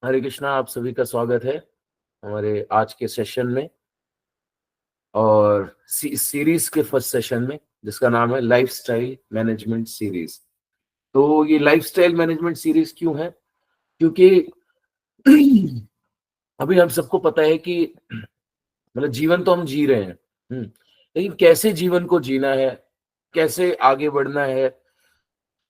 हरे कृष्णा। आप सभी का स्वागत है हमारे आज के सेशन में और सीरीज के फर्स्ट सेशन में, जिसका नाम है लाइफस्टाइल मैनेजमेंट सीरीज। तो ये लाइफस्टाइल मैनेजमेंट सीरीज क्यों है? क्योंकि अभी हम सबको पता है कि मतलब जीवन तो हम जी रहे हैं, लेकिन कैसे जीवन को जीना है, कैसे आगे बढ़ना है,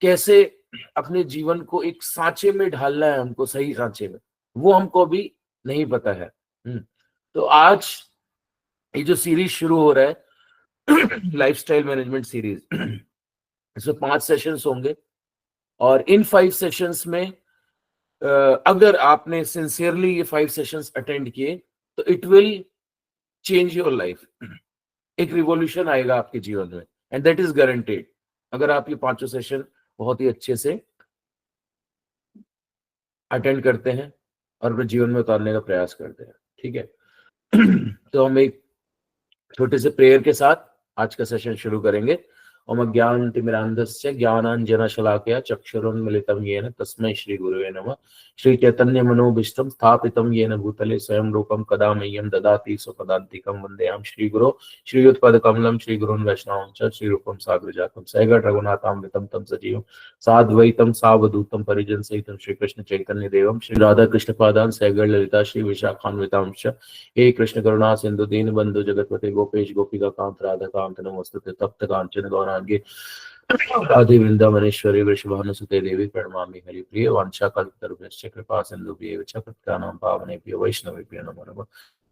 कैसे अपने जीवन को एक सांचे में ढालना है, हमको सही सांचे में, वो हमको अभी नहीं पता है। तो आज ये जो सीरीज शुरू हो रहा है लाइफस्टाइल मैनेजमेंट सीरीज, इसमें 5 सेशंस होंगे और इन 5 सेशंस में अगर आपने सिंसियरली ये 5 सेशंस अटेंड किए तो it will change your life. एक रिवॉल्यूशन आएगा आपके जीवन में, एंड दैट इज गारंटेड, अगर आप ये 5 सेशन बहुत ही अच्छे से अटेंड करते हैं और अपने जीवन में उतारने का प्रयास करते हैं। ठीक है। तो हम एक छोटे से प्रेयर के साथ आज का सेशन शुरू करेंगे। ओम ज्ञानतिमिरान्धस्य ज्ञानाञ्जनशलाकया चक्षुरुन्मिलितं येन तस्मै श्री गुरुवे नमः। श्री चैतन्य मनोभीष्टं स्थापितं येन भूतले स्वयं रूपं कदा मह्यं ददाति स्वपदान्तिकं वन्देऽहं श्री गुरो श्रीयुतपदकमलं श्री गुरुन् वैष्णवं च श्री रूपं साग्रजातं सहगण रघुनाथामृतं तं सजीवं साद्वैतं सावधूतं परिजन सहितं श्री कृष्ण चैतन्य देवं श्री राधा कृष्ण पादान् सहगण ललिता श्री विशाखान्वितांश्च हे कृष्ण करुणा सिंधु दीन बंधु जगतपते गोपेश गोपिका कांत राधा कांत नमोस्तुते तप्त कांचन गौरांगे राधे वृंदावनेश्वरी वृषभानुसुते देवी प्रणमामि हरिप्रिय वाञ्छाकल्पतरुभ्यश्च कृपा सिन्धुभ्येव च पतितानां पावनेभ्यो वैष्णवेभ्यो नमो नमः।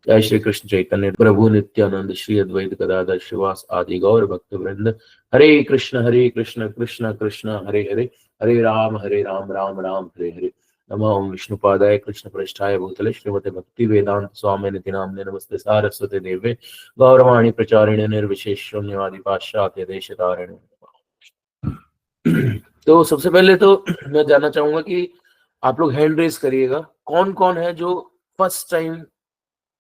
जय श्री कृष्ण चैतन्य प्रभु नित्यानंद श्री अद्वैत गदाधर श्रीवास आदि गौर भक्त वृंद। हरे कृष्ण कृष्ण कृष्ण हरे हरे, हरे राम राम राम हरे हरे। नमो ओम विष्णुपादाय कृष्ण पृष्ठाय भूतले श्रीमते भक्ति वेदांत स्वामी निति नामने नमस्ते सारस्वती देवे गौरवाणी प्रचारिणे निर्विशेष शून्यवादी पाश्चात्य देश तारिणे। तो सबसे पहले तो मैं जानना चाहूंगा कि आप लोग हैंड रेस करिएगा, कौन कौन है जो फर्स्ट टाइम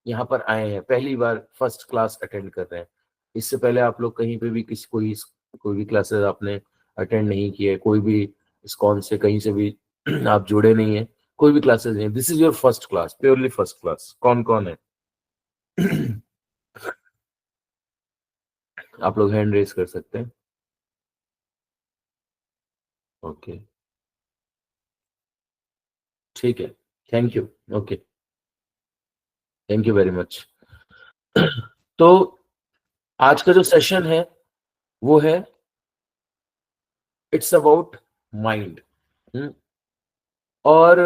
यहाँ पर आए हैं, पहली बार फर्स्ट क्लास अटेंड कर रहे हैं। इससे पहले आप लोग कहीं पे भी कोई भी क्लासेस आपने अटेंड नहीं किए, कोई भी इस्कॉन से कहीं से भी आप जुड़े नहीं है, कोई भी क्लासेस नहीं, this is your first class, purely first class. कौन कौन है? आप लोग हैंड रेस कर सकते हैं। ओके, ठीक है, thank you. Okay, thank you very much. तो आज का जो सेशन है वो है इट्स अबाउट माइंड। और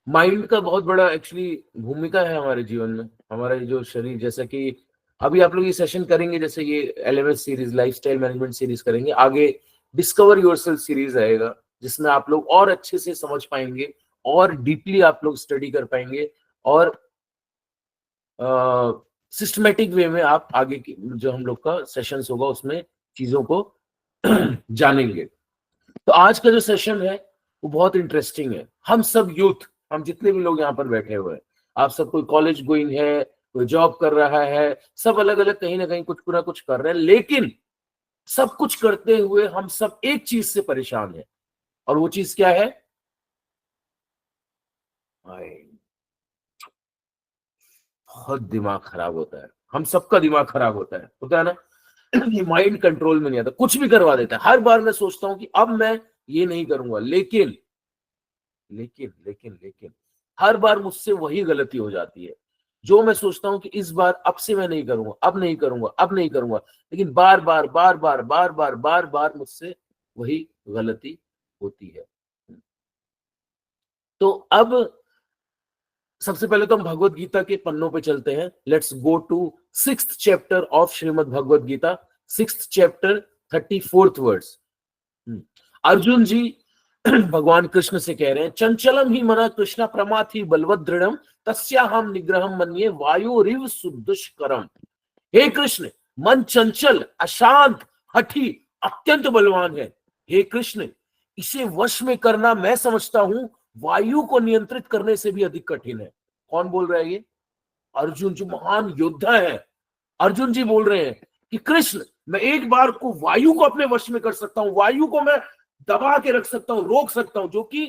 माइंड का बहुत बड़ा एक्चुअली भूमिका है हमारे जीवन में। हमारा जो शरीर, जैसा कि अभी आप लोग ये सेशन करेंगे, जैसे ये 11th series lifestyle management series करेंगे, आगे डिस्कवर योरसेल्फ सीरीज आएगा जिसमें आप लोग और अच्छे से समझ पाएंगे और डीपली आप लोग स्टडी कर पाएंगे और सिस्टमेटिक वे में आप आगे की जो हम लोग का सेशंस होगा उसमें चीजों को जानेंगे। तो आज का जो सेशन है वो बहुत इंटरेस्टिंग है। हम सब यूथ, हम जितने भी लोग यहाँ पर बैठे हुए हैं, आप सब कोई कॉलेज गोइंग है, कोई जॉब कर रहा है, सब अलग अलग कहीं ना कहीं कुछ ना कुछ कर रहे हैं, लेकिन सब कुछ करते हुए हम सब एक चीज से परेशान है, और वो चीज क्या है? बहुत दिमाग खराब होता है, हम सबका दिमाग खराब होता है ना। ये माइंड कंट्रोल में नहीं आता, कुछ भी करवा देता है। हर बार मैं सोचता हूं कि अब मैं ये नहीं करूंगा, लेकिन लेकिन लेकिन लेकिन हर बार मुझसे वही गलती हो जाती है। जो मैं सोचता हूं कि इस बार अब से मैं नहीं करूंगा, अब नहीं करूंगा, अब नहीं करूंगा, लेकिन बार बार बार बार बार बार बार बार मुझसे वही गलती होती है। तो अब सबसे पहले तो हम भगवत गीता के पन्नों पे चलते हैं। Let's go to 6th chapter of Shrimad Bhagwat Gita, 6th chapter 34th words. Arjun ji भगवान कृष्ण से कह रहे हैं, चंचलम ही मना कृष्ण प्रमाथि बलवत दृढ़म तस्याहम निग्रहम मन्ये वायुरिव सुदुष्करम। हे कृष्ण, मन चंचल, अशांत, हठी, अत्यंत बलवान है। हे कृष्ण, इसे वश में करना मैं समझता हूं वायु को नियंत्रित करने से भी अधिक कठिन है। कौन बोल रहा है ये? अर्जुन, जो महान योद्धा है। अर्जुन जी बोल रहे हैं कि कृष्ण, मैं एक बार को वायु को अपने वश में कर सकता हूं, वायु को मैं दबा के रख सकता हूं, रोक सकता हूं, जो कि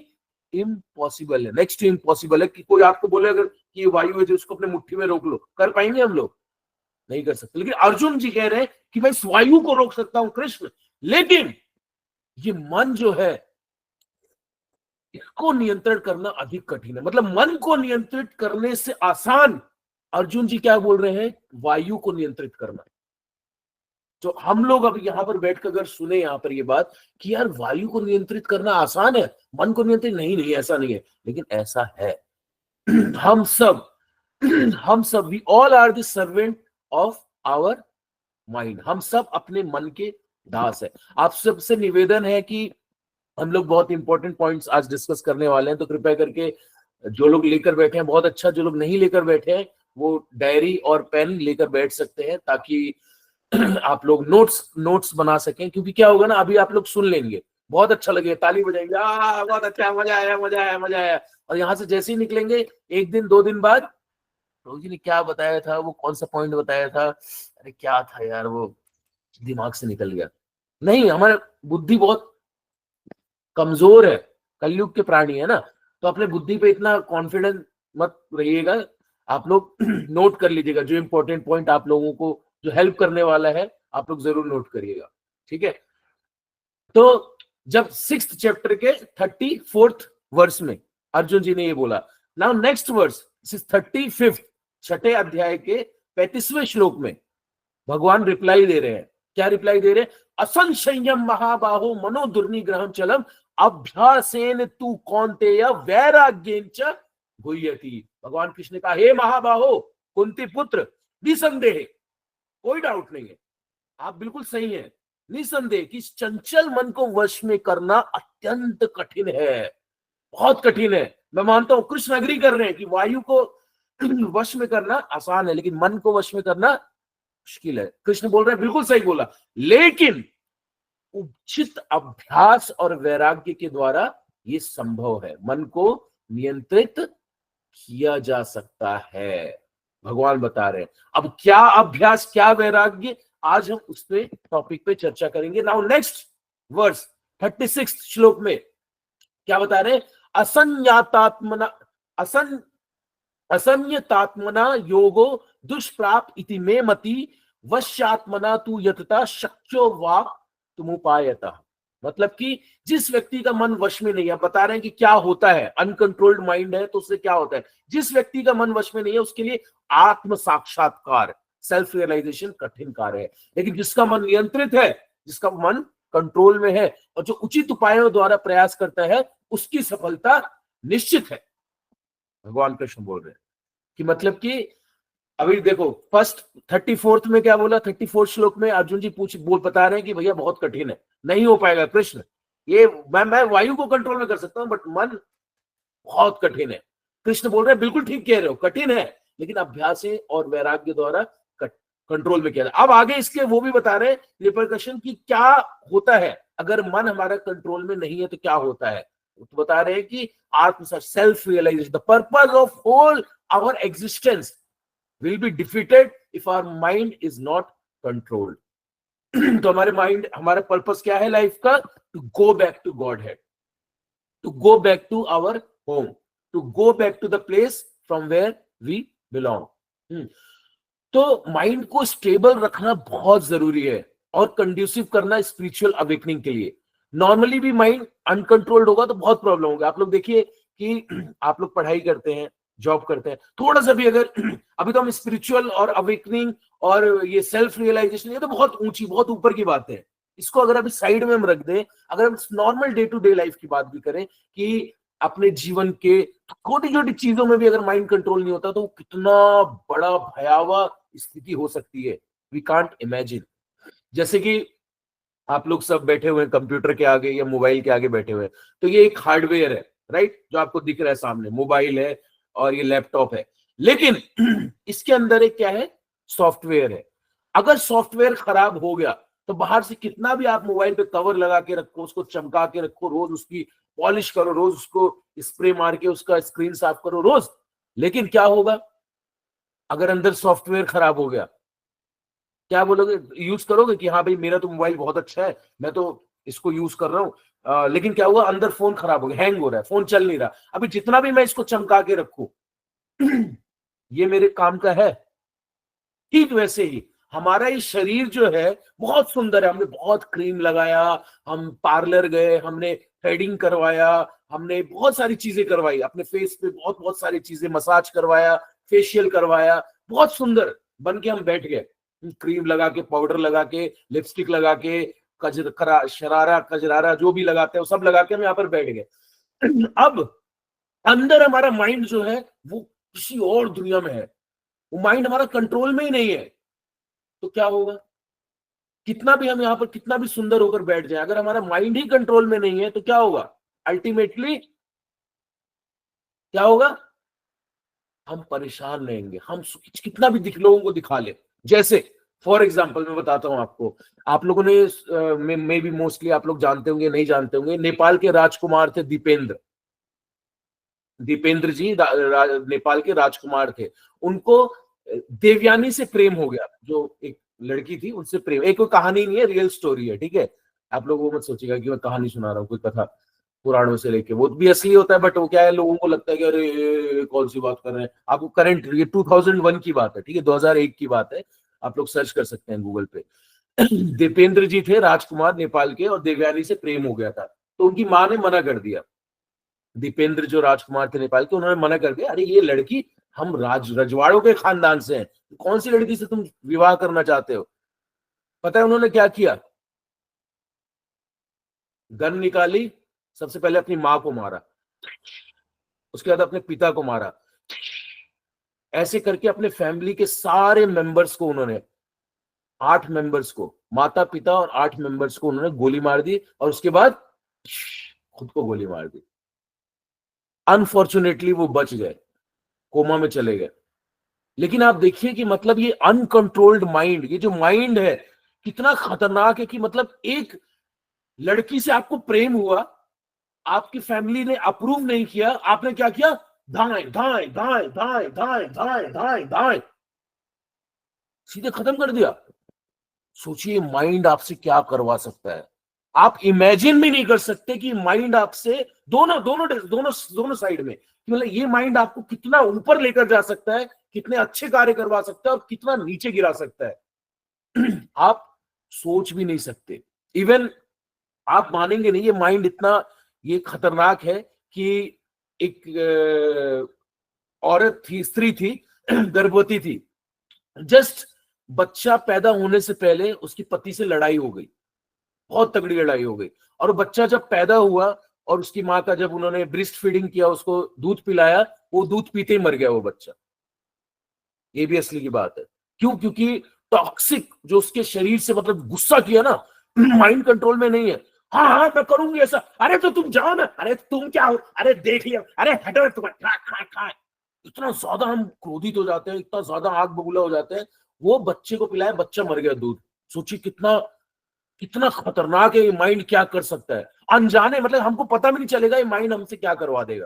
इम्पॉसिबल है, नेक्स्ट टू इम्पॉसिबल है कि कोई आपको बोले अगर कि वायु है जो उसको अपने मुट्ठी में रोक लो, कर पाएंगे हम लोग? नहीं कर सकते। लेकिन अर्जुन जी कह रहे हैं कि मैं इस वायु को रोक सकता हूं कृष्ण, लेकिन ये मन जो है इसको नियंत्रण करना अधिक कठिन है। मतलब मन को नियंत्रित करने से आसान अर्जुन जी क्या बोल रहे हैं, वायु को नियंत्रित करना। तो हम लोग अब यहां पर बैठकर अगर सुने यहां पर ये बात कि यार वायु को नियंत्रित करना आसान है, मन को नियंत्रित नहीं, नहीं ऐसा नहीं है, लेकिन ऐसा है। हम सब हम सब we all are the servant of our mind. हम सब अपने मन के दास है। आप सबसे निवेदन है कि हम लोग बहुत इंपॉर्टेंट पॉइंट्स आज डिस्कस करने वाले हैं, तो कृपया करके जो लोग लेकर बैठे हैं बहुत अच्छा, जो लोग नहीं लेकर बैठे हैं वो डायरी और पेन लेकर बैठ सकते हैं ताकि आप लोग नोट्स बना सकें। क्योंकि क्या होगा ना, अभी आप लोग सुन लेंगे, बहुत अच्छा लगेगा, ताली बजाएंगे, बहुत अच्छा, मजा आया मजा आया मजा आया, और यहाँ से जैसे ही निकलेंगे एक दिन 2 दिन बाद, रोजी ने क्या बताया था, वो कौन सा पॉइंट बताया था, अरे क्या था यार वो दिमाग से निकल गया। नहीं, हमारा बुद्धि बहुत कमजोर है, कलयुग के प्राणी है ना, तो अपने बुद्धि पे इतना कॉन्फिडेंट मत रहिएगा। आप लोग नोट कर लीजिएगा जो इंपॉर्टेंट पॉइंट आप लोगों को जो हेल्प करने वाला है, आप लोग जरूर नोट करिएगा, ठीक है। तो जब 6th चैप्टर के 34th वर्ष में अर्जुन जी ने ये बोला, नाउ नेक्स्ट वर्स 35th, छठे अध्याय के 35वें श्लोक में भगवान रिप्लाई दे रहे हैं। क्या रिप्लाई दे रहे हैं? असंशयम महाबाहो मनो दुर्निग्रहम चलम अभ्यासेन तू कौन्तेय वैराग्येन च गुह्यति। भगवान कृष्ण ने कहा, हे महाबाहो कुंती पुत्र, निसंदेह, कोई डाउट नहीं है, आप बिल्कुल सही हैं, निसंदेह कि इस चंचल मन को वश में करना अत्यंत कठिन है, बहुत कठिन है। मैं मानता हूं, कृष्ण अग्री कर रहे हैं कि वायु को वश में करना आसान है, लेकिन मन को वश में करना मुश्किल है। कृष्ण बोल रहे हैं बिल्कुल सही बोला, लेकिन उचित अभ्यास और वैराग्य के द्वारा ये संभव है, मन को नियंत्रित किया जा सकता है, भगवान बता रहे हैं। अब क्या अभ्यास, क्या वैराग्य, आज हम उस पे टॉपिक पे चर्चा करेंगे। नाउ नेक्स्ट वर्स 36 श्लोक में क्या बता रहे हैं? असंज्ञातात्मना असंयतात्मना योगो दुष्प्राप इति मे मति वश्यात्मना तू यतता शक्यो वा तुमुपायता। मतलब कि जिस व्यक्ति का मन वश में नहीं है, बता रहे हैं कि क्या होता है, अनकंट्रोल्ड माइंड है तो उससे क्या होता है, जिस व्यक्ति का मन वश में नहीं है उसके लिए आत्म साक्षात्कार, सेल्फ रियलाइजेशन कठिन कार्य है। लेकिन जिसका मन नियंत्रित है, जिसका मन कंट्रोल में है और जो उचित उपायों द्वारा प्रयास करता है, उसकी सफलता निश्चित है। भगवान कृष्ण बोल रहे हैं कि मतलब कि अभी देखो फर्स्ट 34th में क्या बोला, 34th श्लोक में अर्जुन जी बता रहे हैं कि भैया बहुत कठिन है, नहीं हो पाएगा कृष्ण, ये मैं वायु को कंट्रोल में कर सकता हूं बट मन बहुत कठिन है। कृष्ण बोल रहे हैं बिल्कुल ठीक कह रहे हो, कठिन है, लेकिन अभ्यास और वैराग्य द्वारा कंट्रोल में किया जाए। अब आगे इसके वो भी बता रहे हैं रिपरकशन की क्या होता है अगर मन हमारा कंट्रोल में नहीं है, तो क्या होता है। तो बता रहे हैं कि आत्म self realization, the purpose of whole our existence will be defeated if our mind is not controlled. तो हमारे माइंड, हमारा पर्पस क्या है लाइफ का? To go back to Godhead, to go back to our home, to go back to the place from where we belong. तो mind को stable रखना बहुत जरूरी है और कंड्यूसिव करना स्पिरिचुअल अवेकनिंग के लिए। नॉर्मली भी माइंड अनकंट्रोल्ड होगा तो बहुत प्रॉब्लम होगा। आप लोग देखिए कि आप लोग पढ़ाई करते हैं, जॉब करते हैं, थोड़ा सा भी अगर अभी तो हम स्पिरिचुअल और अवेकनिंग और ये सेल्फ रियलाइजेशन, ये तो बहुत ऊंची, बहुत ऊपर की बात है, इसको अगर अभी साइड में हम रख दें, अगर हम normal day to day life की बात भी करें कि अपने जीवन के छोटी छोटी चीजों में भी अगर माइंड कंट्रोल नहीं होता तो कितना बड़ा भयावह स्थिति हो सकती है, वी कांट इमेजिन। जैसे कि आप लोग सब बैठे हुए हैं कंप्यूटर के आगे या मोबाइल के आगे बैठे हुए हैं, तो ये एक हार्डवेयर है, राइट, जो आपको दिख रहा है सामने, मोबाइल है और ये लैपटॉप है, लेकिन इसके अंदर एक क्या है, सॉफ्टवेयर है। अगर सॉफ्टवेयर खराब हो गया तो बाहर से कितना भी आप मोबाइल पे कवर लगा के रखो, उसको चमका के रखो, रोज उसकी पॉलिश करो, रोज उसको स्प्रे मार के उसका स्क्रीन साफ करो रोज, लेकिन क्या होगा अगर अंदर सॉफ्टवेयर खराब हो गया? क्या बोलोगे, यूज करोगे कि हाँ भाई मेरा तो मोबाइल बहुत अच्छा है, मैं तो इसको यूज कर रहा हूँ, लेकिन क्या हुआ, अंदर फोन खराब हो गया, हैंग हो रहा है, फोन चल नहीं रहा। अभी जितना भी मैं इसको चमका के रखूं ये मेरे काम का है। ठीक वैसे ही हमारा ये शरीर जो है बहुत सुंदर है, हमने बहुत क्रीम लगाया, हम पार्लर गए, हमने थ्रेडिंग करवाया, हमने बहुत सारी चीजें करवाई अपने फेस पे, बहुत बहुत सारी चीजें, मसाज करवाया, फेशियल करवाया, बहुत सुंदर बन के हम बैठ गए, क्रीम लगा के, पाउडर लगा के, लिपस्टिक लगा के, शरारा कजरारा जो भी लगाते हैं वो सब लगा के हम यहाँ पर बैठ गए। अब अंदर हमारा माइंड जो है वो किसी और दुनिया में है, वो माइंड हमारा कंट्रोल में ही नहीं है। तो क्या होगा, कितना भी हम यहाँ पर कितना भी सुंदर होकर बैठ जाए, अगर हमारा माइंड ही कंट्रोल में नहीं है तो क्या होगा, अल्टीमेटली क्या होगा, हम परेशान रहेंगे। हम कितना भी लोगों को दिखा ले, जैसे फॉर एग्जाम्पल मैं बताता हूं आपको, आप लोगों ने मे भी मोस्टली आप लोग जानते होंगे, नहीं जानते होंगे, नेपाल के राजकुमार थे दीपेंद्र। दीपेंद्र जी नेपाल के राजकुमार थे। उनको देवयानी से प्रेम हो गया, जो एक लड़की थी उनसे प्रेम, एक कोई कहानी नहीं है, रियल स्टोरी है, ठीक है। आप लोग वो मत सोचिएगा कि मैं कहानी सुना रहा हूँ, कोई कथा पुराणों से लेके, वो भी असली होता है, बट वो क्या है, लोगों को लगता है कि अरे ये कौन सी बात कर रहे हैं। आपको करंट, ये 2001 की बात है, ठीक है, 2001 की बात है, आप लोग सर्च कर सकते हैं गूगल पे। दीपेंद्र जी थे राजकुमार नेपाल के, और देवयानी से प्रेम हो गया था, तो उनकी माँ ने मना कर दिया। दीपेंद्र जो राजकुमार थे नेपाल के, उन्होंने मना कर दिया, अरे ये लड़की, हम रजवाड़ों के खानदान से हैं, कौन सी लड़की से तुम विवाह करना चाहते हो। पता है उन्होंने क्या किया, गन निकाली, सबसे पहले अपनी माँ को मारा, उसके बाद अपने पिता को मारा, ऐसे करके अपने फैमिली के सारे मेंबर्स को उन्होंने, 8 मेंबर्स को, माता पिता और 8 मेंबर्स को उन्होंने गोली मार दी, और उसके बाद खुद को गोली मार दी। अनफॉर्चुनेटली वो बच गए, कोमा में चले गए। लेकिन आप देखिए कि मतलब ये अनकंट्रोल्ड माइंड, ये जो माइंड है कितना खतरनाक है, कि मतलब एक लड़की से आपको प्रेम हुआ, आपकी फैमिली ने अप्रूव नहीं किया, आपने क्या किया, धाए धाए धाए धाए धाए धाए धाए धाए, सीधे खत्म कर दिया। सोचिए माइंड आपसे क्या करवा सकता है, आप इमेजिन भी नहीं कर सकते कि माइंड आपसे, दोनों दोनों दोनों दोनों साइड में, मतलब ये माइंड आपको कितना ऊपर लेकर जा सकता है, कितने अच्छे कार्य करवा सकता है और कितना नीचे गिरा सकता है। आप सोच भी नहीं सकते। इवन आप मानेंगे नहीं, ये माइंड इतना ये खतरनाक है कि एक औरत थी, स्त्री थी, गर्भवती थी, जस्ट बच्चा पैदा होने से पहले उसकी पति से लड़ाई हो गई, बहुत तगड़ी लड़ाई हो गई, और बच्चा जब पैदा हुआ और उसकी माँ का जब उन्होंने ब्रेस्ट फीडिंग किया, उसको दूध पिलाया, वो दूध पीते ही मर गया वो बच्चा। ये भी असली की बात है। क्यों, क्योंकि टॉक्सिक जो उसके शरीर से, मतलब गुस्सा किया ना, माइंड कंट्रोल में नहीं है। हाँ हाँ मैं करूंगी ऐसा, अरे तो तुम जाओ ना, अरे तुम क्या हो, अरे देख लिया, अरे हटो तुम्हें, इतना ज्यादा हम क्रोधित हो जाते हैं, इतना ज्यादा आग बबूला हो जाते हैं। वो बच्चे को पिलाया, बच्चा मर गया दूध। सोचिए कितना कितना खतरनाक है ये माइंड, क्या कर सकता है अनजाने, मतलब हमको पता भी नहीं चलेगा ये माइंड हमसे क्या करवा देगा।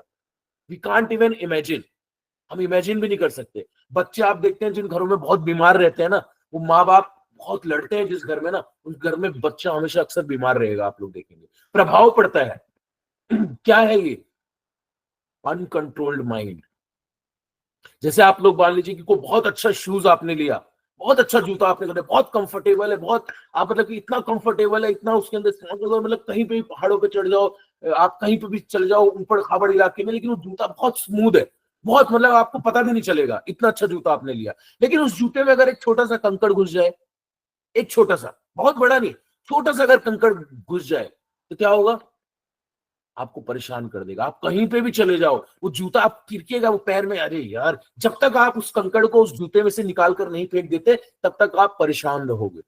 वी कांट इवन इमेजिन, हम इमेजिन भी नहीं कर सकते। बच्चे आप देखते हैं जिन घरों में बहुत बीमार रहते हैं ना, वो माँ बाप बहुत लड़ते हैं जिस घर में ना, उस घर में बच्चा हमेशा अक्सर बीमार रहेगा, आप लोग देखेंगे, प्रभाव पड़ता है। क्या है ये, अनकंट्रोल्ड माइंड। जैसे आप लोग मान लीजिए कि कोई बहुत अच्छा शूज आपने लिया, बहुत अच्छा जूता आपने खरीदा, बहुत कंफर्टेबल है, बहुत, आप मतलब कि इतना कंफर्टेबल है, इतना उसके अंदर मतलब कहीं पे भी पहाड़ों पे चढ़ जाओ, आप कहीं पे भी चल जाओ ऊपर खाबड़ इलाके में, लेकिन वो जूता बहुत स्मूथ है, बहुत, मतलब आपको पता भी नहीं चलेगा, इतना अच्छा जूता आपने लिया। लेकिन उस जूते में अगर एक छोटा सा कंकड़ घुस जाए, एक छोटा सा, बहुत बड़ा नहीं, छोटा सा अगर कंकड़ घुस जाए, तो क्या होगा, आपको परेशान कर देगा। आप कहीं पे भी चले जाओ, वो जूता आप तिरकेगा वो पैर में, अरे यार, जब तक आप उस कंकड़ को उस जूते में से निकाल कर नहीं फेंक देते, तब तक आप परेशान रहोगे।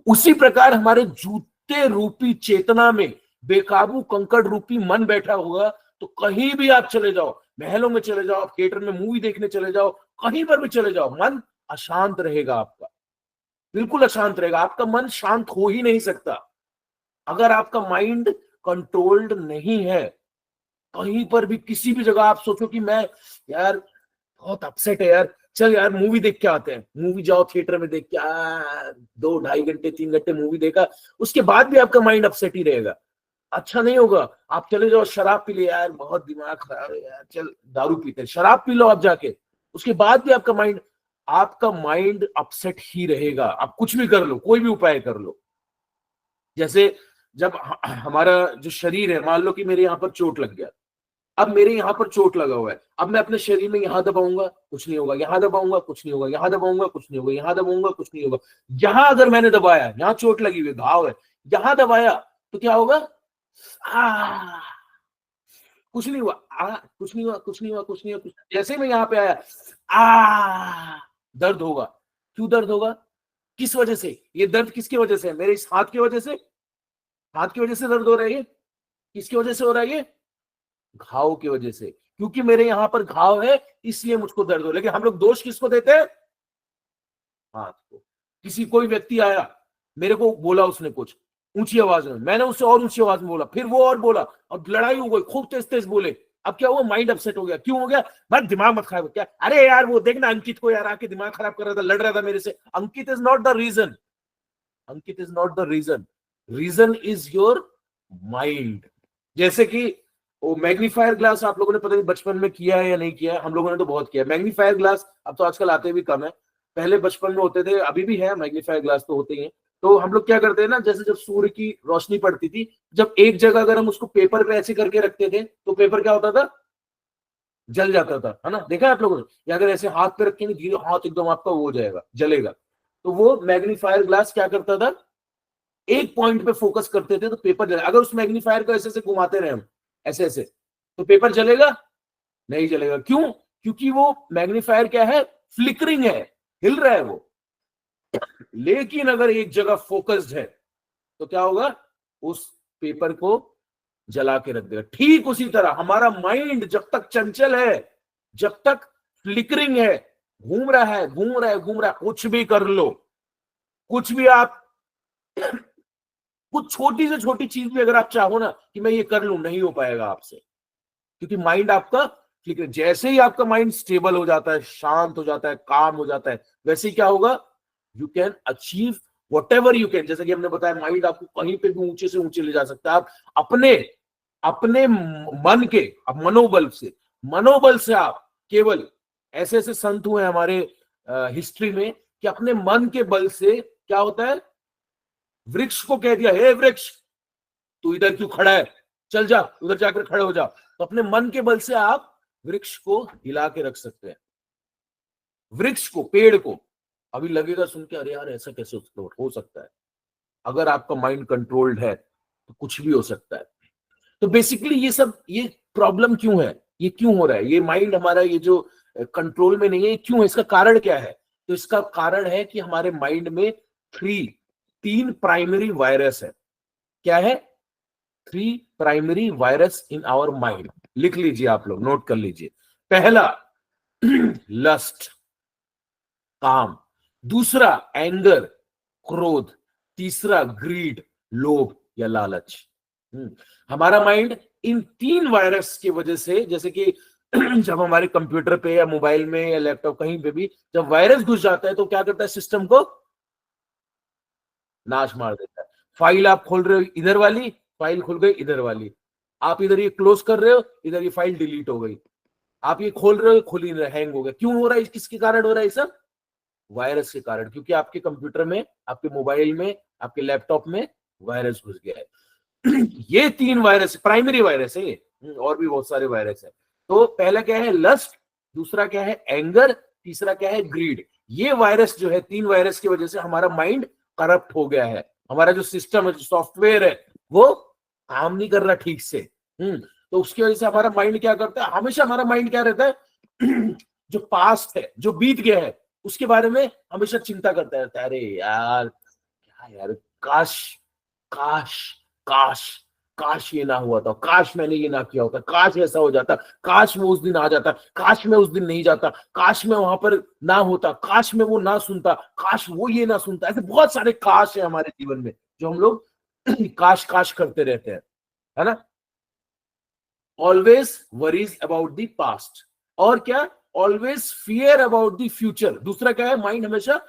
उसी प्रकार हमारे जूते रूपी चेतना में बेकाबू कंकड़ रूपी मन बैठा होगा, तो कहीं भी आप चले जाओ, महलों में चले जाओ, थिएटर में मूवी देखने चले जाओ, कहीं पर भी चले जाओ, मन अशांत रहेगा आपका, बिल्कुल अशांत रहेगा। आपका मन शांत हो ही नहीं सकता अगर आपका माइंड कंट्रोल्ड नहीं है। कहीं पर भी किसी भी जगह आप सोचो कि मैं, यार बहुत अपसेट है यार, चल यार मूवी देख के आते हैं, मूवी जाओ थिएटर में देख के 2-2.5 घंटे 3 घंटे मूवी देखा, उसके बाद भी आपका माइंड अपसेट ही रहेगा, अच्छा नहीं होगा। आप चले जाओ शराब पी ले, यार बहुत दिमाग खराब है यार, चल दारू पीते, शराब पी लो आप जाके, उसके बाद भी आपका माइंड अपसेट ही रहेगा। आप कुछ भी कर लो, कोई भी उपाय कर लो। जैसे जब हमारा जो शरीर है, मान लो कि मेरे यहाँ पर चोट लग गया, अब मेरे यहाँ पर चोट लगा हुआ है, अब मैं अपने शरीर में यहाँ दबाऊंगा कुछ नहीं होगा, यहाँ दबाऊंगा कुछ नहीं होगा, यहाँ दबाऊंगा कुछ नहीं होगा, यहाँ दबाऊंगा कुछ नहीं होगा। यहाँ अगर मैंने दबाया, यहाँ चोट लगी हुई घाव है, यहाँ दबाया तो क्या होगा, आ, कुछ नहीं हुआ, कुछ नहीं हुआ, कुछ नहीं हुआ, कुछ नहीं हुआ, जैसे मैं यहाँ पे आया, दर्द होगा। क्यों दर्द होगा, किस वजह से, ये दर्द किसकी वजह से है, मेरे इस हाथ की वजह से, हाथ की वजह से दर्द हो रहा है, ये किसकी वजह से हो रहा है, ये घाव की वजह से, क्योंकि मेरे यहां पर घाव है इसलिए मुझको दर्द हो। लेकिन हम लोग दोष किसको देते हैं, हाथ को। किसी कोई व्यक्ति आया, मेरे को बोला उसने कुछ ऊंची आवाज में, मैंने उससे और ऊंची आवाज में बोला, फिर वो और बोला, और लड़ाई हो गई, खूब तेज तेज बोले। अब क्या हुआ, माइंड अपसेट हो गया। क्यों हो गया, मत दिमाग मत खराब, क्या अरे यार वो देखना अंकित को यार आके दिमाग खराब कर रहा था, लड़ रहा था मेरे से। Ankit is not the reason, Ankit is not the reason, reason is your mind. जैसे कि वो मैग्नीफायर ग्लास आप लोगों ने पता नहीं बचपन में किया है या नहीं किया है, हम लोगों ने तो बहुत किया है। मैग्नीफायर ग्लास अब तो आजकल आते भी कम है, पहले बचपन में होते थे, अभी भी है मैग्नीफायर ग्लास तो होते ही है। तो हम लोग क्या करते हैं ना, जैसे जब सूर्य की रोशनी पड़ती थी, जब एक जगह अगर हम उसको पेपर पे ऐसे करके रखते थे तो पेपर क्या होता था, जल जाता था, है ना, देखा है आप लोगों ने। या अगर ऐसे हाथ पे रखेंगे धीरे, हाथ एकदम आपका वो हो जाएगा, जलेगा। तो वो मैग्नीफायर ग्लास क्या करता था, एक पॉइंट पे फोकस करते थे तो पेपर जलेगा। अगर उस मैग्नीफायर को ऐसे ऐसे घुमाते रहे हम, ऐसे ऐसे, तो पेपर जलेगा नहीं जलेगा। क्यों, क्योंकि वो मैग्नीफायर क्या है, फ्लिकरिंग है, हिल रहा है वो। लेकिन अगर एक जगह फोकस्ड है तो क्या होगा, उस पेपर को जला के रख देगा। ठीक उसी तरह हमारा माइंड जब तक चंचल है, जब तक फ्लिकरिंग है, घूम रहा है घूम रहा है घूम रहा है, कुछ भी कर लो, कुछ भी आप कुछ छोटी से छोटी चीज भी अगर आप चाहो ना कि मैं ये कर लूं, नहीं हो पाएगा आपसे, क्योंकि माइंड आपका ठीक है। जैसे ही आपका माइंड स्टेबल हो जाता है, शांत हो जाता है, काम हो जाता है, वैसे ही क्या होगा, you can achieve what ever you can. जैसे कि हमने बताया, माइंड आपको कहीं पे भी ऊंचे से ऊंचे ले जा सकता है। आप अपने अपने मन के, अब मनोबल से आप केवल, ऐसे ऐसे संत हुए हमारे हिस्ट्री में कि अपने मन के बल से क्या होता है, वृक्ष को कह दिया, हे वृक्ष तू इधर क्यों खड़ा है, चल जा उधर जाकर खड़े हो जा। तो अपने मन के बल से आप वृक्ष को हिला के रख सकते हैं, वृक्ष को, पेड़ को। अभी लगेगा सुन के अरे यार ऐसा कैसे हो सकता है, अगर आपका माइंड कंट्रोल्ड है तो कुछ भी हो सकता है। तो बेसिकली ये प्रॉब्लम क्यों है, ये क्यों हो रहा है, ये माइंड हमारा ये जो कंट्रोल में नहीं है, क्यों है, इसका कारण क्या है। तो इसका कारण है कि हमारे माइंड में तीन प्राइमरी वायरस है। क्या है, 3 primary virus in our mind. लिख लीजिए आप लोग, नोट कर लीजिए। पहला लस्ट, काम। दूसरा एंगर, क्रोध। तीसरा ग्रीड, लोभ या लालच। हमारा माइंड इन 3 वायरस की वजह से, जैसे कि जब हमारे कंप्यूटर पे या मोबाइल में या लैपटॉप कहीं पे भी जब वायरस घुस जाता है तो क्या करता है, सिस्टम को नाश मार देता है। फाइल आप खोल रहे हो, इधर वाली फाइल खुल गई, इधर वाली, आप इधर ये क्लोज कर रहे हो, इधर ये फाइल डिलीट हो गई। आप ये खोल रहे हो, खुल ही नहीं, हैंग हो गया। क्यों हो रहा है, किसके कारण हो रहा है सब, वायरस के कारण। क्योंकि आपके कंप्यूटर में, आपके मोबाइल में, आपके लैपटॉप में वायरस घुस गया है। ये 3 वायरस प्राइमरी वायरस है ये, और भी बहुत सारे वायरस है। तो पहला क्या है, लस्ट। दूसरा क्या है, एंगर। तीसरा क्या है, ग्रीड। ये वायरस जो है, 3 वायरस की वजह से हमारा माइंड करप्ट हो गया है। हमारा जो सिस्टम है, जो सॉफ्टवेयर है, वो काम नहीं कर रहा ठीक से। तो उसकी वजह से हमारा माइंड क्या करता है, हमेशा हमारा माइंड क्या रहता है, जो पास्ट है, जो बीत गया है, उसके बारे में हमेशा चिंता करता रहता है। अरे यार क्या यार, काश काश काश काश ये ना हुआ था, काश मैंने ये ना किया होता, काश ऐसा हो जाता, काश वो उस दिन आ जाता, काश मैं उस दिन नहीं जाता, काश मैं वहां पर ना होता, काश मैं वो ना सुनता, काश वो ये ना सुनता। ऐसे बहुत सारे काश है हमारे जीवन में जो हम लोग काश काश करते रहते हैं, है ना। Always worries about the past. और क्या, always fear about the future. दूसरा क्या है, माइंड हमेशा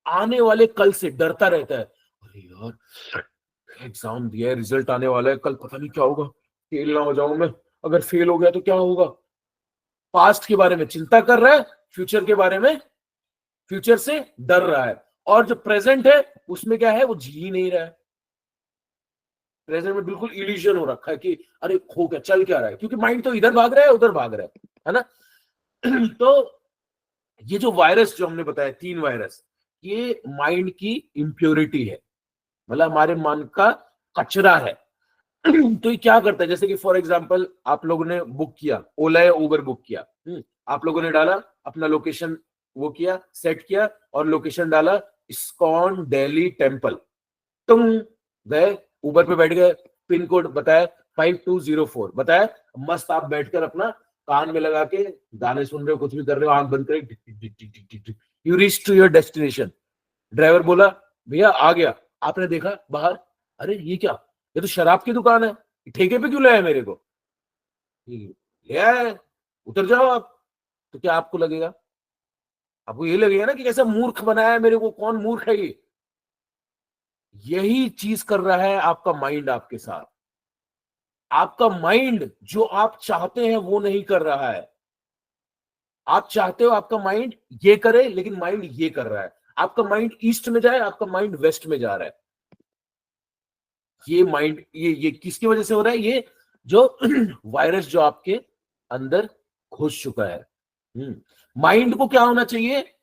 आने वाले कल से डरता रहता है। अरे यार एग्जाम दिया है, रिजल्ट आने वाला है, कल पता नहीं क्या होगा, फेल ना हो जाऊं मैं, अगर फेल हो गया तो क्या होगा। पास्ट के बारे में चिंता कर रहा है, फ्यूचर के बारे में, फ्यूचर से डर रहा है। और जो प्रेजेंट है उसमें क्या है, वो जी ही नहीं रहा है। प्रेजेंट में बिल्कुल इल्यूजन हो रखा है कि अरे हो क्या, चल क्या रहा है, क्योंकि माइंड तो इधर भाग रहा है उधर भाग रहा है ना। तो ये जो वायरस जो हमने बताया, 3 वायरस, ये माइंड की इम्प्योरिटी है, मतलब हमारे मन का कचरा है। तो ये क्या करता है, जैसे कि फॉर एग्जांपल आप लोगों ने बुक किया, ओला या उबर बुक किया, आप लोगों ने डाला अपना लोकेशन, वो किया सेट किया और लोकेशन डाला इस्कॉन दिल्ली टेम्पल, तुम गए उबर पे बैठ गए, पिन कोड बताया 5204 बताया, मस्त आप बैठकर अपना कान में लगा के गाने सुन रहे हो, कुछ भी कर रहे हो, आंख बंद करके, you reach to your destination. Driver बोला भैया आ गया, आपने देखा बाहर, अरे ये क्या, ये तो शराब की दुकान है, ठेके पे क्यों लाया मेरे को, ले आया, उतर जाओ आप। तो क्या आपको लगेगा, आपको ये लगेगा ना कि कैसा मूर्ख बनाया है मेरे को, कौन मूर्ख है ये। यही चीज कर रहा है आपका माइंड आपके साथ। आपका माइंड जो आप चाहते हैं वो नहीं कर रहा है। आप चाहते हो आपका माइंड ये करे, लेकिन माइंड ये कर रहा है। आपका माइंड ईस्ट में जाए, आपका माइंड वेस्ट में जा रहा है। ये माइंड ये किसकी वजह से हो रहा है, ये जो वायरस जो आपके अंदर घुस चुका है। माइंड को क्या होना चाहिए,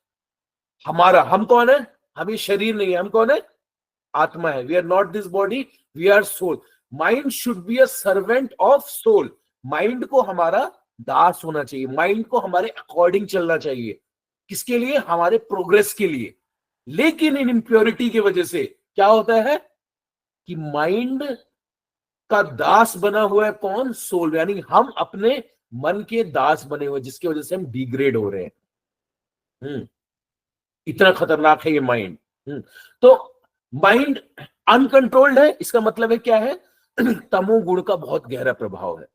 हमारा, हम कौन है, हम ये शरीर नहीं है, हम कौन है, आत्मा है। We are not this body, we are soul. Mind should be a servant of soul. Mind को हमारा दास होना चाहिए, माइंड को हमारे अकॉर्डिंग चलना चाहिए। किसके लिए, हमारे प्रोग्रेस के लिए। लेकिन इन इम्प्योरिटी की वजह से क्या होता है कि माइंड का दास बना हुआ है कौन, सोल, यानी हम अपने मन के दास बने हुए, जिसकी वजह से हम डिग्रेड हो रहे हैं। इतना खतरनाक है ये माइंड। तो माइंड अनकंट्रोल्ड है, इसका मतलब है क्या है, तमोगुण का बहुत गहरा प्रभाव है।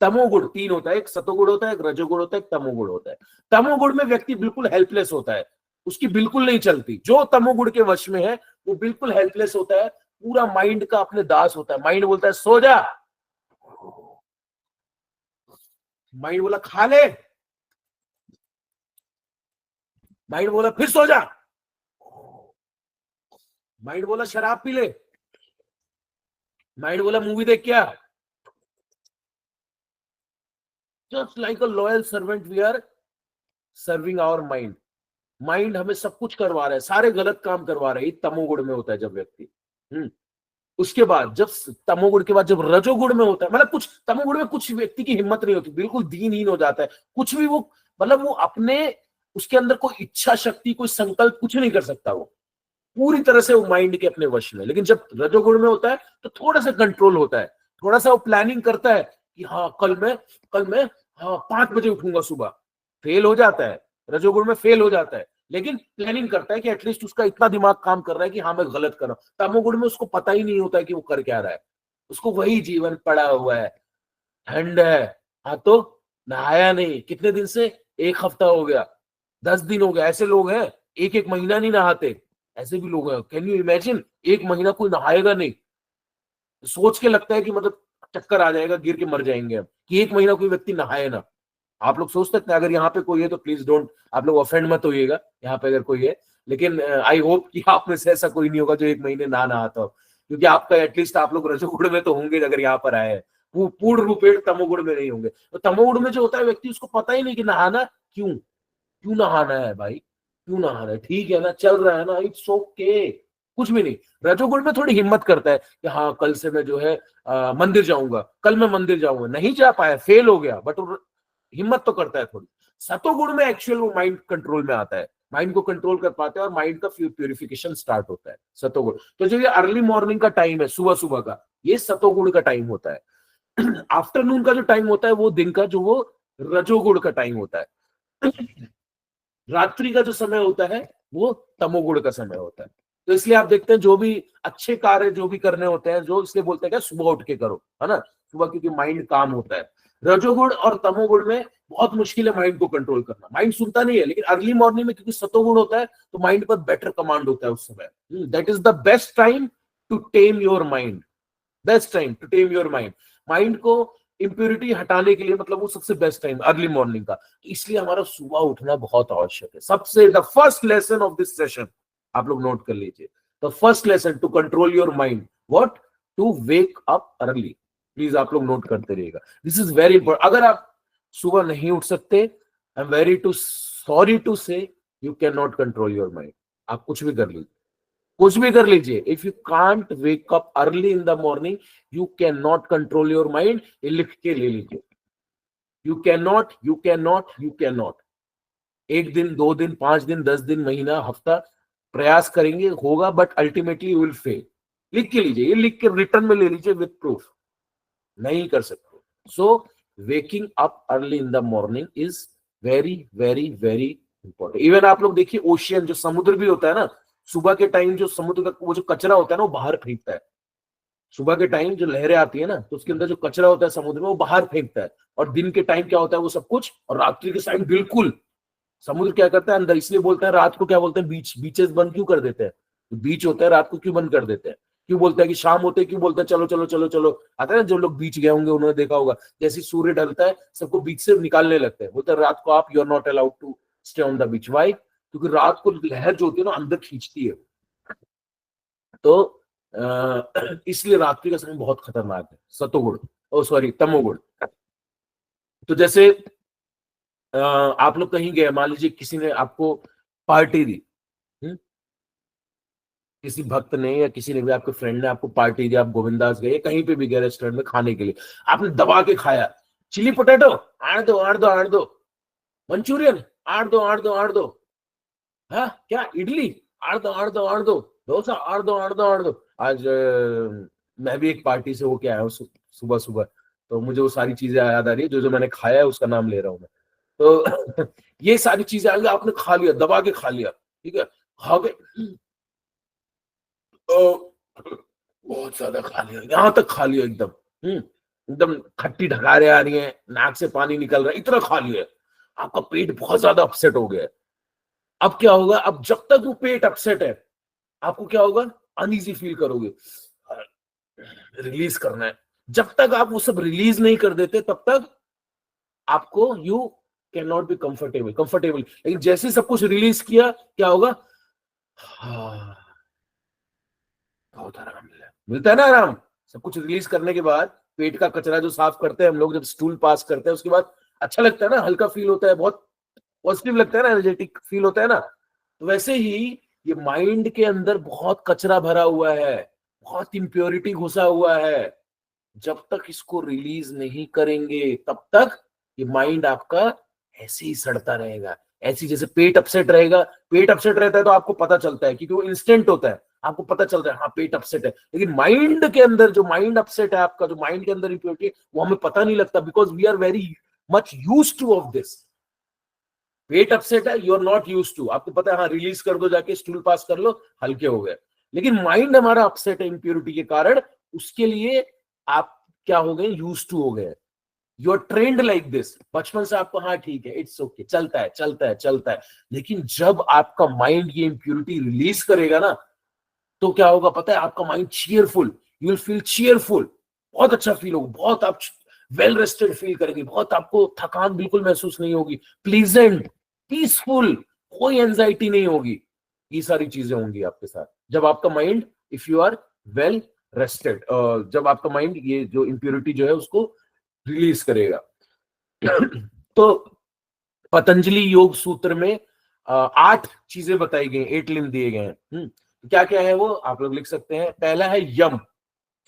तमोगुण 3 होता है, एक सतोगुण होता है, एक रजोगुण होता है, एक तमोगुण होता है। तमोगुण में व्यक्ति बिल्कुल हेल्पलेस होता है, उसकी बिल्कुल नहीं चलती। जो तमोगुण के वश में है वो बिल्कुल हेल्पलेस होता है, पूरा माइंड का अपने दास होता है। माइंड बोलता है सो जा, माइंड बोला खा ले, माइंड बोला फिर सो जा, माइंड बोला शराब पी ले, माइंड बोला मूवी देख क्या। Just like a loyal servant we are serving our mind. Mind हमें सब कुछ करवा रहा है, सारे गलत काम करवा रहा है। तमोगुण में होता है जब व्यक्ति। उसके बाद जब तमोगुण के बाद जब रजोगुण में होता है, मतलब कुछ तमोगुण में कुछ व्यक्ति की हिम्मत नहीं होती, बिल्कुल दीनहीन हो जाता है, कुछ भी वो, मतलब वो अपने, उसके अंदर कोई इच्छा शक्ति, कोई संकल्प कुछ नहीं कर सकता, वो पूरी तरह से वो माइंड के अपने वश में। लेकिन जब रजोगुण में होता है तो थोड़ा सा कंट्रोल होता है, थोड़ा सा वो प्लानिंग करता है कि हाँ कल मैं हाँ 5 बजे उठूंगा सुबह। फेल हो जाता है, रजोगुण में फेल हो जाता है, लेकिन प्लानिंग करता है कि एटलीस्ट उसका इतना दिमाग काम कर रहा है कि हाँ मैं गलत कर रहा हूं। तमोगुण में उसको पता ही नहीं होता है कि वो कर क्या रहा है, उसको वही जीवन पड़ा हुआ है, ठंड है, हाँ तो नहाया नहीं कितने दिन से, 1 हफ्ता हो गया, 10 दिन हो गया। ऐसे लोग हैं 1 महीना नहीं नहाते, ऐसे भी लोग हैं। कैन यू इमेजिन, 1 महीना कोई नहाएगा नहीं, सोच के लगता है कि मतलब चक्कर आ जाएगा, गिर के मर जाएंगे हम, कि 1 महीना कोई व्यक्ति नहाए ना। आप लोग सोच सकते हैं, अगर यहाँ पे कोई है तो प्लीज डोंट, आप लोग ऑफेंड मत होइएगा यहाँ पे अगर कोई है, लेकिन आई होप कि आप में से ऐसा कोई नहीं होगा जो 1 महीने ना नहाता हो, क्योंकि आपका एटलीस्ट आप लोग रजोगुण में तो होंगे अगर यहाँ पर आए हैं, पूर्ण रूपेण तमोगुण में नहीं होंगे। तो तमोगुण में जो होता है व्यक्ति, उसको पता ही नहीं कि नहाना क्यों, क्यों नहाना है भाई, क्यों नहाना है, ठीक है ना, चल रहा है ना, इट्स ओके, कुछ भी नहीं। रजोगुण में थोड़ी हिम्मत करता है कि हाँ कल से मैं जो है मंदिर जाऊंगा, कल मैं मंदिर जाऊंगा, नहीं जा पाया, फेल हो गया, बट हिम्मत तो करता है थोड़ी। सतोगुण में एक्चुअल वो माइंड कंट्रोल में आता है, माइंड को कंट्रोल कर पाते हैं और माइंड का प्यूरिफिकेशन स्टार्ट होता है सतोगुण। तो जो ये अर्ली मॉर्निंग का टाइम है, सुबह सुबह का, ये सतोगुण का टाइम होता है। आफ्टरनून का जो टाइम होता है वो दिन का जो वो रजोगुण का टाइम होता है। रात्रि का जो समय होता है वो तमोगुण का समय होता है। तो इसलिए आप देखते हैं जो भी अच्छे कार्य जो भी करने होते हैं, जो इसलिए बोलते हैं क्या, सुबह उठ के करो, है ना, सुबह, क्योंकि माइंड काम होता है। रजोगुण और तमोगुण में बहुत मुश्किल है माइंड को कंट्रोल करना, माइंड सुनता नहीं है, लेकिन अर्ली मॉर्निंग में क्योंकि सतोगुण होता है तो माइंड पर बेटर कमांड होता है उस समय। That is the best time to tame your mind, best time to tame your mind. Mind को इंप्योरिटी हटाने के लिए मतलब वो सबसे बेस्ट टाइम अर्ली मॉर्निंग का, तो इसलिए हमारा सुबह उठना बहुत आवश्यक है। सबसे the first lesson of this session आप लोग नोट कर लीजिए, the first lesson to control your mind, what, to wake up early. Please आप लोग नोट करते रहिएगा, दिस इज वेरी इंपॉर्टेंट। अगर आप सुबह नहीं उठ सकते, I am very too sorry to say, you can not control your mind. आप कुछ भी कर लीजिए, कुछ भी कर लीजिए, if you can't wake up early in the morning you can not control your mind. ये लिख के ले लीजिए, you can not, you can not, you can not. 1 दिन, 2 दिन, 5 दिन, 10 दिन, महीना, हफ्ता प्रयास करेंगे, होगा, but ultimately you will fail. लिख के लीजिए, ये लिख के रिटर्न में ले लीजिए विद प्रूफ, नहीं कर सकते। So waking up early in the morning is very very very important. Even आप लोग देखिए ओशियन, जो समुद्र भी होता है ना, सुबह के टाइम जो समुद्र का वो जो कचरा होता है ना वो बाहर फेंकता है। सुबह के टाइम जो लहरें आती है ना तो उसके अंदर जो कचरा होता है समुद्र में वो बाहर फेंकता है, और दिन के टाइम क्या होता है वो सब कुछ, और रात्रि के टाइम बिल्कुल समुद्र क्या करता है अंदर। इसलिए बोलते हैं रात को क्या बोलते हैं, बीच, बीचेस बंद क्यों कर देते हैं, बीच होता है रात को क्यों बंद कर देते हैं, क्यों बोलते हैं कि शाम होते क्यों बोलते हैं चलो चलो चलो चलो, आता है ना, जो लोग बीच गए होंगे उन्होंने देखा होगा, जैसे सूर्य ढलता है सबको बीच से निकालने लगते हैं, बोलते हैं रात को आप you are not allowed to stay on the beach. Why? क्योंकि रात को लहर जो होती है ना अंदर खींचती है, तो इसलिए रात्रि का समय बहुत खतरनाक है। सतोगुण, ओ सॉरी तमोगुण। तो जैसे आप लोग कहीं गए, मान लीजिए किसी ने आपको पार्टी दी, किसी भक्त ने या किसी ने भी, आपके फ्रेंड ने आपको पार्टी दी, आप गोविंदास गए, कहीं पे भी गए रेस्टोरेंट में खाने के लिए, आपने दबा के खाया, चिली पोटैटो आड़ दो आड़ दो आड़ दो, मंचूरियन आड़ दो आड़ दो आड़ दो, हाँ क्या इडली आड़ दो आड़ दो आड़ दो, डोसा आड़ दो आड़ दो आड़ दो। आज मैं भी एक पार्टी से होके आया हूँ सुबह सुबह, तो मुझे वो सारी चीजें याद आ रही है, जो जो मैंने खाया है उसका नाम ले रहा हूँ मैं। तो ये सारी चीजें आगे आपने खा लिया, दबा के खा लिया, ठीक है, खा के बहुत ज्यादा खा लिया, यहां तक खा लिया एकदम, एकदम खट्टी ढकारे आ रही है, नाक से पानी निकल रहा है, इतना खा लिया, आपका पेट बहुत ज्यादा अपसेट हो गया है। अब क्या होगा, अब जब तक वो पेट अपसेट है आपको क्या होगा, अनईजी फील करोगे, रिलीज करना है। जब तक आप वो सब रिलीज नहीं कर देते तब तक आपको you can not be comfortable comfortable. लेकिन जैसे सब कुछ रिलीज किया क्या होगा, बहुत आराम मिलता है ना, आराम। सब कुछ रिलीज करने के बाद पेट का कचरा जो साफ करते हैं हम लोग, जब स्टूल पास करते हैं उसके बाद अच्छा लगता है ना, हल्का फील होता है, बहुत पॉजिटिव लगता है ना, एनर्जेटिक फील होता है ना। तो वैसे ही ये माइंड के अंदर बहुत कचरा भरा हुआ है, बहुत इम्प्योरिटी घुसा हुआ है। जब तक इसको रिलीज नहीं करेंगे तब तक ये माइंड आपका ऐसे ही सड़ता रहेगा, ऐसी जैसे पेट अपसेट रहेगा। पेट अपसेट रहता है तो आपको पता चलता है क्योंकि वो इंस्टेंट होता है, आपको पता चलता है हाँ पेट अपसेट है। लेकिन माइंड के अंदर जो माइंड अपसेट है आपका, जो माइंड के अंदर इम्प्योरिटी है, वो हमें पता नहीं लगता, because we are very much used to of this. पेट अपसेट है, you are not used to, आपको पता है हाँ रिलीज कर दो, जाके स्टूल पास कर लो, हल्के हो गए। लेकिन माइंड हमारा अपसेट है इम्प्योरिटी के कारण, उसके लिए आप क्या हो गए, यूज्ड टू हो गए, you are trained like this. बचपन से आपको हाँ ठीक है, इट्स ओके, चलता है चलता है चलता है। लेकिन जब आपका माइंड ये इम्प्योरिटी रिलीज करेगा ना तो क्या होगा पता है, आपका mind cheerful, you will feel cheerful, बहुत अच्छा फील होगा, बहुत आप वेल रेस्टेड फील करेंगे, बहुत आपको थकान बिल्कुल महसूस नहीं होगी, प्लीजेंट, पीसफुल, कोई एंजाइटी नहीं होगी। ये सारी चीजें होंगी आपके साथ जब आपका mind, if you are well rested, जब आपका माइंड ये जो इम्प्योरिटी जो है उसको रिलीज करेगा। तो पतंजलि योग सूत्र में 8 चीजें बताई गई, 8 लिम्ब दिए गए हैं। क्या क्या है वो आप लोग लिख सकते हैं। पहला है yam,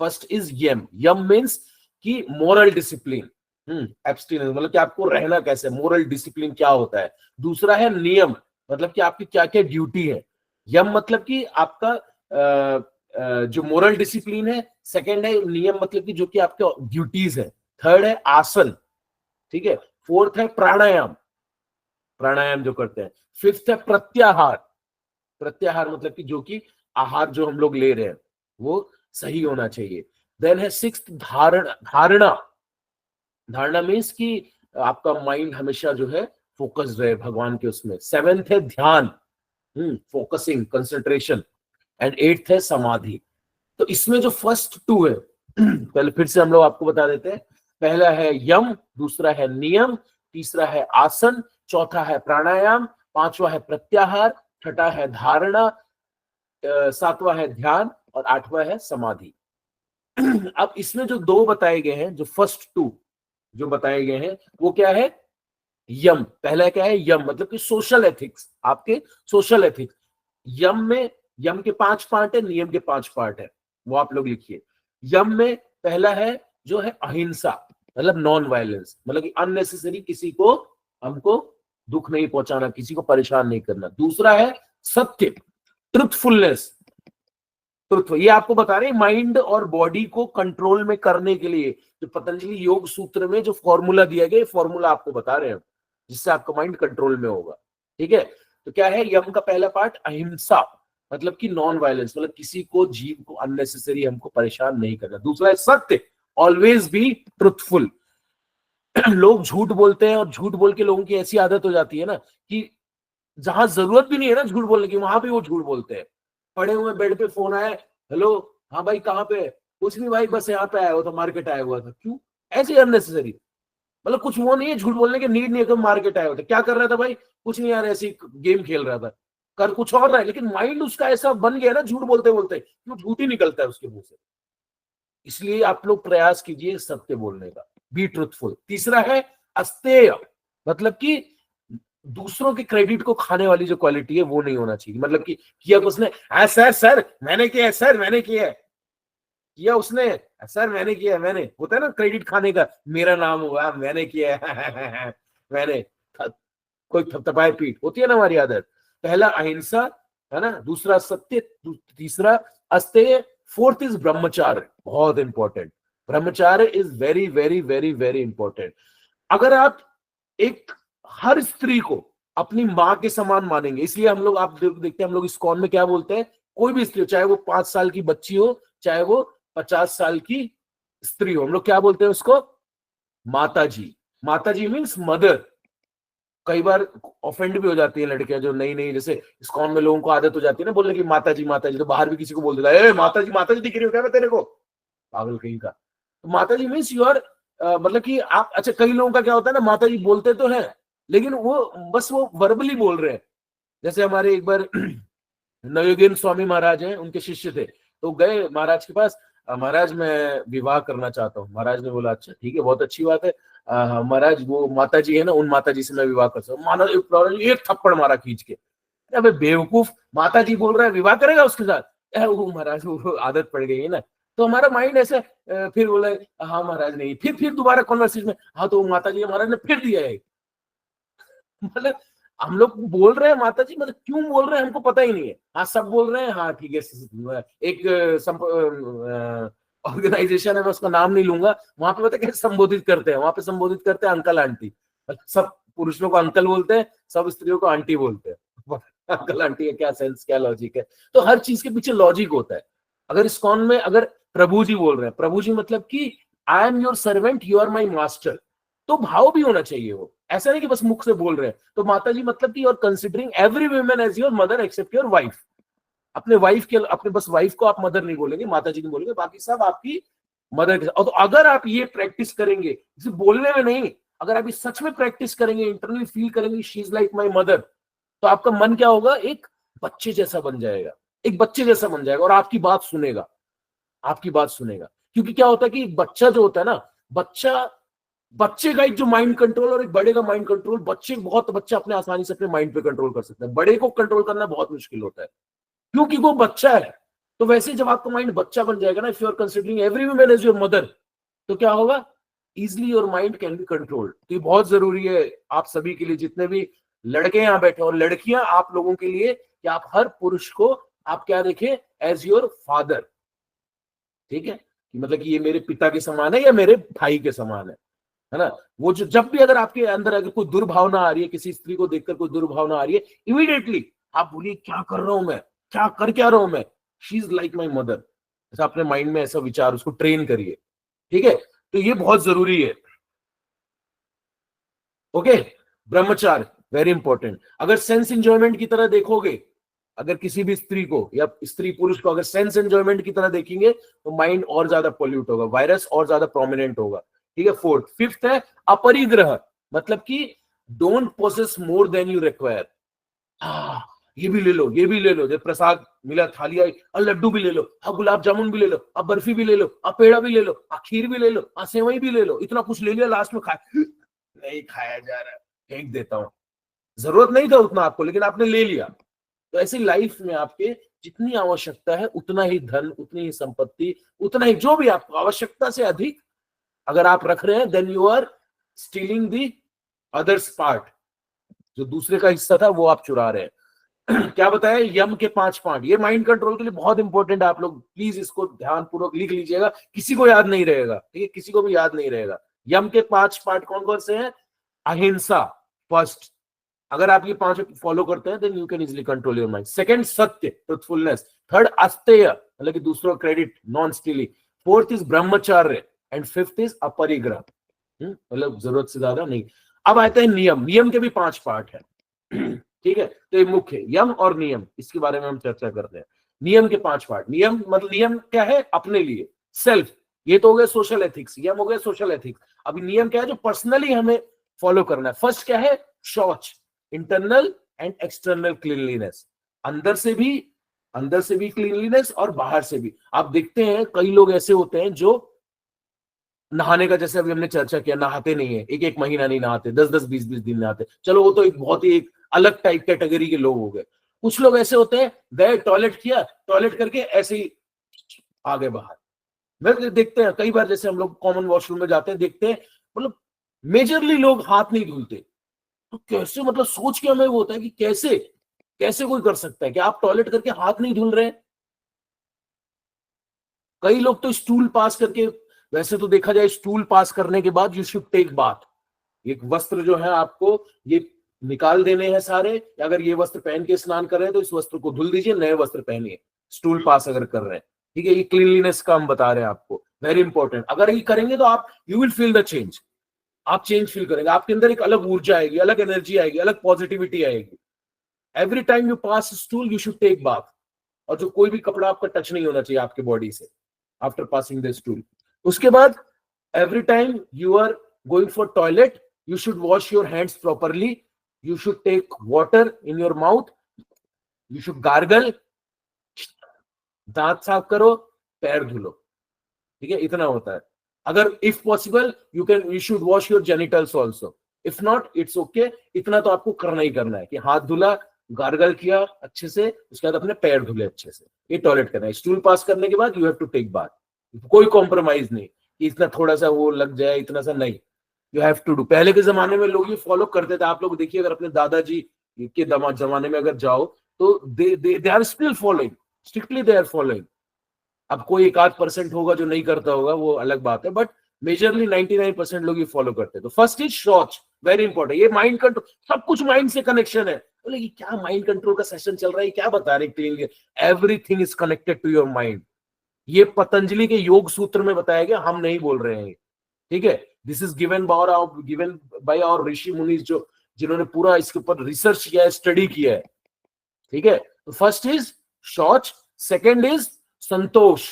first is yam. Yam means कि मोरल डिसिप्लिन, एब्स्टिनेंस मतलब कि आपको रहना कैसे, मोरल डिसिप्लिन क्या होता है। दूसरा है नियम, मतलब कि आपकी क्या क्या ड्यूटी है। यम मतलब कि आपका जो मोरल डिसिप्लिन है। सेकंड है नियम, मतलब कि जो कि आपके ड्यूटीज है। थर्ड है आसन, ठीक है। फोर्थ है प्राणायाम, प्राणायाम जो करते हैं। फिफ्थ है प्रत्याहार, प्रत्याहार मतलब कि जो कि आहार जो हम लोग ले रहे हैं वो सही होना चाहिए। देन है सिक्स्थ धारणा, धारणा धारणा मीन्स कि आपका माइंड हमेशा जो है फोकस्ड रहे भगवान के उसमें। 7th है ध्यान, फोकसिंग, कंसंट्रेशन। एंड 8th है समाधि। तो इसमें जो फर्स्ट 2 है पहले फिर से हम लोग आपको बता देते हैं। पहला है यम, दूसरा है नियम, तीसरा है आसन, चौथा है प्राणायाम, पांचवा है प्रत्याहार, छठा है धारणा, सातवां है ध्यान और आठवां है समाधि। अब इसमें जो 2 बताए गए हैं, जो फर्स्ट 2 जो बताए गए हैं, वो क्या है? यम। पहला क्या है? यम मतलब कि सोशल एथिक्स, आपके सोशल एथिक्स। यम में, यम के 5 पार्ट है, नियम के 5 पार्ट है, वो आप लोग लिखिए। यम में पहला है जो है अहिंसा, मतलब नॉन वायलेंस, मतलब कि अननेसेसरी किसी को, हमको दुख नहीं पहुंचाना, किसी को परेशान नहीं करना। दूसरा है सत्य, ट्रुथफुलनेस। ट्रुथ, ये आपको बता रहे हैं माइंड और बॉडी को कंट्रोल में करने के लिए जो पतंजलि योग सूत्र में जो फॉर्मूला दिया गया, फॉर्मूला आपको बता रहे हैं, जिससे आपका माइंड कंट्रोल में होगा। ठीक है, तो क्या है यम का पहला पार्ट? अहिंसा, मतलब कि नॉन वायलेंस, मतलब किसी को, जीव को अननेसेसरी हमको परेशान नहीं करना। दूसरा है सत्य, ऑलवेज बी ट्रुथफुल। लोग झूठ बोलते हैं, और झूठ बोल के लोगों की ऐसी आदत हो जाती है ना कि जहां जरूरत भी नहीं है ना झूठ बोलने की, वहां भी वो झूठ बोलते हैं। पड़े हुए बेड पे फोन आया, हेलो, हाँ भाई कहाँ पे? कुछ नहीं भाई, बस यहाँ पे आया हुआ था, मार्केट आया हुआ था। क्यों? ऐसे अननेसेसरी, मतलब कुछ वो नहीं है, झूठ बोलने की नीड नहीं है। मार्केट आया हुआ था, क्या कर रहा था भाई? कुछ नहीं यार, ऐसी गेम खेल रहा था। कर कुछ और रहा है, लेकिन माइंड उसका ऐसा बन गया ना झूठ बोलते बोलते, क्यों झूठ ही निकलता है उसके मुंह से। इसलिए आप लोग प्रयास कीजिए सत्य बोलने का, बी ट्रुथफुल। तीसरा है अस्तेय, मतलब कि दूसरों के क्रेडिट को खाने वाली जो क्वालिटी है वो नहीं होना चाहिए। मतलब कि किया उसने, सर सर मैंने किया है, सर मैंने किया है, किया उसने, सर मैंने किया है, मैंने, होता है ना क्रेडिट खाने का, मेरा नाम हुआ, मैंने किया है मैंने, कोई थपथपाए पीठ, होती है ना हमारी आदत। पहला अहिंसा है ना, दूसरा सत्य, तीसरा अस्तेय, फोर्थ इज ब्रह्मचार्य, बहुत important. ब्रह्मचार्य is very very very very important. अगर आप एक, हर स्त्री को अपनी मां के समान मानेंगे, इसलिए हम लोग, आप देखते हैं हम लोग इस्कॉन में क्या बोलते हैं, कोई भी स्त्री हो, चाहे वो 5 साल की बच्ची हो, चाहे वो 50 साल की स्त्री हो, हम लोग क्या बोलते हैं उसको? माता जी। माता जी मीन्स मदर। कई बार ऑफेंड भी हो जाती है लड़कियां जो नई नई, जैसे इस्कॉन में लोगों को आदत हो जाती है ना बोलने की माता जी, तो बाहर भी किसी को बोल देता है, माता जी दिख रही हो क्या मैं तेरे को, पागल कहीं का। तो माता जी मीन्स यू आर, मतलब कि आप, अच्छा कई लोगों का क्या होता है ना, माता जी बोलते तो है लेकिन वो बस वो वर्बली बोल रहे हैं। जैसे हमारे एक बार नवयोगेन स्वामी महाराज हैं, उनके शिष्य थे, तो गए महाराज के पास, महाराज मैं विवाह करना चाहता हूँ। महाराज ने बोला अच्छा ठीक है, बहुत अच्छी बात है, महाराज वो माता जी है ना, उन माता जी से मैं विवाह कर सकता हूँ। महाराज एक थप्पड़ मारा खींच के, अबे बेवकूफ, माता जी बोल रहा है विवाह करेगा उसके साथ? वो महाराज वो आदत पड़ गई है ना, तो हमारा माइंड ऐसे, फिर बोला हाँ महाराज नहीं, फिर दोबारा कॉन्वर्सेशन में, हाँ तो माता जी महाराज ने फिर दिया है। मतलब हम लोग बोल रहे हैं माता जी, मतलब क्यों बोल रहे हैं हमको पता ही नहीं है। हाँ सब बोल रहे हैं, हाँ ठीक है। एक ऑर्गेनाइजेशन है, मैं उसका नाम नहीं लूंगा, वहां पे पता कैसे संबोधित करते हैं? वहां पे संबोधित करते हैं अंकल आंटी। सब पुरुषों को अंकल बोलते हैं, सब स्त्रियों को आंटी बोलते हैं। अंकल आंटी का क्या सेंस, क्या लॉजिक है? तो हर चीज के पीछे लॉजिक होता है। अगर इस्कॉन में अगर प्रभु जी बोल रहे हैं, प्रभु जी मतलब कि I am your servant, you are my master, तो भाव भी होना चाहिए। वो ऐसा नहीं कि बस मुख से बोल रहे हैं। तो माता जी मतलब कि, और considering every women as your mother except your wife. अपने वाइफ के, अपने बस वाइफ को आप मदर नहीं बोलेंगे, माता जी नहीं बोलेंगे, बाकी सब आपकी मदर के साथ। और तो अगर आप ये प्रैक्टिस करेंगे, सिर्फ बोलने में नहीं, अगर आप ये सच में प्रैक्टिस करेंगे, इंटरनली फील करेंगे she is like my mother, तो आपका मन क्या होगा? एक बच्चे जैसा बन जाएगा, एक बच्चे जैसा बन जाएगा, और आपकी बात सुनेगा, आपकी बात सुनेगा। क्योंकि क्या होता है कि बच्चा जो होता है ना, बच्चे का एक जो माइंड कंट्रोल और एक बड़े का माइंड कंट्रोल, बच्चा अपने आसानी से अपने माइंड पे कंट्रोल कर सकता है, बड़े को कंट्रोल करना बहुत मुश्किल होता है, क्योंकि वो बच्चा है। तो वैसे जब आपका माइंड बच्चा बन जाएगा ना, if you are considering every woman as your mother, तो क्या होगा? Easily your mind can be controlled. तो ये बहुत जरूरी है आप सभी के लिए, जितने भी लड़के यहाँ बैठे और लड़कियां, आप लोगों के लिए, कि आप हर पुरुष को आप क्या देखें? As your father. ठीक है, कि मतलब कि ये मेरे पिता के समान है या मेरे भाई के समान है ना? वो जो, जब भी अगर आपके अंदर अगर कोई दुर्भावना आ रही है, किसी स्त्री को देखकर कोई दुर्भावना आ रही है, इमीडिएटली आप बोलिए क्या कर रहा हूं मैं, क्या रहा हूं मैं, she is like my mother. ऐसा अपने माइंड में ऐसा विचार, उसको ट्रेन करिए। ठीक है, तो ये बहुत जरूरी है। Okay, ब्रह्मचार्य very important. अगर सेंस एंजॉयमेंट की तरह देखोगे, अगर किसी भी स्त्री को या स्त्री पुरुष को अगर सेंस एंजॉयमेंट की तरह देखेंगे तो माइंड और ज्यादा पोल्यूट होगा, वायरस और ज्यादा प्रोमिनेंट होगा। ठीक है, फोर्थ। फिफ्थ है अपरिग्रह, मतलब कि don't possess more than you require. हाँ, ये भी ले लो, ये भी ले लो, जब प्रसाद मिला, थाली आई, और लड्डू भी ले लो, अब गुलाब जामुन भी ले लो, अब बर्फी भी ले लो, अब पेड़ा भी ले लो, अब खीर भी ले लो, अब सेवई भी ले लो, इतना कुछ ले लिया, लास्ट में खाए नहीं खाया जा रहा है, फेंक देता हूं। जरूरत नहीं था उतना आपको, लेकिन आपने ले लिया। तो ऐसी लाइफ में आपके जितनी आवश्यकता है उतना ही धन, उतनी ही संपत्ति, उतना ही जो भी आपको आवश्यकता से अधिक अगर आप रख रहे हैं, then you are stealing the others part. जो दूसरे का हिस्सा था वो आप चुरा रहे हैं। क्या बताया, यम के 5 पार्ट, ये माइंड कंट्रोल के लिए बहुत इंपॉर्टेंट है। आप लोग प्लीज इसको ध्यान पूर्वक लिख लीजिएगा, किसी को याद नहीं रहेगा, ठीक है, किसी को भी याद नहीं रहेगा। यम के 5 पार्ट कौन कौन से हैं? अहिंसा फर्स्ट, अगर आप ये 5 फॉलो करते हैं then you can easily control your mind. Second, satya, truthfulness. Third, asteya, मतलब कि दूसरों credit, non stealing. Fourth is brahmacharya and fifth is aparigraha, मतलब जरूरत से ज्यादा नहीं। अब आते हैं नियम। नियम के भी 5 पार्ट है। ठीक है, तो ये मुख्य यम और नियम, इसके बारे में हम चर्चा करते हैं। नियम के 5 पार्ट। नियम मतलब नियम क्या है? अपने लिए, सेल्फ। ये तो हो गया सोशल एथिक्स, यम हो गया सोशल एथिक्स। अभी नियम क्या है जो पर्सनली हमें फॉलो करना है? फर्स्ट क्या है? शौच, इंटरनल एंड एक्सटर्नल क्लीनलीनेस। अंदर से भी क्लीनलीनेस और बाहर से भी। आप देखते हैं कई लोग ऐसे होते हैं जो नहाने का, जैसे अभी हमने चर्चा किया, नहाते नहीं है, एक एक महीना नहीं नहाते, 10-10 20-20 दिन नहाते। चलो वो तो एक बहुत ही एक अलग टाइप कैटेगरी के लोग हो गए। कुछ लोग ऐसे होते हैं, गए टॉयलेट किया, टॉयलेट करके ऐसे ही आ गए बाहर। मैं देखते हैं कई बार, जैसे हम लोग कॉमन वॉशरूम में जाते हैं, देखते हैं मतलब मेजरली लोग हाथ नहीं धुलते। तो कैसे, मतलब सोच के हमें वो होता है कि कैसे कैसे कोई कर सकता है कि आप टॉयलेट करके हाथ नहीं धुल रहे हैं। कई लोग तो स्टूल पास करके, वैसे तो देखा जाए स्टूल पास करने के बाद यू शुड टेक बाथ। एक वस्त्र जो है आपको ये निकाल देने हैं सारे, अगर ये वस्त्र पहन के स्नान कर रहे हैं तो इस वस्त्र को धुल दीजिए, नए वस्त्र पहनिए, स्टूल पास अगर कर रहे हैं। ठीक है, ये क्लीनलीनेस का हम बता रहे हैं आपको, वेरी इंपॉर्टेंट। अगर ये करेंगे तो आप you will feel the change, आप चेंज फील करेंगे, आपके अंदर एक अलग ऊर्जा आएगी, अलग एनर्जी आएगी, अलग पॉजिटिविटी आएगी। Every time you pass stool you should take bath. और जो कोई भी कपड़ा आपका टच नहीं होना चाहिए आपके बॉडी से आफ्टर पासिंग द स्टूल। उसके बाद every time you are going for toilet you should wash your hands properly, you should take water in your mouth, you should gargle, दांत साफ करो, पैर धुलो। ठीक है, इतना होता है। अगर if possible you should wash your genitals also, if not it's okay. इतना तो आपको करना ही करना है कि हाथ धुला, गार्गल किया अच्छे से, उसके बाद अपने पैर धुले अच्छे से, ये टॉयलेट करना है। स्टूल पास करने के बाद you have to take bath, कोई कॉम्प्रोमाइज नहीं, इतना थोड़ा सा वो लग जाए, इतना सा नहीं, यू हैव टू डू। पहले के जमाने में लोग ये फॉलो करते थे। आप लोग देखिए, अगर अपने दादाजी के जमाने में अगर जाओ तो they are still following, strictly they are following. अब कोई 1-8% होगा जो नहीं करता होगा, वो अलग बात है, बट मेजरली 99% लोग ये फॉलो करते हैं। तो फर्स्ट इज शौच, वेरी इंपॉर्टेंट। ये माइंड कंट्रोल, सब कुछ माइंड से कनेक्शन है। बोले ये क्या माइंड कंट्रोल का सेशन चल रहा है, क्या बता रहे clean? Everything is connected to your mind. ये पतंजलि के योग सूत्र में बताया गया, हम नहीं बोल रहे हैं। ठीक है, this is given by our rishi muni, जो जिन्होंने पूरा इसके ऊपर रिसर्च किया है, स्टडी किया है। ठीक है, तो फर्स्ट इज शौच, second is Santosh,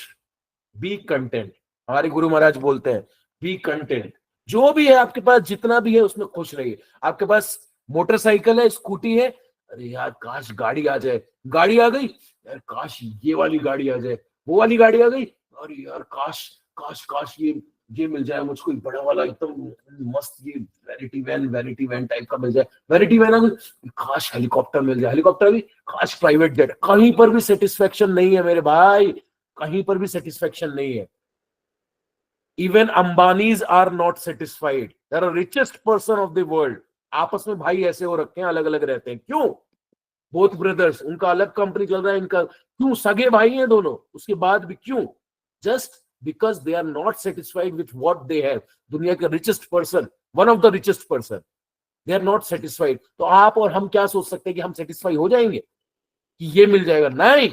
B content. हमारे गुरु महाराज बोलते हैं बी कंटेंट, जो भी है आपके पास, जितना भी है उसमें खुश रहिए। आपके पास मोटरसाइकिल है, स्कूटी है, अरे यार काश गाड़ी आ जाए, गाड़ी आ गई, यार काश ये वाली गाड़ी आ जाए, वो वाली गाड़ी आ गई, अरे यार काश काश काश ये मिल जाए मुझको, बड़ा वाला एकदम मस्त, ये वैनिटी वैन टाइप का मिल जाए, वैनिटी वैन आ गई, काश हेलीकॉप्टर मिल जाए, हेलीकॉप्टर भी, काश प्राइवेट जेट। कहीं पर भी सेटिस्फेक्शन नहीं है मेरे भाई, कहीं पर भी सेटिस्फेक्शन नहीं है। Even Ambanis are not satisfied, they are richest person of the world. आपस में भाई ऐसे हो रखे हैं, अलग अलग रहते हैं, क्यों? बोथ ब्रदर्स, उनका अलग कंपनी चल रहा है, इनका क्यों? सगे भाई हैं दोनों, उसके बाद भी क्यों? Just because they are not satisfied with what they have. दुनिया के richest person, one of the richest person, they are not satisfied. तो आप और हम क्या सोच सकते हैं कि हम सेटिस्फाई हो जाएंगे कि ये मिल जाएगा? नहीं,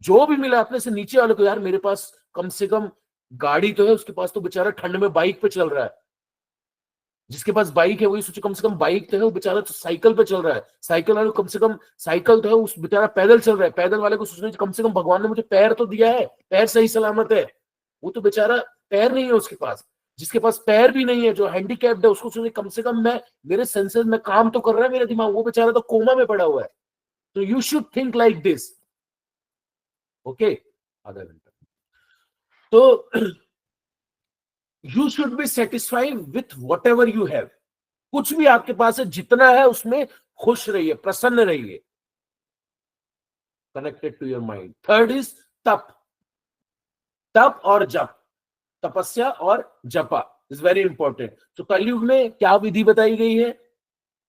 जो भी मिला अपने से नीचे वाले को, यार मेरे पास कम से कम गाड़ी तो है, उसके पास तो बेचारा ठंड में बाइक पे चल रहा है, जिसके पास बाइक है वही सोचे कम से कम बाइक तो है, वो बेचारा तो साइकिल पे चल रहा है, साइकिल वाले को कम से कम साइकिल तो है, उस बेचारा पैदल चल रहा है, पैदल वाले को सोचना कम से कम भगवान ने मुझे पैर तो दिया है, पैर सही सलामत है। वो तो बेचारा पैर नहीं है उसके पास, जिसके पास पैर भी नहीं है, जो हैंडीकैप्ड है, उसको सोचे कम से कम मैं, मेरे सेंसेस में काम तो कर रहा है मेरा दिमाग, वो बेचारा तो कोमा में पड़ा हुआ है। तो you should think like this. Okay, आधा घंटा। तो you should be satisfied with what ever you have. कुछ भी आपके पास है, जितना है उसमें खुश रहिए, प्रसन्न रहिए। Connected to your mind. Third is तप। तप और जप, तपस्या और जपा इज वेरी इंपॉर्टेंट। तो कलयुग में क्या विधि बताई गई है?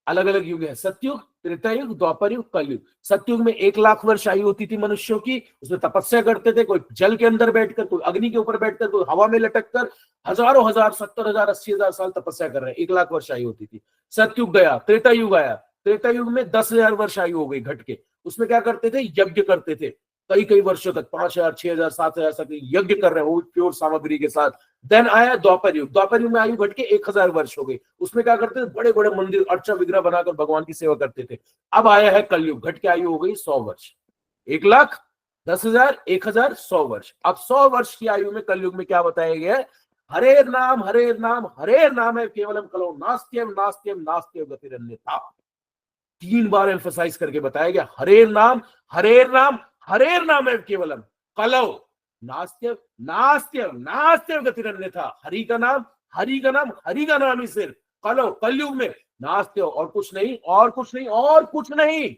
अलग अलग युग है, सतयुग, त्रेता युग, द्वापर युग, कलयुग। सतयुग में 1 लाख वर्ष आयु होती थी मनुष्यों की, उसमें तपस्या करते थे, कोई जल के अंदर बैठकर, कोई अग्नि के ऊपर बैठकर, कोई हवा में लटक कर, हजारों हजार, 70,000, 80,000 साल तपस्या कर रहे हैं। 1 लाख वर्ष आयु होती थी। सतयुग गया, त्रेता युग आया, त्रेता युग में 10,000 वर्ष आयु हो गई घट के। उसमें क्या करते थे? यज्ञ करते थे, कई कई वर्षों तक, 5,000, 6,000, 7,000 तक यज्ञ कर रहे हैं वो प्योर सामग्री के साथ। देन आया द्वापर युग। द्वापर युग में आयु घट के 1,000 वर्ष हो गई। उसमें क्या करते थे? बड़े बड़े मंदिर, अर्चा विग्रह बनाकर भगवान की सेवा करते थे। अब आया है कलयुग, घट के आयु हो गई 100 वर्ष। 1,00,000, 10,000, 1,000, 100 वर्ष। अब 100 वर्ष की आयु में कलयुग में क्या बताया गया है? हरे नाम, हरे नाम, हरे नाम है केवलम कलो नास्त्यम, नास्त्यम, नास्त्यम गतिरन्यथा। 3 बार एम्फसाइज करके बताया गया, हरे नाम, हरे नाम, हरे नाम है केवलम कलो नास्त्यम, नास्त्यम, नास्त्यम गतिरन्यथा। हरि का नाम, हरि का नाम, हरि का नाम ही सिर्फ कलो, कलयुग में नास्त्य, और कुछ नहीं, और कुछ नहीं, और कुछ नहीं,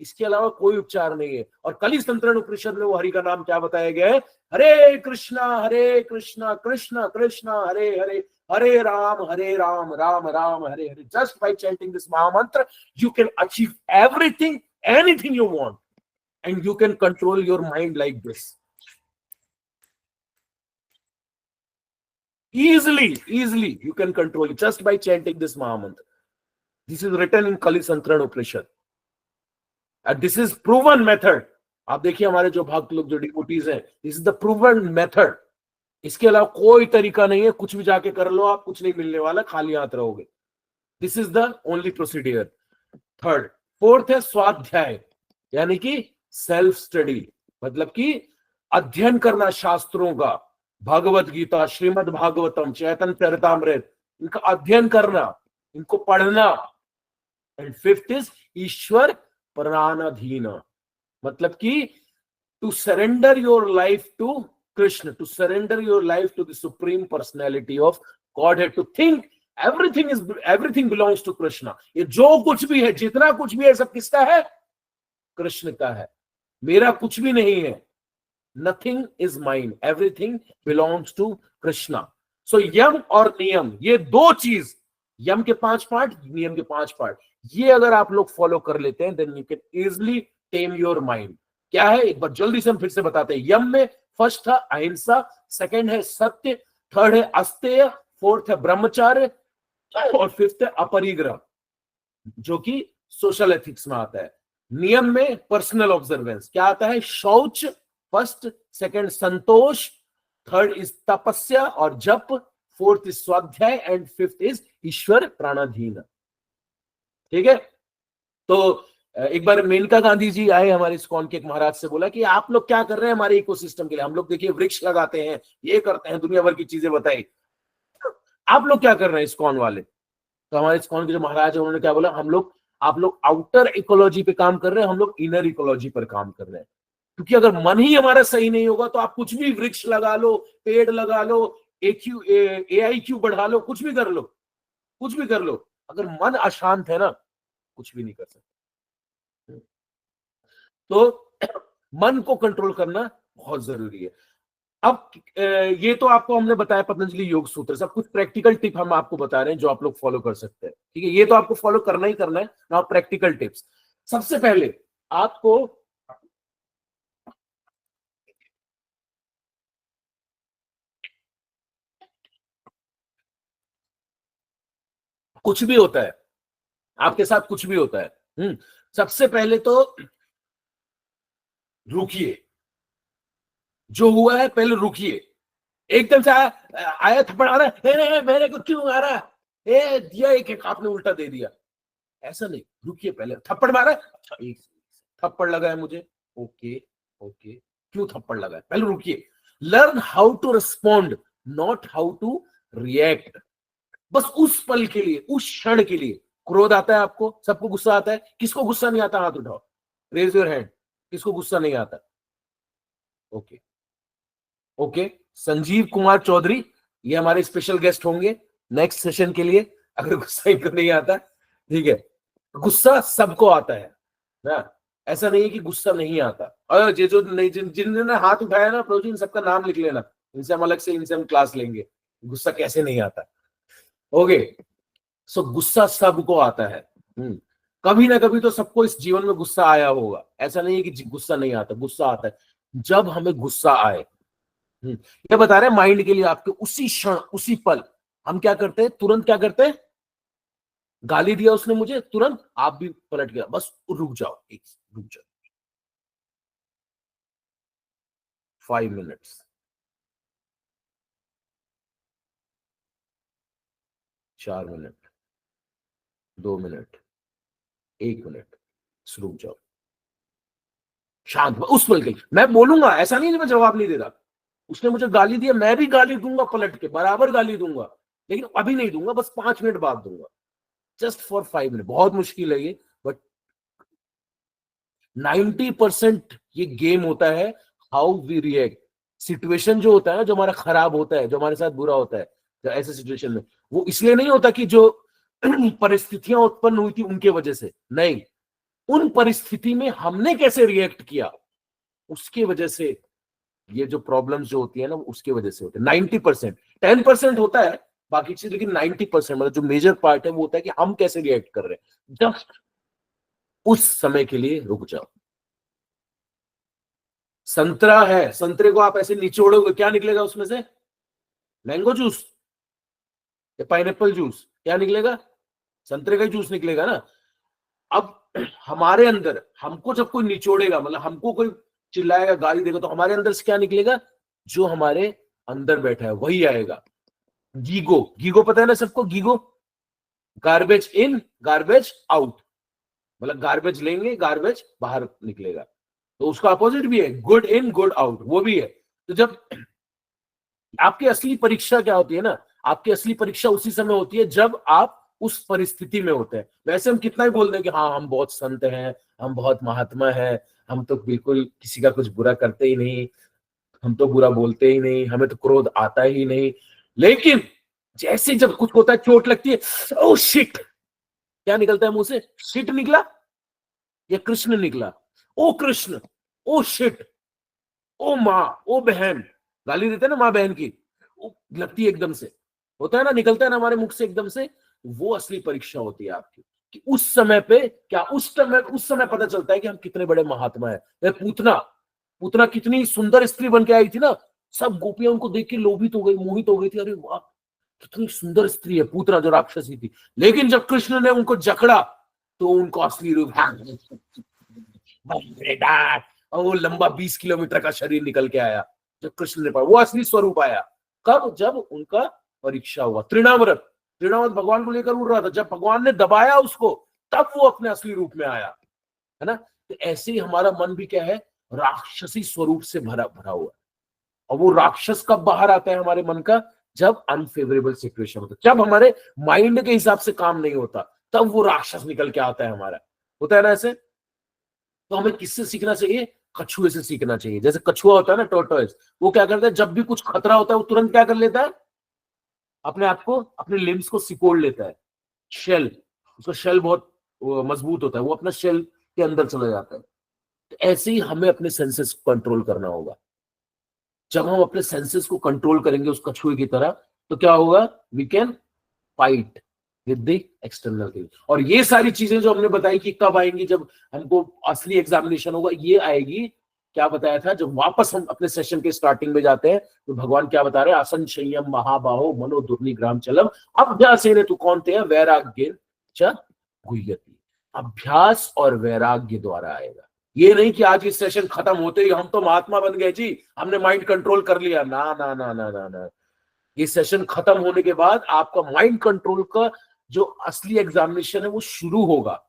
इसके अलावा कोई उपचार नहीं है। और कली संतरण उपनिषद में वो हरि का नाम क्या बताया गया है? हरे कृष्णा कृष्णा कृष्णा हरे हरे, हरे Ram Ram Ram Hare Hare. Just by chanting this महामंत्र you can achieve everything, anything you want, and you can control your mind like this easily you can control it just by chanting this mahamantra. This is written in Kali Santran Upanishad and this is proven method. आप देखिए हमारे जो भक्त लोग, जो devotees हैं, this is the proven method. इसके अलावा कोई तरीका नहीं है, कुछ भी जाके कर लो आप, कुछ नहीं मिलने वाला, खाली हाथ रहोगे। This is the only procedure. Third, fourth है स्वाध्याय, यानी कि सेल्फ स्टडी, मतलब कि अध्ययन करना शास्त्रों का, भगवत गीता, श्रीमद् भागवतम, चैतन्य चरितामृत, इनका अध्ययन करना, इनको पढ़ना। And fifth is Ishwar pranidhan, मतलब कि to surrender your life to Krishna, to surrender your life to the supreme personality of God है, to think everything belongs to Krishna. ये जो कुछ भी है, जितना कुछ भी है, सब किसका है? कृष्ण का है, मेरा कुछ भी नहीं है। Nothing is mine, everything belongs to Krishna. So yam और नियम, ये 2 चीज, यम के 5 पार्ट, नियम के 5 पार्ट, ये अगर आप लोग फॉलो कर लेते हैं, then you can easily tame your mind. क्या है? एक बार जल्दी से हम फिर से बताते हैं। यम में फर्स्ट था अहिंसा, सेकंड है सत्य, थर्ड है अस्तेय, फोर्थ है ब्रह्मचार्य, और फिफ्थ है अपरिग्रह, जो कि सोशल एथिक्स में आता है। नियम में पर्सनल ऑब्जर्वेंस क्या आता है? शौच first, second Santosh, third is तपस्या और जप, फोर्थ इज स्वाध्याय, एंड फिफ्थ इज ईश्वर प्राणाधीन। ठीक है? तो एक बार मेनका गांधी जी आए हमारे इस्कॉन के एक महाराज से, बोला कि आप लोग क्या कर रहे हैं हमारे इकोसिस्टम के लिए? हम लोग देखिए वृक्ष लगाते हैं, ये करते हैं, दुनिया भर की चीजें बताई, आप लोग क्या कर रहे हैं इस्कॉन वाले? तो हमारे इस्कॉन के जो महाराज है उन्होंने क्या बोला? आप लोग आउटर इकोलॉजी पे काम कर रहे हैं, हम लोग इनर इकोलॉजी पर काम कर रहे हैं। क्योंकि अगर मन ही हमारा सही नहीं होगा तो आप कुछ भी वृक्ष लगा लो, पेड़ लगा लो, AIQ बढ़ा लो, कुछ भी कर लो, कुछ भी कर लो, अगर मन अशांत है ना, कुछ भी नहीं कर सकते। तो मन को कंट्रोल करना बहुत जरूरी है। अब ये तो आपको हमने बताया पतंजलि योग सूत्र, सब कुछ प्रैक्टिकल टिप हम आपको बता रहे हैं जो आप लोग फॉलो कर सकते हैं। ठीक है? ये तो आपको फॉलो करना ही करना है। Now practical tips. सबसे पहले आपको कुछ भी होता है, आपके साथ कुछ भी होता है, सबसे पहले तो रुकिए, जो हुआ है पहले रुकिए। एकदम से आया थप्पड़ आ रहा है, मेरे को क्यों आ रहा है, दिया एक आपने उल्टा दे दिया, ऐसा नहीं, रुकिए पहले थप्पड़ मारा, अच्छा एक थप्पड़ लगा है मुझे, ओके ओके, क्यों थप्पड़ लगा है, पहले रुकिए, learn how to respond, not how to react. बस उस पल के लिए, उस क्षण के लिए। क्रोध आता है आपको, सबको गुस्सा आता है, किसको गुस्सा नहीं आता, हाथ उठाओ, रेज योर हैंड, किसको गुस्सा नहीं आता, ओके ओके, संजीव कुमार चौधरी ये हमारे स्पेशल गेस्ट होंगे नेक्स्ट सेशन के लिए, अगर गुस्सा इनको नहीं आता, ठीक है। गुस्सा सबको आता है ना, ऐसा नहीं है कि गुस्सा नहीं आता। और ये जो नहीं जिन्होंने हाथ उठाया ना प्रभु जी, इन सबका नाम लिख लेना, इनसे हम अलग से, इनसे हम क्लास लेंगे, गुस्सा कैसे नहीं आता। ओके, सो गुस्सा सबको आता है। कभी ना कभी तो सबको इस जीवन में गुस्सा आया होगा, ऐसा नहीं है कि गुस्सा नहीं आता, गुस्सा आता है। जब हमें गुस्सा आए, ये बता रहे माइंड के लिए आपके, उसी क्षण उसी पल हम क्या करते हैं, तुरंत क्या करते हैं, गाली दिया उसने मुझे, तुरंत आप भी पलट गया, बस रुक जाओ, रुक जाओ, 5 मिनट्स, 4 मिनट, 2 मिनट, 1 मिनट, रुक जाओ, शांत उस पल के लिए। मैं बोलूंगा, ऐसा नहीं मैं जवाब नहीं दे रहा, उसने मुझे गाली दिया, मैं भी गाली दूंगा पलट के, बराबर गाली दूंगा, लेकिन अभी नहीं दूंगा, बस 5 मिनट बाद दूंगा, जस्ट फॉर 5 मिनट। बहुत मुश्किल है ये, बट 90% ये गेम होता है, हाउ वी रिएक्ट। सिचुएशन जो होता है ना, जो हमारा खराब होता है, जो हमारे साथ बुरा होता है, तो ऐसे सिचुएशन में वो इसलिए नहीं होता कि जो परिस्थितियां उत्पन्न हुई थी उनके वजह से, नहीं, उन परिस्थिति में हमने कैसे रिएक्ट किया, उसके वजह से ये जो प्रॉब्लम्स जो होती है ना, उसके वजह से होते हैं। 90%, 10% होता है बाकी चीज, लेकिन 90% मतलब जो मेजर पार्ट है वो होता है कि हम कैसे रिएक्ट कर रहे हैं। जस्ट उस समय के लिए रुक जाओ। संतरा है, संतरे को आप ऐसे निचोड़ोगे, क्या निकलेगा उसमें से, मैंगो जूस या पाइनएप्पल जूस, क्या निकलेगा, संतरे का जूस निकलेगा ना। अब हमारे अंदर, हमको जब कोई निचोड़ेगा, मतलब हमको कोई चिल्लाएगा, गाली देगा, तो हमारे अंदर से क्या निकलेगा, जो हमारे अंदर बैठा है वही आएगा। गीगो, गीगो पता है ना सबको, GIGO, garbage in garbage out, मतलब गार्बेज लेंगे, गार्बेज बाहर निकलेगा। तो उसका अपोजिट भी है, गुड इन गुड आउट, वो भी है। तो जब आपकी असली परीक्षा क्या होती है ना, आपकी असली परीक्षा उसी समय होती है जब आप उस परिस्थिति में होते हैं। वैसे हम कितना ही बोल दें कि हाँ हम बहुत संत हैं, हम बहुत महात्मा हैं, हम तो बिल्कुल किसी का कुछ बुरा करते ही नहीं, हम तो बुरा बोलते ही नहीं, हमें तो क्रोध आता ही नहीं, लेकिन जैसे जब कुछ होता है, चोट लगती है, ओ शिट, क्या निकलता है मुंह से, शिट निकला या कृष्ण निकला, ओ कृष्ण, ओ शिट, ओ माँ, ओ बहन, गाली देते हैं ना माँ बहन की, वो लगती है एकदम से, होता है ना, निकलता है ना हमारे मुख से एकदम से। वो असली परीक्षा होती है आपकी, कि उस समय पे क्या, उस समय पता चलता है कि हम कितने बड़े महात्मा है। पूतना, पूतना कितनी सुंदर स्त्री बन के आई थी ना, सब गोपियां उनको देख के लोभित हो गई, मोहित हो गई थी, अरे वाह कितनी सुंदर स्त्री है पूतना, जो राक्षसी थी। लेकिन जब कृष्ण ने उनको जकड़ा, तो उनको असली रूप, और वो लंबा 20 किलोमीटर का शरीर निकल के आया, जब कृष्ण ने पाया वो असली स्वरूप आया। कब, जब उनका परीक्षा हुआ। तृणाव्रत, तृणाव्रत भगवान को लेकर उड़ रहा था, जब भगवान ने दबाया उसको, तब वो अपने असली रूप में आया, है ना। तो ऐसे ही हमारा मन भी क्या है, राक्षसी स्वरूप से भरा भरा हुआ है। और वो राक्षस कब बाहर आता है हमारे मन का, जब अनफेवरेबल सिचुएशन होता है, जब हमारे माइंड के हिसाब से काम नहीं होता, तब वो राक्षस निकल के आता है हमारा, होता है ना ऐसे। तो हमें किससे सीखना चाहिए, कछुए से सीखना चाहिए। जैसे कछुआ होता है ना, टोर्टोइस, वो क्या करता है, जब भी कुछ खतरा होता है वो तुरंत क्या कर लेता है, अपने आप को, अपने लिम्स को सिकोड़ लेता है, शेल, उसका शेल बहुत मजबूत होता है, वो अपना शेल के अंदर चला जाता है। तो ऐसे ही हमें अपने सेंसेस को कंट्रोल करना होगा। जब हम अपने सेंसेस को कंट्रोल करेंगे उस कछुए की तरह, तो क्या होगा, we can fight with the external thing. और ये सारी चीजें जो हमने बताई कि कब आएंगी, जब हमको असली एग्जामिनेशन होगा, ये आएगी, क्या बताया था, जब वापस हम अपने सेशन के स्टार्टिंग में जाते हैं, तो भगवान क्या बता रहे हैं, आसन संयम महाबाहो मनो दुर्निग्राम चलम अभ्यासेन तु कौन्तेय वैराग्येन च गुह्यति। अभ्यास और वैराग्य द्वारा आएगा। ये नहीं कि आज इस सेशन खत्म होते ही हम तो महात्मा बन गए जी, हमने माइंड कंट्रोल कर लिया, ना ना ना ना ना ना। ये सेशन खत्म होने के बाद आपका माइंड कंट्रोल का जो असली एग्जामिनेशन है वो शुरू होगा।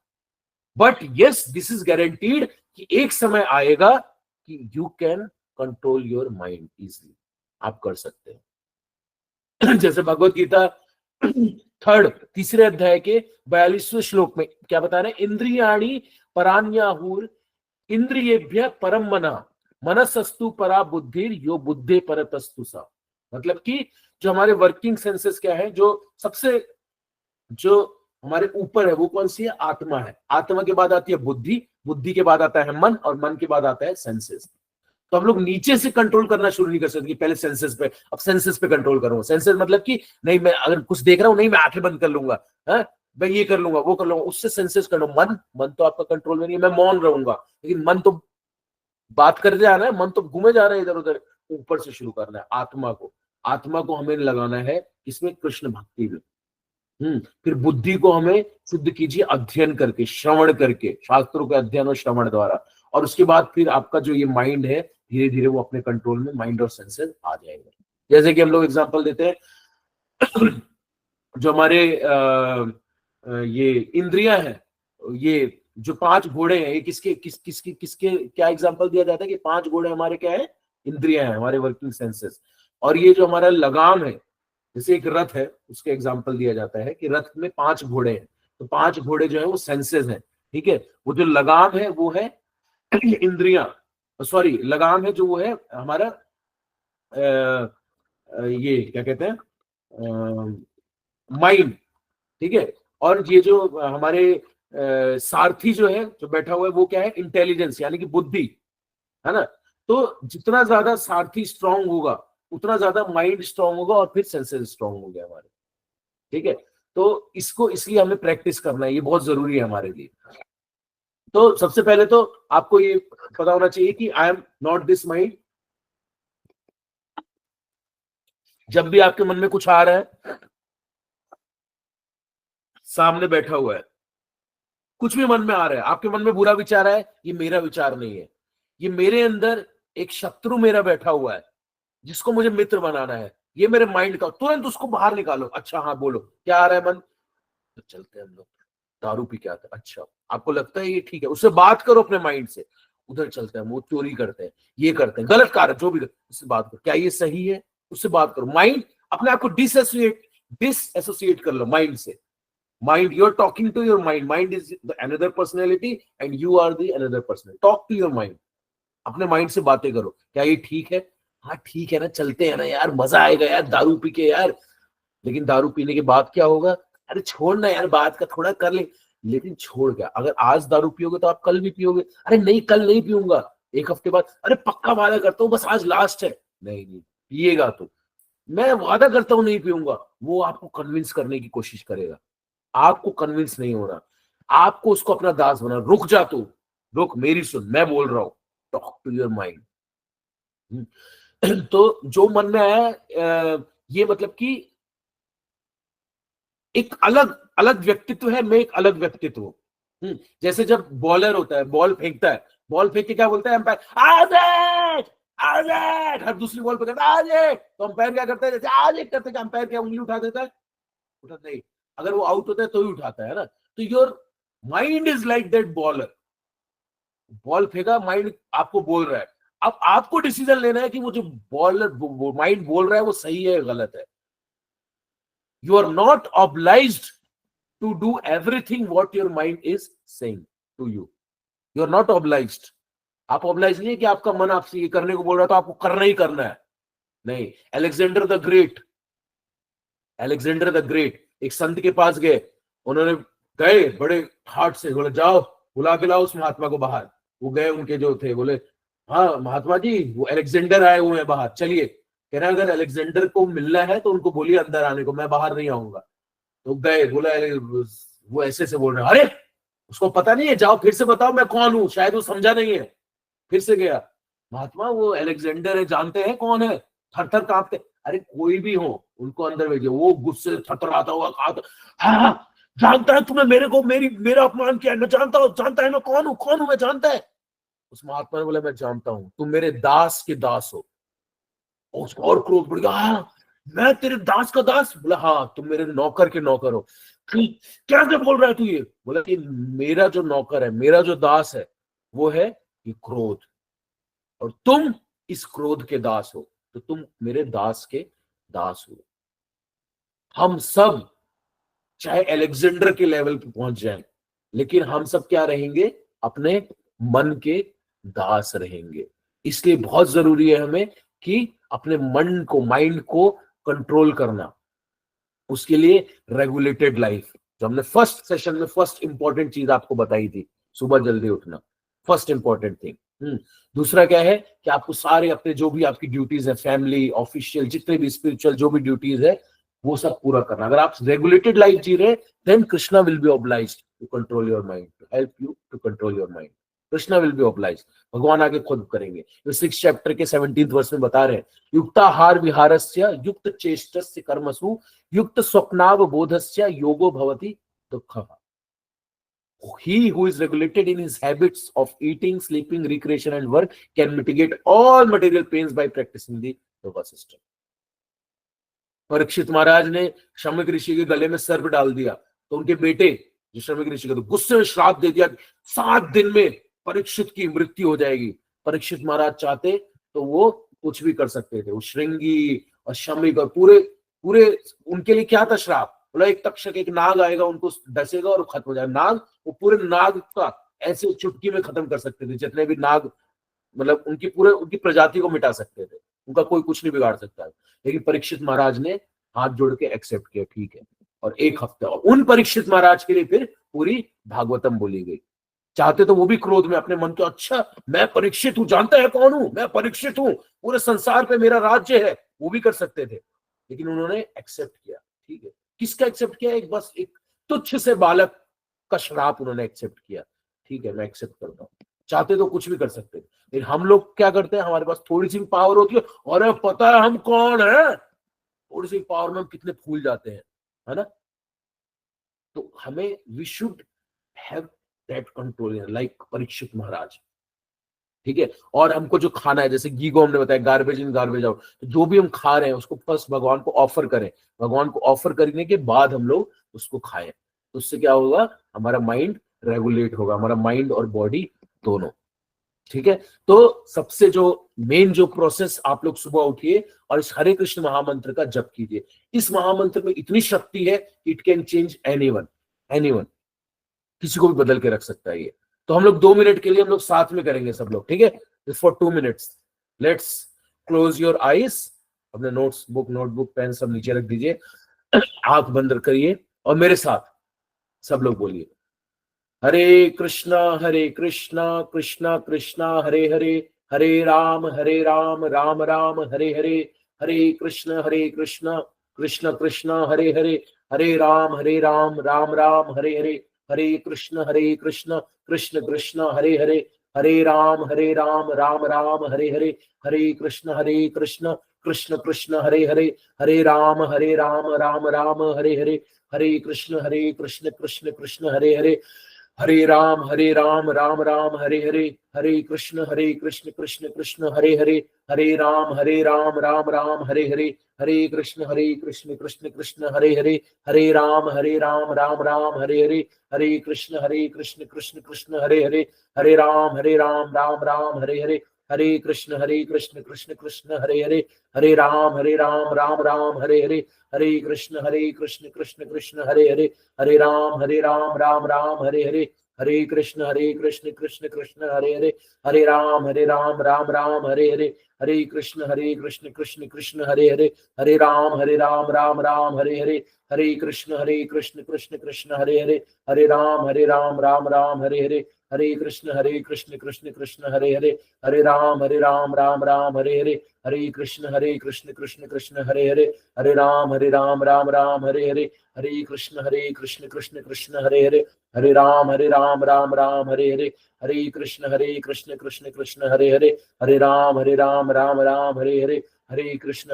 But yes, this is guaranteed कि एक समय आएगा कि you can control your mind easily, आप कर सकते हैं। जैसे भगवत गीता तीसरे अध्याय के 42वें श्लोक में क्या बता रहे हैं, इंद्रियाणि परान्याहुर इंद्रियेभ्य परम मना मनसस्तु परा बुद्धिर यो बुद्धे परतस्तु सा। मतलब कि जो हमारे वर्किंग सेंसेस क्या है, जो सबसे जो हमारे ऊपर है वो कौन सी है, आत्मा है। आत्मा के बाद आती है बुद्धि, बुद्धि के बाद आता है मन, और मन के बाद आता है सेंसेस। तो हम लोग नीचे से कंट्रोल करना शुरू नहीं कर सकते कि पहले सेंसेस पे, अब सेंसेस पे कंट्रोल करूंगा। सेंसेस मतलब कि नहीं, मैं अगर कुछ देख रहा हूं, नहीं मैं आंखें बंद कर लूंगा, मैं ये कर लूंगा, वो कर लूंगा, उससे सेंसेस कर लो। मन तो आपका कंट्रोल में नहीं है, मैं मौन रहूंगा, लेकिन मन तो बात करते जा रहा है, मन तो घूमे जा रहा है इधर उधर। ऊपर से शुरू करना है आत्मा को हमें लगाना है इसमें कृष्ण भक्ति में। फिर बुद्धि को हमें शुद्ध कीजिए अध्ययन करके, श्रवण करके, शास्त्रों के अध्ययन और श्रवण द्वारा। और उसके बाद फिर आपका जो ये माइंड है धीरे धीरे वो अपने कंट्रोल में, माइंड और सेंसेस आ जाएगा। जैसे कि हम लोग एग्जांपल देते हैं, जो हमारे ये इंद्रियां हैं, ये जो 5 घोड़े हैं, ये किसके क्या एग्जांपल दिया जाता है कि 5 घोड़े हमारे क्या है, इंद्रियां हैं, हमारे वर्किंग सेंसेस। और ये जो हमारा लगाम है, जैसे एक रथ है, उसके एग्जाम्पल दिया जाता है कि रथ में 5 घोड़े हैं, तो 5 घोड़े जो है वो सेंसेस हैं, ठीक है। वो जो लगाम है वो है इंद्रियां, सॉरी लगाम है जो वो है हमारा ये क्या कहते हैं, माइंड, ठीक है। और ये जो हमारे सारथी जो है, जो बैठा हुआ है, वो क्या है, इंटेलिजेंस, यानी कि बुद्धि, है ना। तो जितना ज्यादा सारथी स्ट्रांग होगा उतना ज्यादा माइंड स्ट्रांग होगा, और फिर सेंसेस स्ट्रांग हो गया हमारे, ठीक है। तो इसको इसलिए हमें प्रैक्टिस करना है, ये बहुत जरूरी है हमारे लिए। तो सबसे पहले तो आपको ये पता होना चाहिए कि I am not this mind. जब भी आपके मन में कुछ आ रहा है, सामने बैठा हुआ है, कुछ भी मन में आ रहा है, आपके मन में बुरा विचार है, ये मेरा विचार नहीं है, ये मेरे अंदर एक शत्रु मेरा बैठा हुआ है जिसको मुझे मित्र बनाना है, ये मेरे माइंड का, तुरंत उसको बाहर निकालो। अच्छा हाँ बोलो, क्या आ रहा है मन, तो चलते हैं हम लोग दारू पी के आते हैं। अच्छा, आपको लगता है ये ठीक है, उससे बात करो अपने माइंड से, उधर चलते हैं, वो चोरी करते हैं, ये करते हैं, गलत कार्य जो भी, उससे बात करो, क्या ये सही है, उससे बात करो। माइंड अपने आप को डिसएसोसिएट कर लो माइंड से। Mind, you're talking to your mind. Mind is the another personality and you are the another person. Talk to your mind. अपने माइंड से बातें करो, क्या ये ठीक है, हाँ ठीक है ना, चलते हैं ना यार, मजा आएगा यार दारू पी के यार। लेकिन दारू पीने के बाद क्या होगा, अरे छोड़ ना यार, बात का थोड़ा कर ले। लेकिन छोड़ क्या, अगर आज दारू पियोगे तो आप कल भी पियोगे। अरे नहीं, कल नहीं पीऊंगा, एक हफ्ते बाद, अरे पक्का वादा करता हूँ बस आज लास्ट है। नहीं नहीं पिएगा तो, मैं वादा करता हूँ नहीं पीऊंगा। वो आपको कन्विंस करने की कोशिश करेगा, आपको कन्विंस नहीं हो रहा, आपको उसको अपना दास बना। रुक जा तू, रुक, मेरी सुन, मैं बोल रहा हूं, टॉक टू योर माइंड। तो जो मन में आया, ये मतलब कि एक अलग अलग व्यक्तित्व है, मैं एक अलग व्यक्तित्व हूं। जैसे जब बॉलर होता है, बॉल फेंकता है, बॉल फेंक के क्या बोलता है अंपायर, आउट आउट, हर दूसरी बॉल पे कहता है आज, तो अंपायर क्या करता है, जैसे आज एक करते, अंपायर क्या उंगली उठा देता है, उठा नहीं, अगर वो आउट होता है तो ही उठाता है ना। तो your mind is like that bowler, ball फेंका, माइंड आपको बोल रहा है, अब आपको डिसीजन लेना है कि वो जो बॉलर माइंड बोल रहा है वो सही है गलत है। You are not obliged to do everything what your mind is saying to you, you are not obliged. आप ऑब्लाइज नहीं है कि आपका मन आपसे ये करने को बोल रहा है तो आपको करना ही करना है, नहीं। अलेक्जेंडर द ग्रेट एक संत के पास गए, उन्होंने गए बड़े हार्ट से, बोले जाओ बुला के लाओ उस महात्मा को बाहर। वो गए, उनके जो थे, बोले हाँ महात्मा जी वो अलेक्जेंडर आए हुए हैं बाहर, चलिए। कह रहे अगर अलेक्जेंडर को मिलना है तो उनको बोलिए अंदर आने को, मैं बाहर नहीं आऊंगा। तो गए, बोला वो ऐसे से बोल रहे, अरे उसको पता नहीं है, जाओ फिर से बताओ मैं कौन हूं, शायद वो समझा नहीं है। फिर से गया, महात्मा वो अलेक्जेंडर है, जानते हैं कौन है, थर थर कांपते। अरे कोई भी हो उनको अंदर भेजिए। वो गुस्से से थरथराता हुआ कहा, हाँ जानता है तुम्हें, मेरे को मेरा अपमान किया, मैं जानता है मैं कौन हूं मैं जानता है। उस महात्मा ने बोला मैं जानता हूं, तुम मेरे दास के दास हो। उसको और क्रोध बढ़ गया, हाँ मैं तेरे दास का दास? बोला हाँ, तुम मेरे नौकर के नौकर हो। कैसे बोल रहा है तू ये? बोला कि मेरा जो नौकर है, मेरा जो दास है, वो है ये क्रोध, और तुम इस क्रोध के दास हो, तो तुम मेरे दास के दास हो। हम सब चाहे अलेक्जेंडर के लेवल पे पहुंच जाएं, लेकिन हम सब क्या रहेंगे? अपने मन के दास रहेंगे। इसलिए बहुत जरूरी है हमें कि अपने मन को, माइंड को कंट्रोल करना। उसके लिए रेगुलेटेड लाइफ, जो हमने फर्स्ट सेशन में फर्स्ट इंपॉर्टेंट चीज आपको बताई थी, सुबह जल्दी उठना, फर्स्ट इंपॉर्टेंट थिंग। दूसरा क्या है कि आपको सारे अपने जो भी आपकी ड्यूटीज है, फैमिली, ऑफिशियल, जितने भी स्पिरिचुअल जो भी ड्यूटीज है, वो सब पूरा करना। अगर आप रेगुलेटेड लाइफ जी रहे, then Krishna will be obliged to control your mind, to help you to control your mind. Krishna will be obliged, भगवान आगे खुद करेंगे। तो 6 चैप्टर के 17th वर्ष में बता रहे हैं, युक्ताहार विहारस्य युक्त चेष्टस्य कर्मसु युक्त स्वप्नावबोधस्य योगो भवति दुःखः। He who is regulated in his habits of eating, sleeping, recreation and work can mitigate all material pains by practicing the yoga system. Parikshit महाराज ने शमिक ऋषि के गले में सर्प डाल दिया, तो उनके बेटे जो शमिक ऋषि का, तो गुस्से में श्राप दे दिया, 7 दिन में परीक्षित की मृत्यु हो जाएगी। परीक्षित महाराज चाहते तो वो कुछ भी कर सकते थे। वो श्रृंगी और शमिक और पूरे पूरे उनके लिए क्या था श्राप? बोला एक तक्षक, एक नाग आएगा, उनको डसेगा और खत्म हो जाएगा नाग। वो पूरे नाग का ऐसे चुटकी में खत्म कर सकते थे, जितने भी नाग, मतलब उनकी प्रजाति को मिटा सकते थे, उनका कोई कुछ नहीं बिगाड़ सकता है। लेकिन परीक्षित महाराज ने हाथ जोड़ के एक्सेप्ट किया, ठीक है। और 1 हफ्ता, और उन परीक्षित महाराज के लिए फिर पूरी भागवतम बोली गई। चाहते तो वो भी क्रोध में अपने मन के, अच्छा मैं परीक्षित हूं, जानता है कौन हूं मैं? परीक्षित हूं, पूरे संसार पे मेरा राज्य है, वो भी कर सकते थे। लेकिन उन्होंने एक्सेप्ट किया, ठीक है। किसका एक्सेप्ट किया? एक बस एक तुच्छ से बालक का श्राप उन्होंने एक्सेप्ट किया, ठीक है, मैं एक्सेप्ट करता हूं। चाहते तो कुछ भी कर सकते, लेकिन हम लोग क्या करते हैं? हमारे पास थोड़ी सी पावर होती है, और पता है हम कौन है, थोड़ी सी पावर में हम कितने फूल जाते हैं, है ना। तो हमें we should have that control like Parikshit Maharaj, ठीक है। और हमको जो खाना है, जैसे घी को हमने बताया गार्बेज इन गार्बेज आउट, तो जो भी हम खा रहे हैं उसको फर्स्ट भगवान को ऑफर करें। भगवान को ऑफर करने के बाद हम लोग उसको खाएं, तो उससे क्या होगा? हमारा माइंड रेगुलेट होगा, हमारा माइंड और बॉडी दोनों, ठीक है। तो सबसे जो मेन जो प्रोसेस, आप लोग सुबह उठिए और इस हरे कृष्ण महामंत्र का जप कीजिए। इस महामंत्र में इतनी शक्ति है, it can change anyone, anyone, किसी को भी बदल के रख सकता है ये। तो हम लोग 2 मिनट के लिए हम लोग साथ में करेंगे सब लोग, ठीक है। For 2 minutes let's close your eyes, अपने नोट्स बुक, नोटबुक, पेन सब नीचे रख दीजिए, आंख बंद करिए और मेरे साथ सब लोग बोलिए, हरे कृष्णा कृष्णा कृष्णा हरे हरे, हरे राम राम राम हरे हरे, हरे कृष्ण कृष्ण कृष्ण हरे हरे, हरे राम राम राम हरे हरे, हरे कृष्ण कृष्ण कृष्ण हरे हरे, हरे राम राम राम हरे हरे, हरे कृष्ण कृष्ण कृष्ण हरे हरे, हरे राम राम राम हरे हरे, हरे कृष्ण कृष्ण कृष्ण हरे हरे, हरे राम राम राम हरे हरे, हरे कृष्ण कृष्ण कृष्ण हरे हरे, हरे राम राम राम हरे हरे, हरे कृष्ण कृष्ण कृष्ण हरे हरे, हरे राम राम राम हरे हरे, हरे कृष्ण कृष्ण कृष्ण हरे हरे, हरे राम राम राम हरे हरे, हरे कृष्ण कृष्ण कृष्ण हरे हरे, हरे राम राम राम हरे हरे, हरे कृष्ण कृष्ण कृष्ण हरे हरे, हरे राम राम राम हरे हरे, हरे कृष्ण कृष्ण कृष्ण हरे हरे, हरे राम राम राम हरे हरे, हरे कृष्ण कृष्ण कृष्ण हरे हरे, हरे राम राम राम हरे हरे, हरे कृष्ण कृष्ण कृष्ण हरे हरे, हरे राम राम राम हरे हरे, हरे कृष्ण कृष्ण कृष्ण हरे हरे, हरे राम राम राम हरे हरे, हरे कृष्ण कृष्ण कृष्ण हरे हरे, हरे राम राम राम हरे हरे, हरे कृष्ण कृष्ण कृष्ण हरे हरे, हरे राम राम राम हरे हरे, हरे कृष्ण कृष्ण कृष्ण हरे हरे, हरे राम राम राम हरे हरे, हरे कृष्ण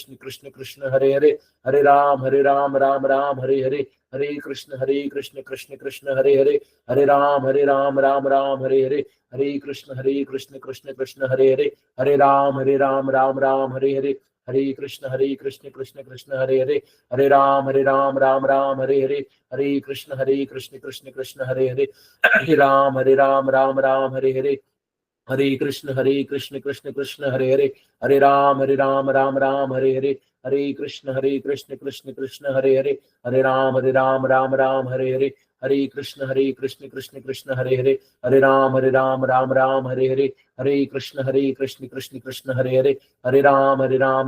कृष्ण कृष्ण हरे हरे, हरे राम राम राम हरे हरे, हरे कृष्ण कृष्ण कृष्ण हरे हरे, हरे राम राम राम हरे हरे, हरे कृष्ण कृष्ण कृष्ण हरे हरे, हरे राम राम राम हरे हरे, हरे कृष्ण कृष्ण कृष्ण हरे हरे, हरे राम राम राम हरे हरे, हरे कृष्ण कृष्ण कृष्ण हरे हरे, हरे राम राम हरे हरे, हरे कृष्ण कृष्ण कृष्ण हरे हरे, हरे राम राम हरे हरे, हरे कृष्ण कृष्ण कृष्ण हरे हरे, हरे राम राम हरे हरे, हरे कृष्ण कृष्ण कृष्ण हरे हरे, हरे राम राम हरे हरे, हरे कृष्ण कृष्ण कृष्ण हरे हरे, हरे राम राम हरे हरे, हरे कृष्ण कृष्ण कृष्ण हरे हरे, हरे राम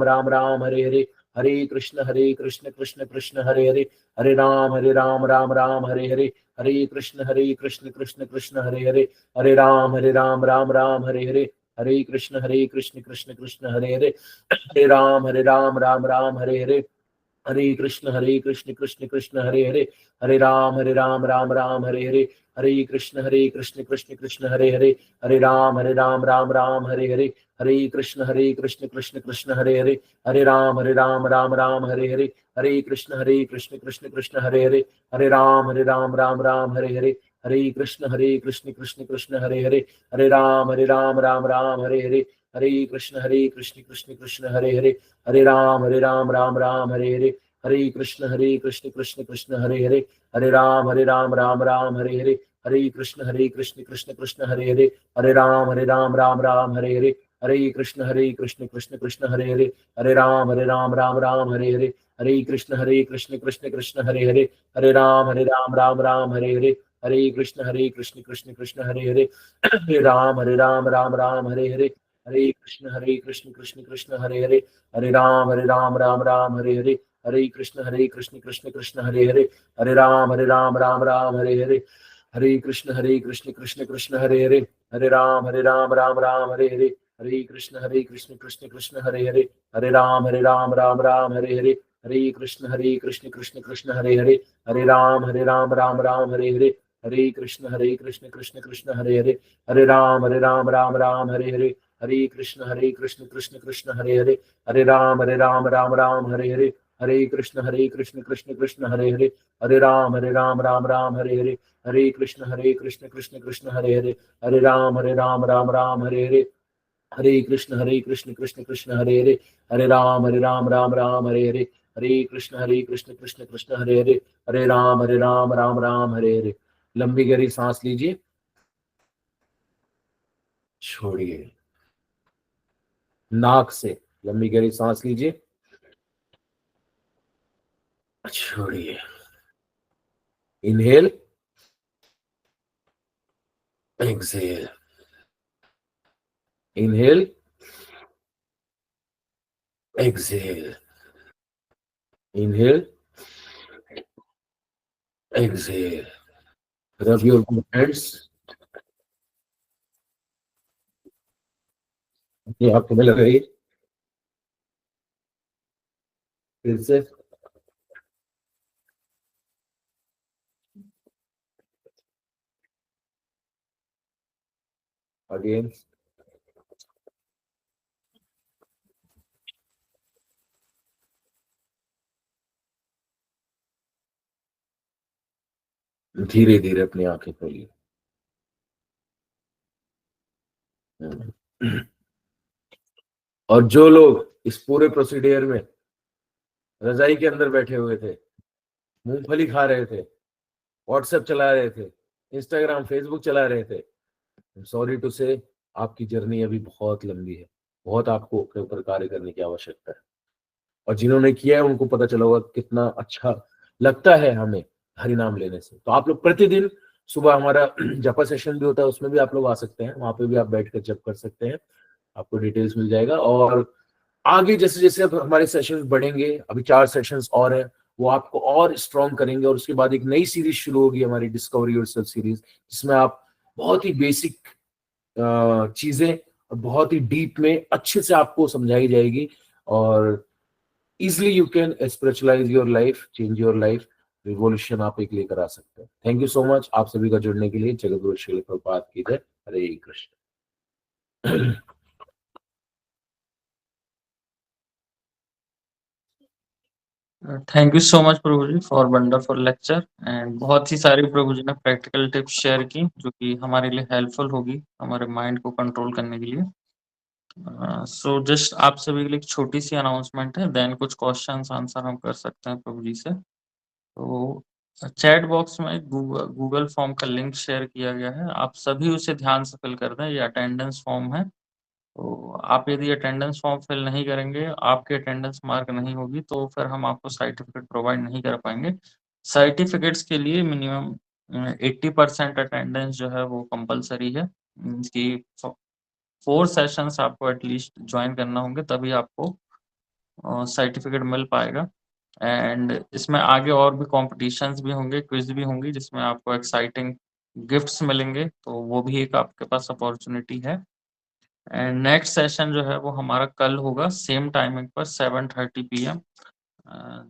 राम हरे हरे, हरे कृष्ण कृष्ण कृष्ण हरे हरे, हरे राम राम हरे हरे, हरे कृष्ण कृष्ण कृष्ण हरे हरे, हरे राम राम हरे हरे, हरे कृष्ण कृष्ण कृष्ण हरे हरे, हरे राम राम हरे हरे, हरे कृष्ण कृष्ण कृष्ण हरे हरे, हरे राम राम हरे हरे, हरे कृष्ण कृष्ण कृष्ण हरे हरे, हरे राम राम हरे हरे, हरे कृष्ण कृष्ण कृष्ण हरे हरे, हरे राम राम हरे हरे, हरे कृष्ण कृष्ण कृष्ण हरे हरे, हरे राम राम हरे हरे, हरे कृष्ण कृष्ण कृष्ण हरे हरे, हरे राम राम हरे हरे, हरे कृष्ण कृष्ण कृष्ण हरे हरे, हरे राम राम हरे हरे, हरे कृष्ण कृष्ण कृष्ण हरे हरे, हरे राम राम हरे हरे, हरे कृष्ण कृष्ण कृष्ण हरे हरे, हरे राम राम हरे हरे, हरे कृष्ण कृष्ण कृष्ण हरे हरे, हरे राम राम हरे हरे, हरे कृष्ण कृष्ण कृष्ण हरे हरे, हरे राम राम हरे हरे, हरे कृष्ण कृष्ण कृष्ण हरे हरे, हरे राम राम हरे हरे, हरे कृष्ण कृष्ण कृष्ण हरे हरे, हरे राम राम हरे हरे, हरे कृष्ण कृष्ण कृष्ण हरे हरे, हरे राम राम हरे हरे, हरे कृष्ण कृष्ण कृष्ण हरे हरे, हरे राम राम हरे हरे, हरे कृष्ण कृष्ण कृष्ण हरे हरे, हरे राम राम हरे हरे, हरे कृष्ण कृष्ण कृष्ण हरे हरे, हरे राम राम हरे हरे, हरे कृष्ण कृष्ण कृष्ण हरे हरे, हरे राम राम हरे हरे, हरे कृष्ण कृष्ण कृष्ण हरे हरे, हरे राम राम हरे हरे, हरे कृष्ण कृष्ण कृष्ण हरे हरे, हरे राम राम हरे हरे, हरे कृष्ण कृष्ण कृष्ण हरे हरे, हरे राम राम हरे हरे, हरे कृष्ण कृष्ण कृष्ण हरे हरे, हरे राम राम हरे हरे। लंबी गहरी सांस लीजिए, छोड़िए, नाक से लंबी गहरी सांस लीजिए, छोड़िए, inhale, exhale, inhale, exhale, inhale, exhale. Rub your hands, ये आंखों में लगाइए, फिर से अगेन, धीरे धीरे अपनी आंखें खोलिए। और जो लोग इस पूरे प्रोसीडियर में रजाई के अंदर बैठे हुए थे, मूंगफली खा रहे थे, व्हाट्सएप चला रहे थे, इंस्टाग्राम फेसबुक चला रहे थे, सॉरी टू से, आपकी जर्नी अभी बहुत लंबी है, बहुत आपको अपने ऊपर कार्य करने की आवश्यकता है। और जिन्होंने किया है उनको पता चला होगा कितना अच्छा लगता है हमें हरि नाम लेने से। तो आप लोग प्रतिदिन सुबह हमारा जपा सेशन भी होता है, उसमें भी आप लोग आ सकते हैं, वहां पे भी आप बैठ कर जप कर सकते हैं, आपको डिटेल्स मिल जाएगा। और आगे जैसे जैसे अब हमारे सेशंस बढ़ेंगे, अभी 4 सेशंस और हैं, वो आपको और स्ट्रॉन्ग करेंगे। और उसके बाद एक नई सीरीज शुरू होगी हमारी डिस्कवरी योरसेल्फ सीरीज, जिसमें आप बहुत ही बेसिक चीजें और बहुत ही डीप में अच्छे से आपको समझाई जाएगी, और easily you can spiritualise your life, change your life, revolution आप एक लेकर आ सकते हैं। थैंक यू सो मच आप सभी का जुड़ने के लिए। जगत गुरु श्री प्रभुपाद की जय। Hare Krishna. Thank you so much Prabhu ji for wonderful lecture. And बहुत ही सारी प्रभु जी ने प्रैक्टिकल टिप्स शेयर की जो कि हमारे लिए हेल्पफुल होगी हमारे माइंड को कंट्रोल करने के लिए। सो जस्ट आप सभी के लिए एक छोटी सी अनाउंसमेंट है, देन कुछ क्वेश्चंस आंसर हम कर सकते हैं प्रभु जी से। तो चैट बॉक्स में गूगल फॉर्म का लिंक शेयर किया गया है, आप सभी उसे ध्यान से फिल कर दें। ये अटेंडेंस फॉर्म है, तो आप यदि अटेंडेंस फॉर्म फिल नहीं करेंगे, आपकी अटेंडेंस मार्क नहीं होगी, तो फिर हम आपको सर्टिफिकेट प्रोवाइड नहीं कर पाएंगे। सर्टिफिकेट्स के लिए मिनिमम 80% अटेंडेंस जो है वो कंपलसरी है। कि 4 सेशंस आपको एटलीस्ट ज्वाइन करना होंगे, तभी आपको सर्टिफिकेट मिल पाएगा। एंड इसमें आगे और भी कॉम्पिटिशन्स भी होंगे, क्विज भी होंगी, जिसमें आपको एक्साइटिंग गिफ्ट्स मिलेंगे, तो वो भी एक आपके पास अपॉर्चुनिटी है। एंड नेक्स्ट सेशन जो है वो हमारा कल होगा सेम टाइमिंग पर 7:30 PM,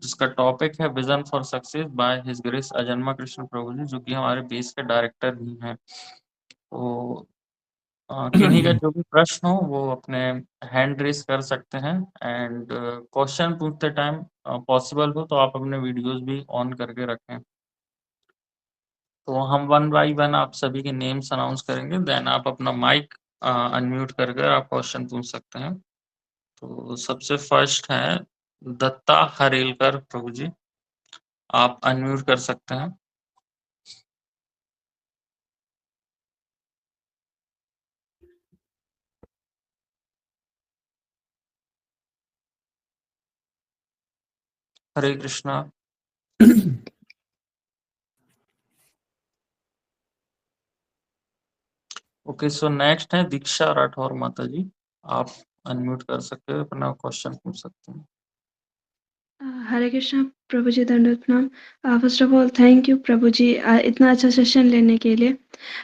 जिसका टॉपिक है vision for success by his grace अजन्मा कृष्ण प्रभु जी, जो कि हमारे बेस के डायरेक्टर भी हैं। तो किन्हीं का जो भी प्रश्न हो वो अपने हैंड रेस कर सकते हैं। एंड क्वेश्चन पूछते टाइम पॉसिबल हो तो आप अपने वीडियोस भी ऑन करके रखें। तो हम वन बाय वन आप सभी के नेम्स अनाउंस करेंगे, देन आप अपना माइक अनम्यूट करके आप क्वेश्चन पूछ सकते हैं। तो सबसे फर्स्ट है दत्ता हरेलकर प्रभु जी, आप अनम्यूट कर सकते हैं। हरे कृष्णा। ओके, सो नेक्स्ट है दीक्षा राठौर माता जी, आप अनम्यूट कर सकते हैं, अपना क्वेश्चन पूछ सकते हैं। हरे कृष्णा प्रभु जी, दंडवत प्रणाम। First of all thank you प्रभु जी इतना अच्छा सेशन लेने के लिए।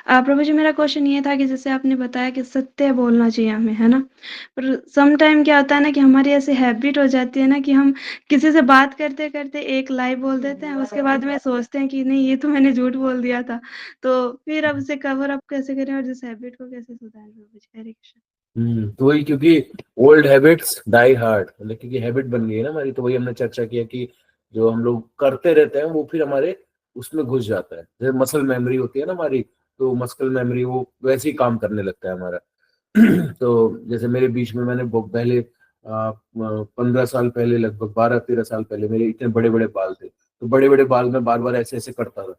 प्रभु जी, मेरा क्वेश्चन ये था कि जैसे आपने बताया कि सत्य बोलना चाहिए हमें, है ना। पर सम टाइम क्या होता है ना कि हमारी ऐसी हैबिट हो जाती है ना कि हम किसी से बात करते करते एक लाई बोल देते हैं, उसके बाद में सोचते हैं कि नहीं ये तो मैंने झूठ बोल दिया था। तो फिर अब उसे कवर अप कैसे करें और इस हैबिट को कैसे सुधारें प्रभु जी? हरे कृष्णा। तो वही, क्योंकि ओल्ड हैबिट्स डाई हार्ड, मतलब क्योंकि हैबिट बन गई है ना हमारी, तो वही हमने चर्चा किया कि जो हम लोग करते रहते हैं वो फिर हमारे उसमें घुस जाता है। जैसे मसल मेमोरी होती है ना हमारी, तो मसल मेमोरी वो वैसे ही काम करने लगता है हमारा। तो जैसे मेरे बीच में मैंने पहले 15 साल पहले, लगभग 12-13 साल पहले मेरे इतने बड़े बड़े बाल थे, तो बड़े बड़े बाल में बार बार ऐसे ऐसे करता था।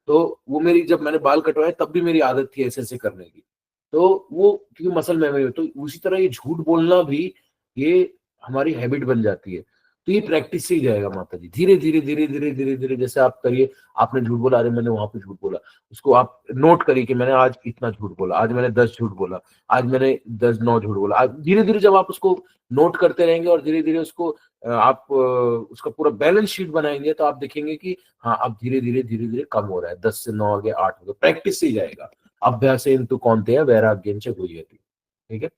तो वो मेरी, जब मैंने बाल कटवाए तब भी मेरी आदत थी ऐसे ऐसे करने की। तो वो क्योंकि मसल मेमोरी, तो उसी तरह ये झूठ बोलना भी, ये हमारी हैबिट बन जाती है। तो ये प्रैक्टिस से ही जाएगा माता जी, धीरे धीरे धीरे धीरे धीरे धीरे। जैसे आप करिए, आपने झूठ बोला, अरे मैंने वहां पे झूठ बोला, उसको आप नोट करिए कि मैंने आज इतना झूठ बोला, आज मैंने 10 झूठ बोला, आज मैंने 10-9 झूठ बोला। आज धीरे धीरे जब आप उसको नोट करते रहेंगे और धीरे धीरे उसको आप उसका पूरा बैलेंस शीट बनाएंगे, तो आप देखेंगे कि हाँ, अब धीरे धीरे धीरे धीरे कम हो रहा है, 10 से 9 आ गया, 8 हो गया। प्रैक्टिस से ही जाएगा। अभ्यासेन तु कौन्तेय वैराग्येन च गुह्यति। ठीक है।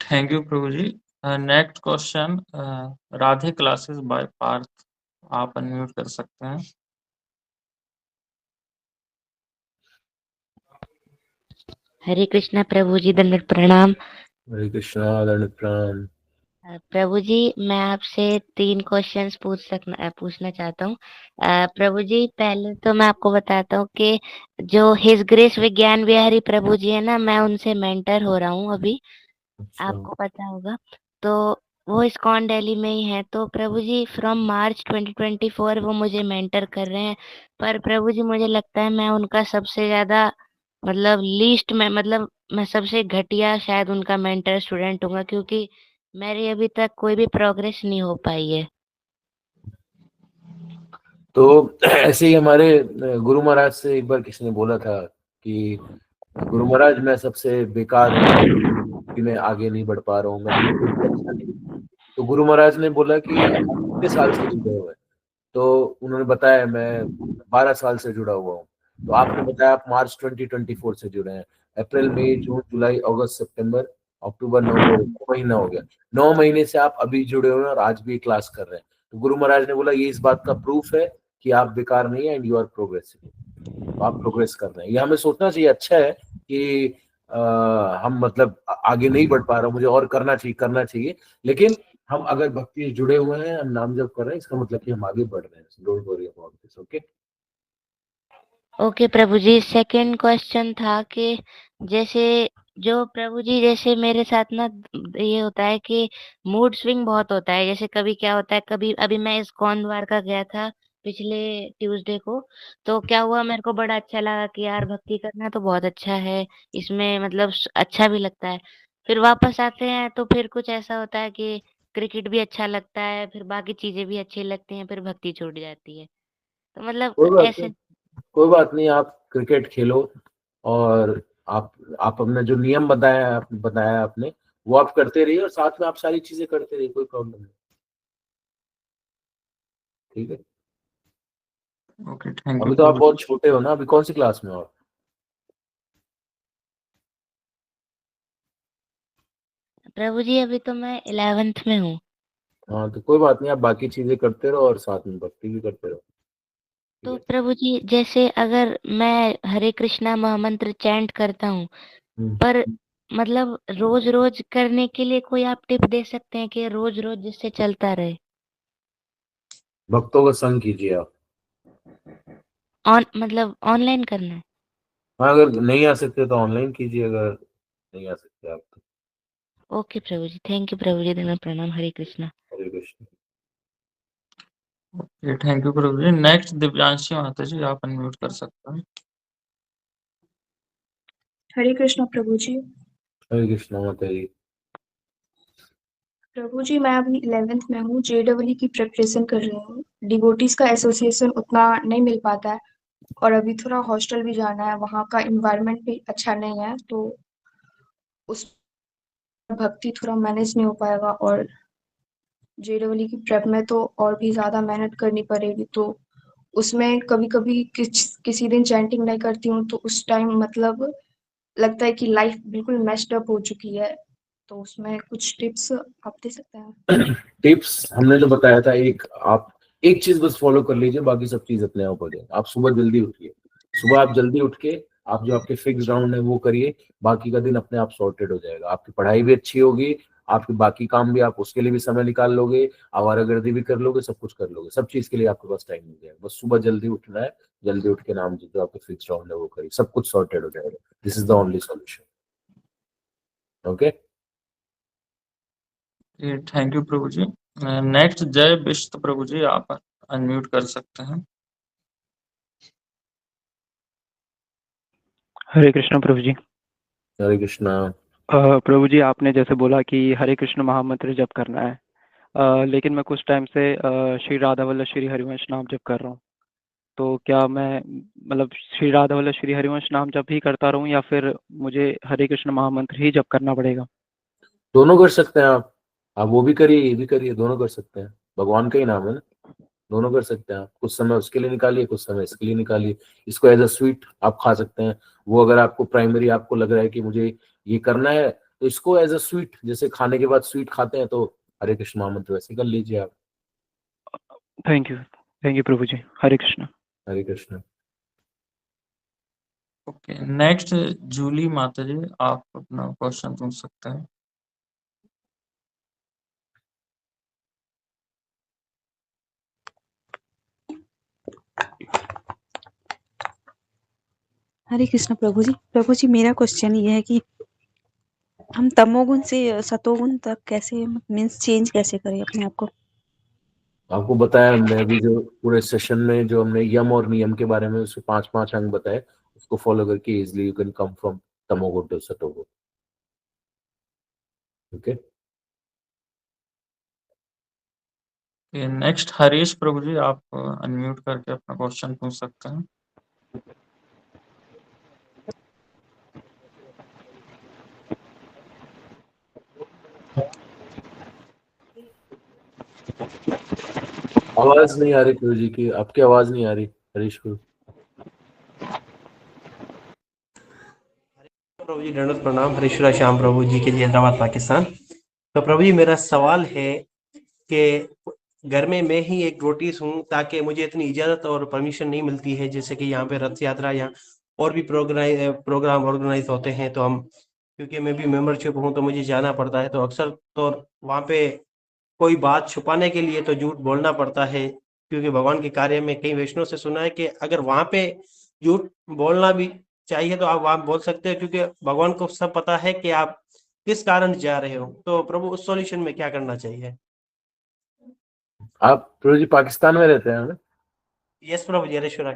Thank you Prabhu ji. Next question Radhe classes by Parth, आप अनम्यूट कर सकते हैं। हरे कृष्णा प्रभु जी, दंडवत प्रणाम। हरे कृष्णा, दंडवत प्रणाम। प्रभु जी, मैं आपसे 3 क्वेश्चंस पूछना चाहता हूँ। प्रभु जी, पहले तो मैं आपको बताता हूँ कि जो हिज ग्रेस विज्ञान विहारी प्रभु जी है ना, मैं उनसे मेंटर हो रहा हूँ अभी, अच्छा। आपको पता होगा। तो वो इस्कॉन दिल्ली में ही है। तो प्रभु जी फ्रॉम मार्च 2024 वो मुझे मेंटर कर रहे हैं। पर प्रभु जी मुझे लगता है मैं उनका सबसे ज्यादा मैं सबसे घटिया शायद उनका मेंटर स्टूडेंट हूँगा, क्योंकि मेरी अभी तक कोई भी प्रोग्रेस नहीं हो पाई है। तो ऐसे ही हमारे गुरु महाराज से एक बार किसी ने बोला था कि गुरु महाराज, मैं सबसे बेकार हूँ कि मैं आगे नहीं बढ़ पा रहा हूँ, मैं बिल्कुल भी अच्छा नहीं। तो गुरु महाराज ने बोला कि आप कितने साल से जुड़े हुए हैं? तो उन्होंने बताया, मैं 12 साल से जुड़ा हुआ हूँ। तो आपने बताया आप मार्च 2024 से जुड़े हैं। अप्रैल, मई, जून, जुलाई, अगस्त, सितंबर, अक्टूबर, नवंबर, 9 महीना हो गया। 9 महीने से आप अभी जुड़े हुए हैं और आज भी क्लास कर रहे हैं। तो गुरु महाराज ने बोला, ये इस बात का प्रूफ है कि आप बेकार नहीं है, एंड यू आर प्रोग्रेसिंग। तो आप प्रोग्रेस कर रहे हैं। ये हमें सोचना चाहिए। अच्छा है कि हम मतलब आगे नहीं बढ़ पा रहे, मुझे और करना चाहिए। लेकिन हम अगर भक्ति से जुड़े हुए हैं, हम नाम जप कर रहे हैं, इसका मतलब कि हम आगे बढ़ रहे हैं। Don't worry about this. Okay. Okay प्रभु जी, सेकंड क्वेश्चन था कि जैसे जो प्रभु जी जैसे मेरे साथ ना ये होता है कि मूड स्विंग बहुत होता है। जैसे कभी क्या होता है, कभी अभी मैं इस्कॉन द्वारका गया था पिछले ट्यूसडे को, तो क्या हुआ मेरे को बड़ा अच्छा लगा कि यार भक्ति करना तो बहुत अच्छा है, इसमें मतलब अच्छा भी लगता है। फिर वापस आते हैं तो फिर कुछ ऐसा होता है कि क्रिकेट भी अच्छा लगता है, फिर बाकी चीजें भी अच्छी लगती हैं, फिर भक्ति छूट जाती है। तो मतलब कोई बात नहीं, ऐसे कोई बात नहीं, आप क्रिकेट खेलो और आप अपने जो नियम बताया आपने वो आप करते रहिए और साथ में आप सारी चीजें करते रहिए, कोई प्रॉब्लम नहीं। ठीक है, ओके, थैंक यू अभी तो आप प्रभु बहुत जी। छोटे हो ना, अभी कौन सी क्लास में हो आप? प्रभु जी अभी तो मैं 11th में हूँ। हाँ तो कोई बात नहीं, आप बाकी चीजें करते रहो और साथ में भक्ति भी करते रहो। ठीक तो है। प्रभु जी जैसे अगर मैं हरे कृष्णा महामंत्र चैंट करता हूँ, हम्म। पर मतलब रोज रोज करने के लिए कोई आप टिप दे सकते हैं कि रोज रोज जिससे चलता रहे? भक्तों का संग कीजिए आप। ऑन मतलब ऑनलाइन करना है? हाँ, अगर नहीं आ सकते तो ऑनलाइन कीजिए, अगर नहीं आ सकते आप तो। Okay Prabhu ji, thank you प्रभु जी, धन्यवाद, प्रणाम, Hare Krishna. Hare Krishna. Okay, thank you Prabhu ji. Next Divyanshi माता जी, आप अनम्यूट कर सकते हैं। हरे कृष्णा प्रभु जी। हरे कृष्ण माता जी। प्रभु जी मैं अभी 11th में हूँ, जेईई की प्रिपरेशन कर रही हूँ। डिवोटीज का एसोसिएशन उतना नहीं मिल पाता है और अभी थोड़ा हॉस्टल भी जाना है, वहाँ का इन्वायरमेंट भी अच्छा नहीं है, तो उस भक्ति थोड़ा मैनेज नहीं हो पाएगा और जेईई की प्रेप में तो और भी ज्यादा मेहनत करनी पड़ेगी। तो उसमें कभी कभी किसी दिन चैंटिंग नहीं करती हूँ तो उस टाइम मतलब लगता है कि लाइफ बिल्कुल मेस्ड अप हो चुकी है। तो उसमें कुछ टिप्स आप दे सकते हैं? टिप्स हमने जो बताया था, आप एक चीज बस फॉलो कर लीजिए, बाकी सब चीज अपने आप हो जाए। आप सुबह जल्दी उठिए, सुबह आप जल्दी उठ के आप जो आपके फिक्स राउंड है वो करिए, बाकी का दिन अपने आप सॉर्टेड हो जाएगा। आपकी पढ़ाई भी अच्छी होगी, आपके बाकी काम भी आप उसके लिए भी समय निकाल लोगे, आवारागर्दी भी कर लोगे, सब कुछ कर लोगे, सब चीज के लिए आपके पास टाइम मिल जाएगा। बस सुबह जल्दी उठना है, जल्दी उठ के नाम जो आपके फिक्स राउंड है वो करिए, सब कुछ सॉर्टेड हो जाएगा। This is the only solution. Okay. Thank you Prabhu ji. Next Jay Bisht प्रभु जी, आप अनम्यूट कर सकते हैं। हरे कृष्ण प्रभु जी। हरे कृष्णा। प्रभु जी आपने जैसे बोला कि हरे कृष्ण महामंत्र जप करना है, लेकिन मैं कुछ टाइम से श्री राधा वल्लभ श्री हरिवंश नाम जप कर रहा हूँ। तो क्या मैं मतलब श्री राधा वल्लभ श्री हरिवंश नाम जप ही करता रहूँ या फिर मुझे हरे कृष्ण महामंत्र ही जप करना पड़ेगा? दोनों कर सकते हैं आप वो भी करिए, ये भी करिए, दोनों कर सकते हैं। भगवान का ही नाम है ना, दोनों कर सकते हैं आप। कुछ समय उसके लिए निकालिए, कुछ समय इसके लिए निकालिए। इसको एज अ स्वीट आप खा सकते हैं। वो अगर आपको प्राइमरी आपको लग रहा है कि मुझे ये करना है, तो इसको एज अ स्वीट, जैसे खाने के बाद स्वीट खाते हैं, तो हरे कृष्ण महामंत्र वैसे कर लीजिए आप। Thank you Prabhu ji. Hare Krishna. Hare Krishna. Okay, next Julie माता जी, आप अपना क्वेश्चन पूछ सकते हैं। हरे कृष्ण प्रभु जी। प्रभु जी मेरा क्वेश्चन ये है कि हम तमोगुण से सतोगुण तक कैसे मीन्स चेंज कैसे करें अपने आप को? आपको बताया हमने अभी जो पूरे सेशन में जो हमने यम और नियम के बारे में उसके 5 अंग बताए, उसको फॉलो करके easily you can come from तमोगुण टू सतोगुण। ओके। नेक्स्ट हरीश प्रभु जी, आप अनम्यूट करके अपना क्वेश्चन पूछ सकते हैं। आवाज नहीं आ रही प्रभु जी की, आपकी आवाज नहीं आ रही हरीश को। प्रभु जी दंडवत प्रणाम। हरीश्वरा श्याम प्रभु जी के लिए हैदराबाद पाकिस्तान। तो प्रभु जी मेरा सवाल है कि घर में मैं ही एक रोटीस हूँ, ताकि मुझे इतनी इजाजत और परमिशन नहीं मिलती है, जैसे कि यहाँ पे रथ यात्रा या और भी प्रोग्राम ऑर्गेनाइज होते हैं, तो हम क्योंकि मैं भी मेंबरशिप हूँ तो मुझे जाना पड़ता है। तो अक्सर तो वहाँ पे कोई बात छुपाने के लिए तो झूठ बोलना पड़ता है, क्योंकि भगवान के कार्य में कई वैष्णव से सुना है कि अगर वहाँ पे झूठ बोलना भी चाहिए तो आप बोल सकते हैं, क्योंकि भगवान को सब पता है कि आप किस कारण जा रहे हो। तो प्रभु उस सॉल्यूशन में क्या करना चाहिए? आप प्रभु जी पाकिस्तान में रहते हैं ना? यस प्रभु जी, हरेश्वर।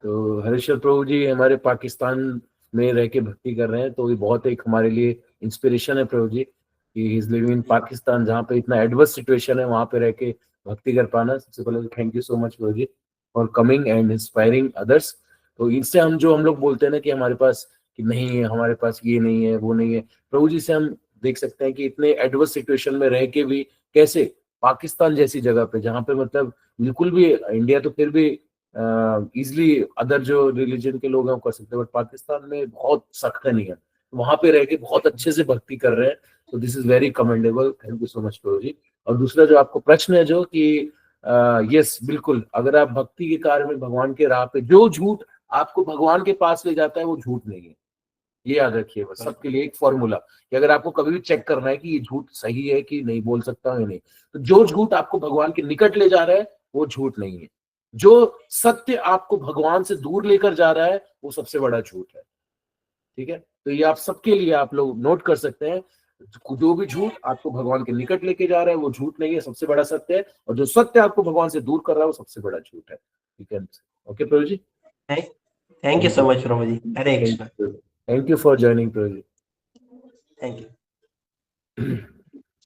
तो हरीश्वर प्रभु जी हमारे पाकिस्तान में रह के भक्ति कर रहे हैं, तो ये बहुत एक हमारे लिए इंस्पिरेशन है प्रभु जी कि he is living in Pakistan, जहाँ पे इतना एडवर्स सिचुएशन है, वहां पे रह के भक्ति कर पाना। सबसे पहले thank you so much Prabhu ji for coming and inspiring others. तो इनसे हम लोग बोलते हैं ना कि हमारे पास कि नहीं है, हमारे पास ये नहीं है, वो नहीं है, प्रभु जी से हम देख सकते हैं कि इतने एडवर्स सिचुएशन में रह के भी कैसे पाकिस्तान जैसी जगह पे, जहाँ पे मतलब बिल्कुल भी, इंडिया तो फिर भी इजिली अदर जो रिलीजन के लोग हैं वो कर सकते हैं, बट पाकिस्तान में बहुत सख्त है नियम, वहां पे रह के बहुत अच्छे से भक्ति कर रहे हैं। तो this is very commendable, thank you so much प्रभु जी। और दूसरा जो आपको प्रश्न है जो कि यस बिल्कुल, अगर आप भक्ति के कार्य में भगवान के राह पे, जो झूठ आपको भगवान के पास ले जाता है वो झूठ नहीं है, ये याद रखिए बस सबके लिए एक फॉर्मूला, कि अगर आपको कभी भी चेक करना है कि ये झूठ सही है कि नहीं, बोल सकता हूँ या नहीं, तो जो झूठ आपको भगवान के निकट ले जा रहा है वो झूठ नहीं है, जो सत्य आपको भगवान से दूर लेकर जा रहा है वो सबसे बड़ा झूठ है। ठीक है, तो ये आप सबके लिए आप लोग नोट कर सकते हैं, जो भी झूठ आपको भगवान के निकट लेके जा रहा है वो झूठ नहीं है, सबसे बड़ा सत्य है, और जो सत्य आपको भगवान से दूर कर रहा है वो सबसे बड़ा झूठ है। ठीक है, okay Prabhu ji, thank you so much Prabhu ji. Hare Krishna. Thank you for joining prabhu ji. Thank you.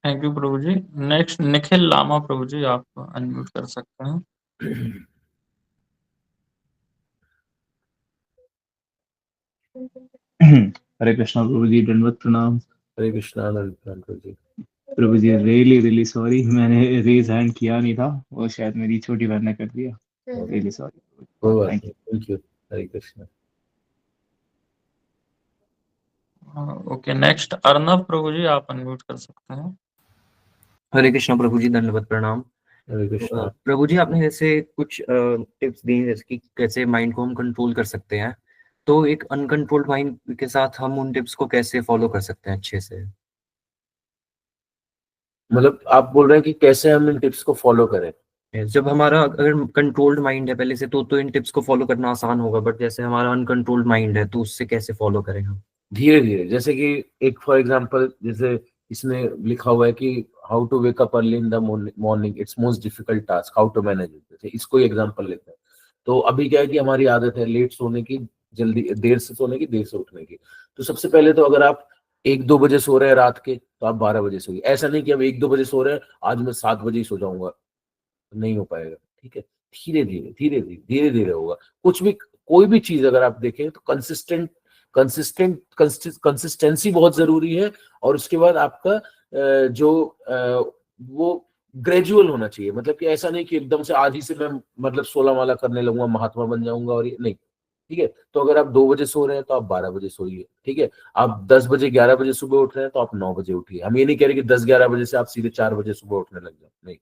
Thank you Prabhu ji. Next Nikhil Lama prabhu ji, आप अनम्यूट कर सकते हैं। हरे कृष्णा प्रभु जी, दंडवत प्रणाम। हरे कृष्णा प्रभु जी। प्रभु जी रियली सॉरी, मैंने रेज हैंड किया नहीं था, वो शायद मेरी छोटी बहन ने कर दिया, really sorry. Thank you. Hare Krishna. Okay, next Arnav prabhu ji, आप अनम्यूट कर सकते हैं। हरे कृष्णा प्रभु जी, दंडवत प्रणाम। हरे कृष्णा। प्रभु जी, आपने जैसे कुछ टिप्स दी जैसे कि कैसे माइंड को हम कंट्रोल कर सकते हैं, तो एक अनकंट्रोल्ड माइंड के साथ हम उन टिप्स को कैसे फॉलो कर सकते हैं अच्छे से? मतलब आप बोल रहे हैं कि कैसे हम इन टिप्स को फॉलो करें? जब हमारा अगर कंट्रोल्ड माइंड है पहले से, तो इन टिप्स को फॉलो करना आसान होगा, बट जैसे हमारा अनकंट्रोल्ड माइंड है तो उससे कैसे फॉलो करें हम? धीरे धीरे, जैसे कि एक फॉर एग्जांपल, जैसे इसमें लिखा हुआ है कि how to wake up early in the morning, it's most difficult task, how to manage it, जैसे इसको एग्जांपल लेते हैं। तो अभी क्या है कि हमारी आदत है लेट सोने की, जल्दी देर से सोने की, देर से उठने की। तो सबसे पहले तो अगर आप 1-2 बजे सो रहे हैं रात के, तो आप 12 बजे सोइए। ऐसा नहीं कि हम 1-2 बजे सो रहे हैं, आज मैं 7 बजे ही सो जाऊंगा, नहीं हो पाएगा। ठीक है, धीरे धीरे धीरे धीरे धीरे धीरे होगा। कुछ भी, कोई भी चीज अगर आप देखें तो कंसिस्टेंसी बहुत जरूरी है, और उसके बाद आपका वो ग्रेजुअल होना चाहिए। मतलब कि ऐसा नहीं कि एकदम से आज ही से मैं मतलब 16 माला करने लगूंगा, महात्मा बन जाऊंगा, और ये नहीं। ठीक है, तो अगर आप 2 बजे सो रहे हैं तो आप 12 बजे सोइए। ठीक है, आप 10 बजे 11 बजे सुबह उठ रहे हैं तो आप 9 बजे उठिए। हम ये नहीं कह रहे कि 10-11 बजे से आप सीधे 4 बजे सुबह उठने लग जाओ, नहीं।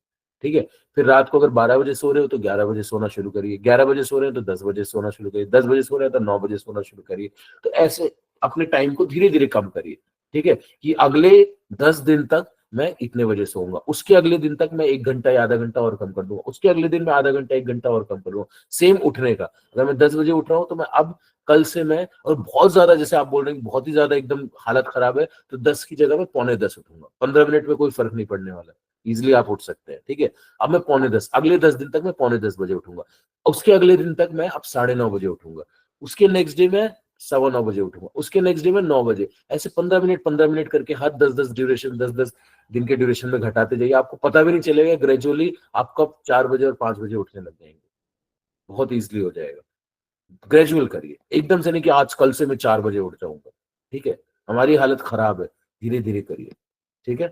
ठीक है, फिर रात को अगर 12 बजे सो रहे हो तो 11 बजे सोना शुरू करिए, 11 बजे सो रहे हैं तो 10 बजे सोना शुरू करिए, 10 बजे सो रहे हैं तो 9 बजे सोना शुरू करिए। तो ऐसे अपने टाइम को धीरे धीरे कम करिए। ठीक है, कि अगले 10 दिन तक मैं इतने बजे सोऊंगा, उसके अगले दिन तक मैं 1 घंटा या आधा घंटा और कम कर दूंगा, उसके अगले दिन मैं आधा घंटा 1 घंटा और कम कर दूंगा। सेम उठने का, अगर मैं 10 बजे उठ रहा हूँ तो मैं अब कल से मैं, और बहुत ज्यादा जैसे आप बोल रहे हैं बहुत ही ज्यादा एकदम हालत खराब है, तो 10 की जगह मैं 9:45 उठूंगा। 15 मिनट में कोई फर्क नहीं पड़ने वाला, इजिली आप उठ सकते हैं। ठीक है, अब मैं 9:45, अगले 10 दिन तक मैं 9:45 बजे उठूंगा, उसके अगले दिन तक मैं अब 9:30 बजे उठूंगा, उसके नेक्स्ट डे मैं 9:15 बजे उठूंगा, उसके नेक्स्ट डे में 9 बजे। ऐसे 15 मिनट करके हर 10-10 ड्यूरेशन, 10-10 दिन के ड्यूरेशन में घटाते जाइए। आपको पता भी नहीं चलेगा, ग्रेजुअली आप कब 4 बजे और 5 बजे उठने लग जाएंगे, बहुत इजिली हो जाएगा। ग्रेजुअल करिए, एकदम से नहीं कि आज कल से मैं 4 बजे उठ जाऊंगा। ठीक है, हमारी हालत खराब है, धीरे धीरे करिए। ठीक है,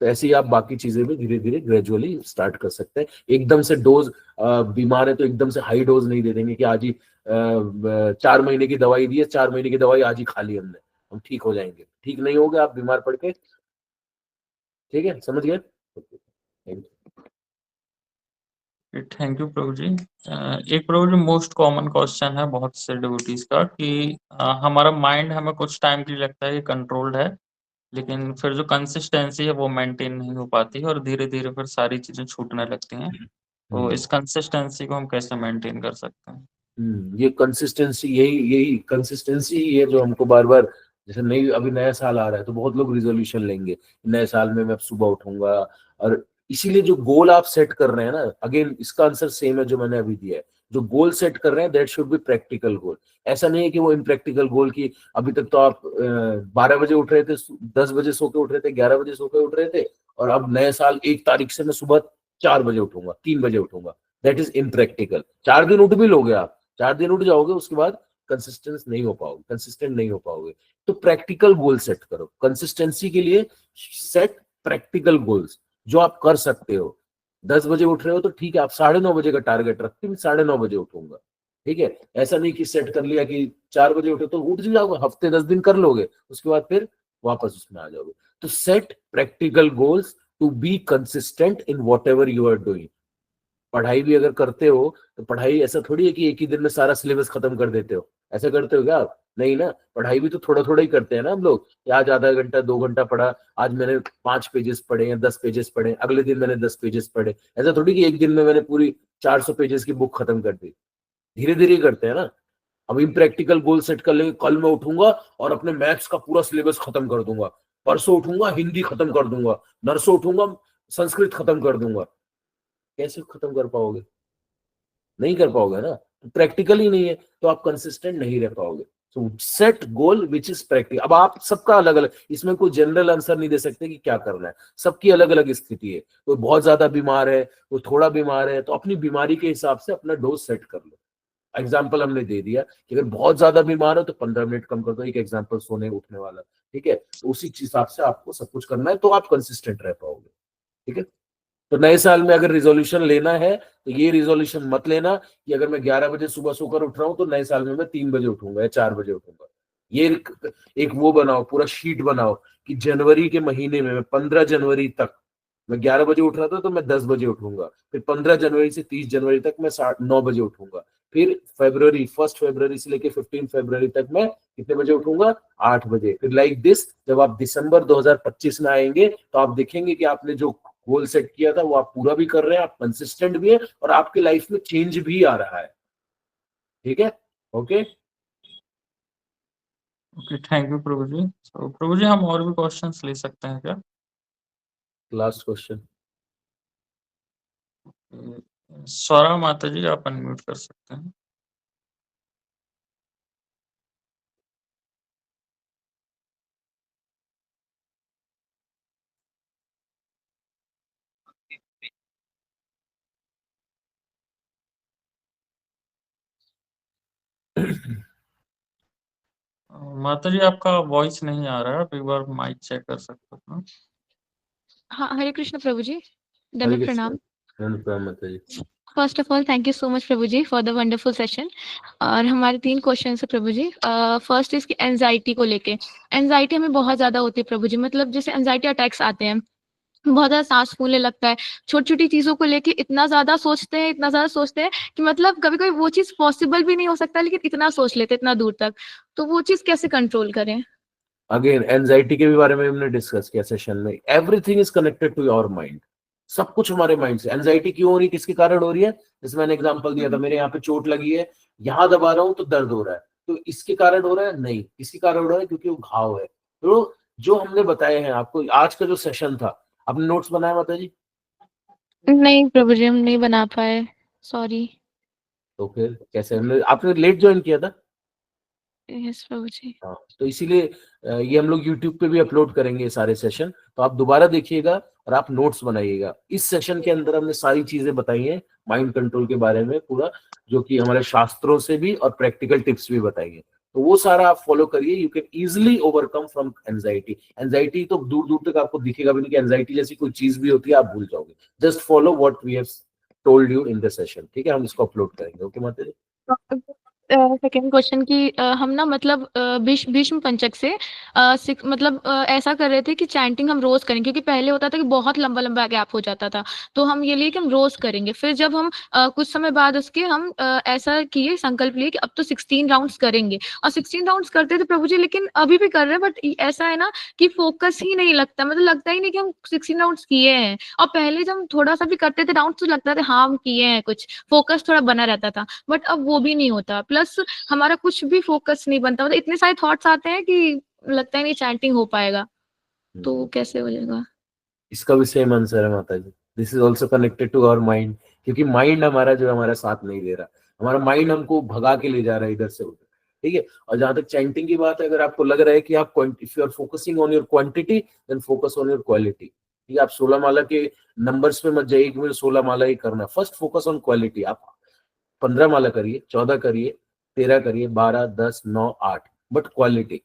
तो ऐसे ही आप बाकी चीजें भी धीरे धीरे ग्रेजुअली स्टार्ट कर सकते हैं। एकदम से डोज, बीमार है तो एकदम से हाई डोज नहीं दे देंगे कि आज ही 4 महीने की दवाई दी है, 4 महीने की दवाई आज ही खा ली हमने, हम ठीक हो जाएंगे। ठीक नहीं होगा आप बीमार पड़ के। ठीक है, समझ गए? थैंक यू प्रभु जी। एक प्रभु जी मोस्ट कॉमन क्वेश्चन है बहुत से डिवोटीज का कि हमारा माइंड हमें कुछ टाइम के लिए लगता है कि कंट्रोल्ड है, लेकिन फिर जो कंसिस्टेंसी है वो मेंटेन नहीं हो पाती है और धीरे धीरे फिर सारी चीजें छूटने लगती हैं। तो इस कंसिस्टेंसी को हम कैसे मेंटेन कर सकते हैं? ये कंसिस्टेंसी, यही कंसिस्टेंसी ही है जो हमको बार बार, जैसे नई अभी नया साल आ रहा है तो बहुत लोग रिजोल्यूशन लेंगे, नए साल में मैं सुबह उठूंगा, और इसीलिए जो गोल आप सेट कर रहे हैं ना, अगेन इसका आंसर सेम है जो मैंने अभी दिया है, जो गोल सेट कर रहे हैं दैट शुड बी प्रैक्टिकल गोल। ऐसा नहीं है कि वो इम्प्रैक्टिकल गोल की अभी तक तो आप 12 बजे उठ रहे थे, 10 बजे सो के उठ रहे थे, 11 बजे सो के उठ रहे थे, और अब नए साल 1 तारीख से मैं सुबह 4 बजे उठूंगा, 3 बजे उठूंगा, दैट इज इम्प्रैक्टिकल। 4 दिन उठ भी लोगे आप, 4 दिन उठ जाओगे, उसके बाद कंसिस्टेंट नहीं हो पाओगे। तो प्रैक्टिकल गोल सेट करो, कंसिस्टेंसी के लिए सेट प्रैक्टिकल गोल्स जो आप कर सकते हो। 10 बजे उठ रहे हो तो ठीक है, आप 9:30 बजे का टारगेट रखते हैं, 9:30 बजे उठूंगा, ठीक है। ऐसा नहीं कि सेट कर लिया कि 4 बजे उठे तो उठ जाओगे, हफ्ते 10 दिन कर लोगे, उसके बाद फिर वापस उसमें आ जाओगे। तो set practical goals to be consistent in whatever you are doing. पढ़ाई भी अगर करते हो तो पढ़ाई ऐसा थोड़ी है कि एक ही दिन में सारा सिलेबस खत्म कर देते हो, ऐसा करते हो क्या आप? नहीं ना, पढ़ाई भी तो थोड़ा थोड़ा ही करते हैं ना हम लोग। आज आधा घंटा 2 घंटा पढ़ा, आज मैंने 5 पेजेस पढ़े या 10 पेजेस पढ़े, अगले दिन मैंने 10 पेजेस पढ़े, ऐसा थोड़ी कि एक दिन में मैंने पूरी 400 पेजेस की बुक खत्म कर दी। धीरे धीरे करते हैं ना। अब इम्प्रैक्टिकल गोल सेट कर लेंगे, कल मैं उठूंगा और अपने मैथ्स का पूरा सिलेबस खत्म कर दूंगा, परसों उठूंगा हिंदी खत्म कर दूंगा, नरसों उठूंगा संस्कृत खत्म कर दूंगा। कैसे खत्म कर पाओगे? नहीं कर पाओगे ना, प्रैक्टिकल ही नहीं है तो आप कंसिस्टेंट नहीं रह पाओगे। सो set goal which is practical. अब आप सबका अलग अलग, इसमें कोई जनरल आंसर नहीं दे सकते कि क्या करना है, सबकी अलग अलग स्थिति है। कोई बहुत ज्यादा बीमार है, कोई थोड़ा बीमार है, तो अपनी बीमारी के हिसाब से अपना डोज सेट कर लो। एग्जाम्पल हमने दे दिया कि अगर बहुत ज्यादा बीमार हो तो 15 मिनट कम कर दो, एक एग्जाम्पल सोने उठने वाला, ठीक है। तो उसी हिसाब से आपको सब कुछ करना है तो आप कंसिस्टेंट रह पाओगे, ठीक है। तो नए साल में अगर रिजोल्यूशन लेना है तो ये रिजोल्यूशन मत लेना कि अगर मैं 11 बजे सुबह सोकर उठ रहा हूं तो नए साल में मैं 3 बजे उठूंगा या 4 बजे उठूंगा। ये एक वो बनाओ, पूरा शीट बनाओ कि जनवरी के महीने में मैं 15 जनवरी तक मैं 11 बजे उठ रहा था तो मैं 10 बजे उठूंगा, फिर 15 जनवरी से 30 जनवरी तक मैं 9 बजे उठूंगा, फिर फर्स्ट फरवरी से लेके 15 फरवरी तक मैं कितने बजे उठूंगा? 8 बजे। फिर लाइक दिस जब आप दिसंबर 2025 में आएंगे तो आप देखेंगे कि आपने जो गोल सेट किया था वो आप पूरा भी कर रहे हैं, आप कंसिस्टेंट भी है और आपके लाइफ में चेंज भी आ रहा है, ठीक है। ओके ओके, थैंक यू प्रभु जी। तो प्रभु जी हम और भी क्वेश्चंस ले सकते हैं क्या? Last question. स्वरा माता जी आप अनम्यूट कर सकते हैं। माता जी आपका वॉइस नहीं आ रहा है, आप एक बार माइक चेक कर सकते हो। हाँ, हरे कृष्ण प्रभु जी, हरे दंडवत कृष्ण। प्रणाम। दंडवत प्रणाम माता जी। First of all thank you so much Prabhu ji for the wonderful session. और हमारे 3 क्वेश्चन है प्रभु जी। फर्स्ट इसकी एंजाइटी को लेके। एंजाइटी हमें बहुत ज्यादा होती है प्रभु जी, मतलब जैसे एंजाइटी अटैक्स आते हैं, बहुत ज्यादा सांस फूलने लगता है, छोटी छोटी चीजों को लेके इतना ज्यादा सोचते हैं कि मतलब कभी कभी वो चीज पॉसिबल भी नहीं हो सकता, लेकिन इतना सोच लेते हैं इतना दूर तक। तो वो चीज कैसे कंट्रोल करें? अगेन एंजाइटी के भी बारे में हमने डिस्कस किया सेशन में। Everything is connected to your mind, सब कुछ हमारे माइंड से। एंजाइटी क्यों हो रही है, किसके कारण हो रही है? जैसे मैंने एग्जांपल दिया था, मेरे यहाँ पे चोट लगी है, यहाँ दबा रहा हूँ तो दर्द हो रहा है, तो इसके कारण हो रहा है? नहीं, इसके कारण हो रहा है क्योंकि वो घाव है। तो जो हमने बताए हैं आपको, आज का जो सेशन था, आपने नोट्स बनाया माता जी? नहीं प्रभु जी हम नहीं बना पाए, सॉरी। तो फिर कैसे? आपने लेट ज्वाइन किया था? यस प्रभु जी। हाँ, तो इसीलिए ये हम लोग YouTube पे भी अपलोड करेंगे ये सारे सेशन, तो आप दोबारा देखिएगा और आप नोट्स बनाइएगा। इस सेशन के अंदर हमने सारी चीजें बताई हैं माइंड कंट्रोल के बारे में पूरा, जो कि हमारे शास्त्रों से भी और प्रैक्टिकल टिप्स भी बताई हैं। तो वो सारा आप फॉलो करिए, you can easily overcome from anxiety. Anxiety तो दूर दूर तक आपको दिखेगा भी नहीं कि एंजाइटी जैसी कोई चीज भी होती है, आप भूल जाओगे। Just follow what we have told you in the session, ठीक है। हम इसको अपलोड करेंगे। ओके माता जी। सेकंड क्वेश्चन की हम ना मतलब भीष्म पंचक से मतलब ऐसा कर रहे थे कि चैंटिंग हम रोज करें, क्योंकि पहले होता था कि बहुत लंबा लंबा गैप हो जाता था, तो हम ये लिए कि हम रोज करेंगे। फिर जब हम कुछ समय बाद उसके हम ऐसा किए, संकल्प लिए कि अब तो 16 राउंड्स करेंगे, और 16 राउंड्स करते थे प्रभु जी, लेकिन अभी भी कर रहे हैं, बट ऐसा है ना कि फोकस ही नहीं लगता, मतलब लगता ही नहीं कि हम 16 राउंड्स किए हैं। और पहले जब हम थोड़ा सा भी करते थे राउंड तो लगता था हाँ हम किए हैं, कुछ फोकस थोड़ा बना रहता था, बट अब वो भी नहीं होता। प्लस हमारा कुछ भी फोकस नहीं बनता, मतलब इतने सारे थॉट्स आते हैं कि लगता ही नहीं चैंटिंग हो पाएगा, तो कैसे हो जाएगा? इसका भी सेम आंसर है माता जी। This is also connected to our mind, क्योंकि माइंड हमारा जो हमारा साथ नहीं दे रहा, हमारा माइंड हमको भगा के ले जा रहा है इधर से उधर, ठीक है। और जहां तक चैंटिंग की बात है, अगर आपको लग रहा है कि आप if you are focusing on your quantity then focus on your quality, ठीक है। आप 16 माला के नंबर्स में मत जाइए कि मुझे 16 माला ही करना है, फर्स्ट फोकस ऑन क्वालिटी। आप 15 माला करिए, 14 करिए, 13 करिए, 12, 10, 9, 8, बट क्वालिटी,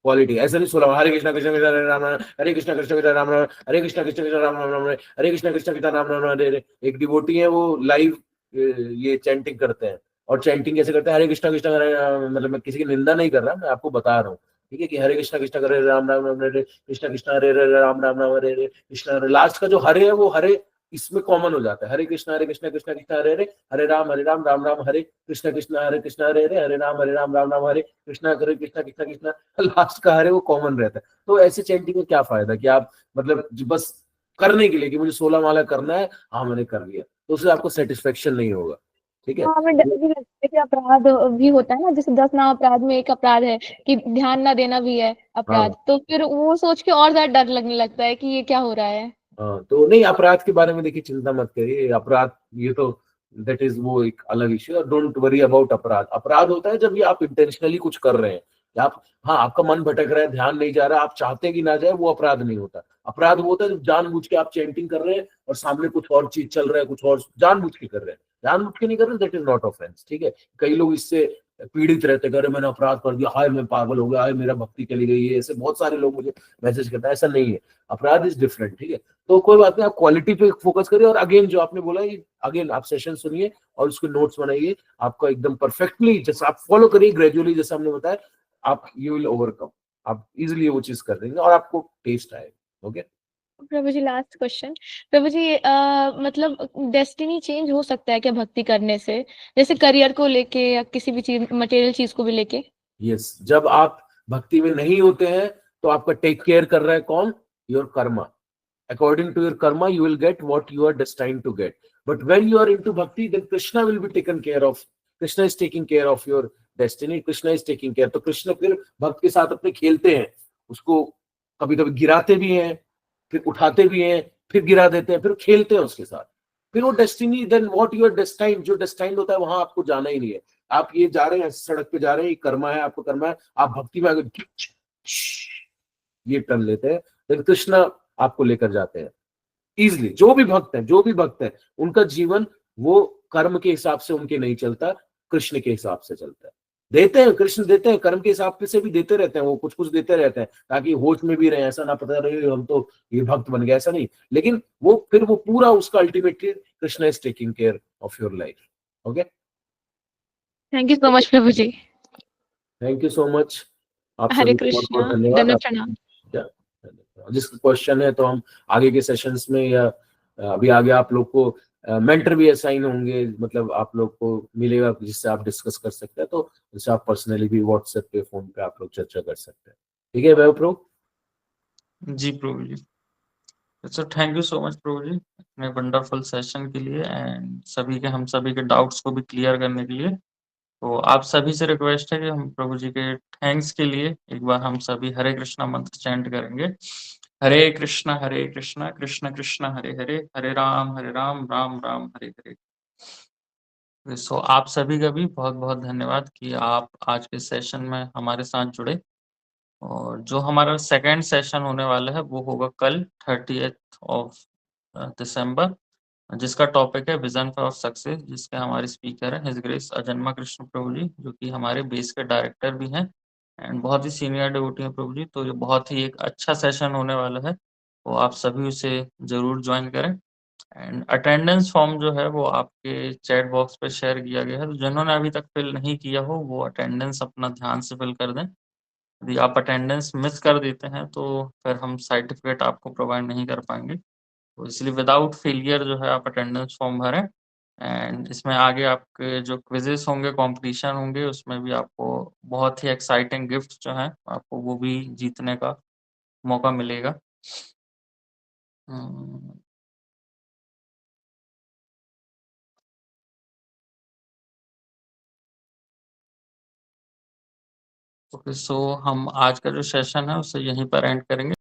क्वालिटी। ऐसा नहीं 16 हरे कृष्णा कृष्ण कृष्ण हरे राम, हरे कृष्णा कृष्ण कृष्ण राम राम, हरे कृष्णा कृष्ण कृष्ण राम राम राम, हरे कृष्णा कृष्ण कृष्ण राम राम हरे हरे। एक डिवोटी है, वो लाइव ये चैंटिंग करते हैं। और चैंटिंग कैसे करते हैं? हरे कृष्णा कृष्ण हरे राम, मतलब मैं किसी की निंदा नहीं कर रहा, मैं आपको बता रहा हूँ, ठीक है, कि हरे कृष्णा कृष्ण हरे राम राम राम हरे, कृष्णा कृष्ण हरे हरे राम राम राम हरे हरे, कृष्ण हरे। लास्ट का जो हरे है वो हरे इसमें कॉमन हो जाता है, हरे कृष्णा कृष्ण कृष्ण हरे हरे, हरे राम राम राम हरे, कृष्ण कृष्ण हरे हरे, हरे राम राम हरे, कृष्णा हरे कृष्णा कृष्ण कृष्ण, लास्ट का हरे वो कॉमन रहता है। तो ऐसे चैंटिंग में क्या फायदा कि आप मतलब बस करने के लिए कि मुझे 16 माला करना है, हाँ मैंने कर लिया, तो उससे आपको सेटिस्फेक्शन नहीं होगा, ठीक है। हाँ, हमें डर भी लगता है कि अपराध भी होता है ना, जैसे 10 ना अपराध में एक अपराध है कि ध्यान ना देना भी है हाँ अपराध, तो फिर वो सोच के और ज्यादा डर लगने लगता है कि ये क्या हो रहा है। हाँ, तो नहीं, अपराध के बारे में देखिए चिंता मत करिए, अपराध ये तो दैट इज वो एक अलग इश्यू, डोंट वरी अबाउट अपराध। अपराध होता है जब ये आप इंटेंशनली कुछ कर रहे हैं, या आप, हाँ आपका मन भटक रहा है, ध्यान नहीं जा रहा, आप चाहते कि ना जाए, वो अपराध नहीं होता। अपराध वो होता है जब जानबूझ के आप चैंटिंग कर रहे हैं और सामने कुछ और चीज चल रहा है, कुछ और जानबूझ के कर रहे हैं, जानबूझ के नहीं कर रहे, दैट इज नॉट ऑफेंस, ठीक है। कई लोग इससे पीड़ित रहते हैं, अरे मैंने अपराध कर दिया, हाय मैं पागल हो गया, हाय मेरा भक्ति चली गई है, ऐसे बहुत सारे लोग मुझे मैसेज करते हैं। ऐसा नहीं है, अपराध इज डिफरेंट, ठीक है। तो कोई बात नहीं, आप क्वालिटी पे फोकस करिए, और अगेन जो आपने बोला, ये अगेन आप सेशन सुनिए और उसके नोट्स बनाइए, आपका एकदम परफेक्टली जैसा आप फॉलो करिए ग्रेजुअली, जैसा हमने बताया, आप यू विल ओवरकम, आप इजिली वो चीज कर देंगे और आपको टेस्ट आएगा। ओके प्रभु जी, लास्ट क्वेश्चन। प्रभु जी, मतलब डेस्टिनी चेंज हो सकता है क्या भक्ति करने से, जैसे करियर को लेके या किसी भी चीज, मटेरियल चीज को भी लेके? यस, जब आप भक्ति में नहीं होते हैं तो आपका टेक केयर कर रहा है कौन? Your Karma. According to your karma, you will get what you are destined to get. But when you are into bhakti, then Krishna will be taken care of. Krishna is taking care of your destiny. Krishna is taking care. तो कृष्ण फिर भक्त के साथ अपने खेलते हैं, उसको कभी कभी गिराते भी हैं, फिर उठाते भी हैं, फिर गिरा देते हैं, फिर खेलते हैं उसके साथ। फिर वो destiny, then what you are destined, जो डेस्टाइंड होता है वहां आपको जाना ही नहीं है। आप ये जा रहे हैं, सड़क पे जा रहे हैं, ये कर्मा है, आपको कर्मा है, आप भक्ति में आगे ये टर्न लेते हैं, देन कृष्ण आपको लेकर जाते हैं इजिली। जो भी भक्त है, जो भी भक्त है, उनका जीवन वो कर्म के हिसाब से उनके नहीं चलता, कृष्ण के हिसाब से चलता है। देते हैं, कृष्ण देते हैं, कर्म के हिसाब से भी देते रहते हैं, वो कुछ कुछ देते रहते हैं ताकि होश में भी रहे, ऐसा ना पता रहे हम तो ये भक्त बन गए, ऐसा नहीं। लेकिन वो फिर वो पूरा उसका ultimately Krishna is taking care of your life. Okay, thank you so much Prabhu ji. Thank you so much. आप हरे सभी को बहुत कृष्णा, बहुत धन्यवाद। दंडवत प्रणाम। जिसका क्वेश्चन है तो हम आगे के सेशंस में, या अभी आगे आप लोग को मेंटर भी असाइन होंगे, मतलब आप लोग को मिलेगा जिससे आप डिस्कस कर सकते हैं, तो जिससे आप पर्सनली भी व्हाट्सएप पे, फोन पे आप लोग चर्चा कर सकते हैं, ठीक है Vaibhav prabhu? Ji prabhu ji. So thank you so much प्रभु जी अपने वंडरफुल सेशन के लिए, एंड सभी के, हम सभी के डाउट्स को भी क्लियर करने के लिए। तो आप सभी से रिक्वेस्ट है कि हम प्रभु जी के थैंक्स के लिए एक बार हम सभी हरे कृष्णा मंत्र चैंट करेंगे। हरे कृष्णा कृष्ण कृष्ण हरे हरे, हरे राम राम राम हरे हरे। सो आप सभी का भी बहुत बहुत धन्यवाद कि आप आज के सेशन में हमारे साथ जुड़े। और जो हमारा सेकंड सेशन होने वाला है वो होगा कल 30th ऑफ दिसंबर, जिसका टॉपिक है विजन फॉर सक्सेस, जिसके हमारे स्पीकर हैं हिज ग्रेस अजन्मा कृष्ण प्रभु जी, जो कि हमारे बेस के डायरेक्टर भी हैं एंड बहुत ही सीनियर डिवोटी हैं प्रभु जी। तो ये बहुत ही एक अच्छा सेशन होने वाला है, तो आप सभी उसे जरूर ज्वाइन करें। एंड अटेंडेंस फॉर्म जो है वो आपके चैट बॉक्स पे शेयर किया गया है, तो जिन्होंने अभी तक फिल नहीं किया हो वो अटेंडेंस अपना ध्यान से फिल कर दें। यदि आप अटेंडेंस मिस कर देते हैं तो फिर हम सर्टिफिकेट आपको प्रोवाइड नहीं कर पाएंगे, तो इसलिए विदाउट फेलियर जो है आप अटेंडेंस फॉर्म भरें। एंड इसमें आगे आपके जो क्विजेस होंगे, कंपटीशन होंगे, उसमें भी आपको बहुत ही एक्साइटिंग गिफ्ट जो हैं आपको वो भी जीतने का मौका मिलेगा। ओके, सो हम आज का जो सेशन है उसे यहीं पर एंड करेंगे।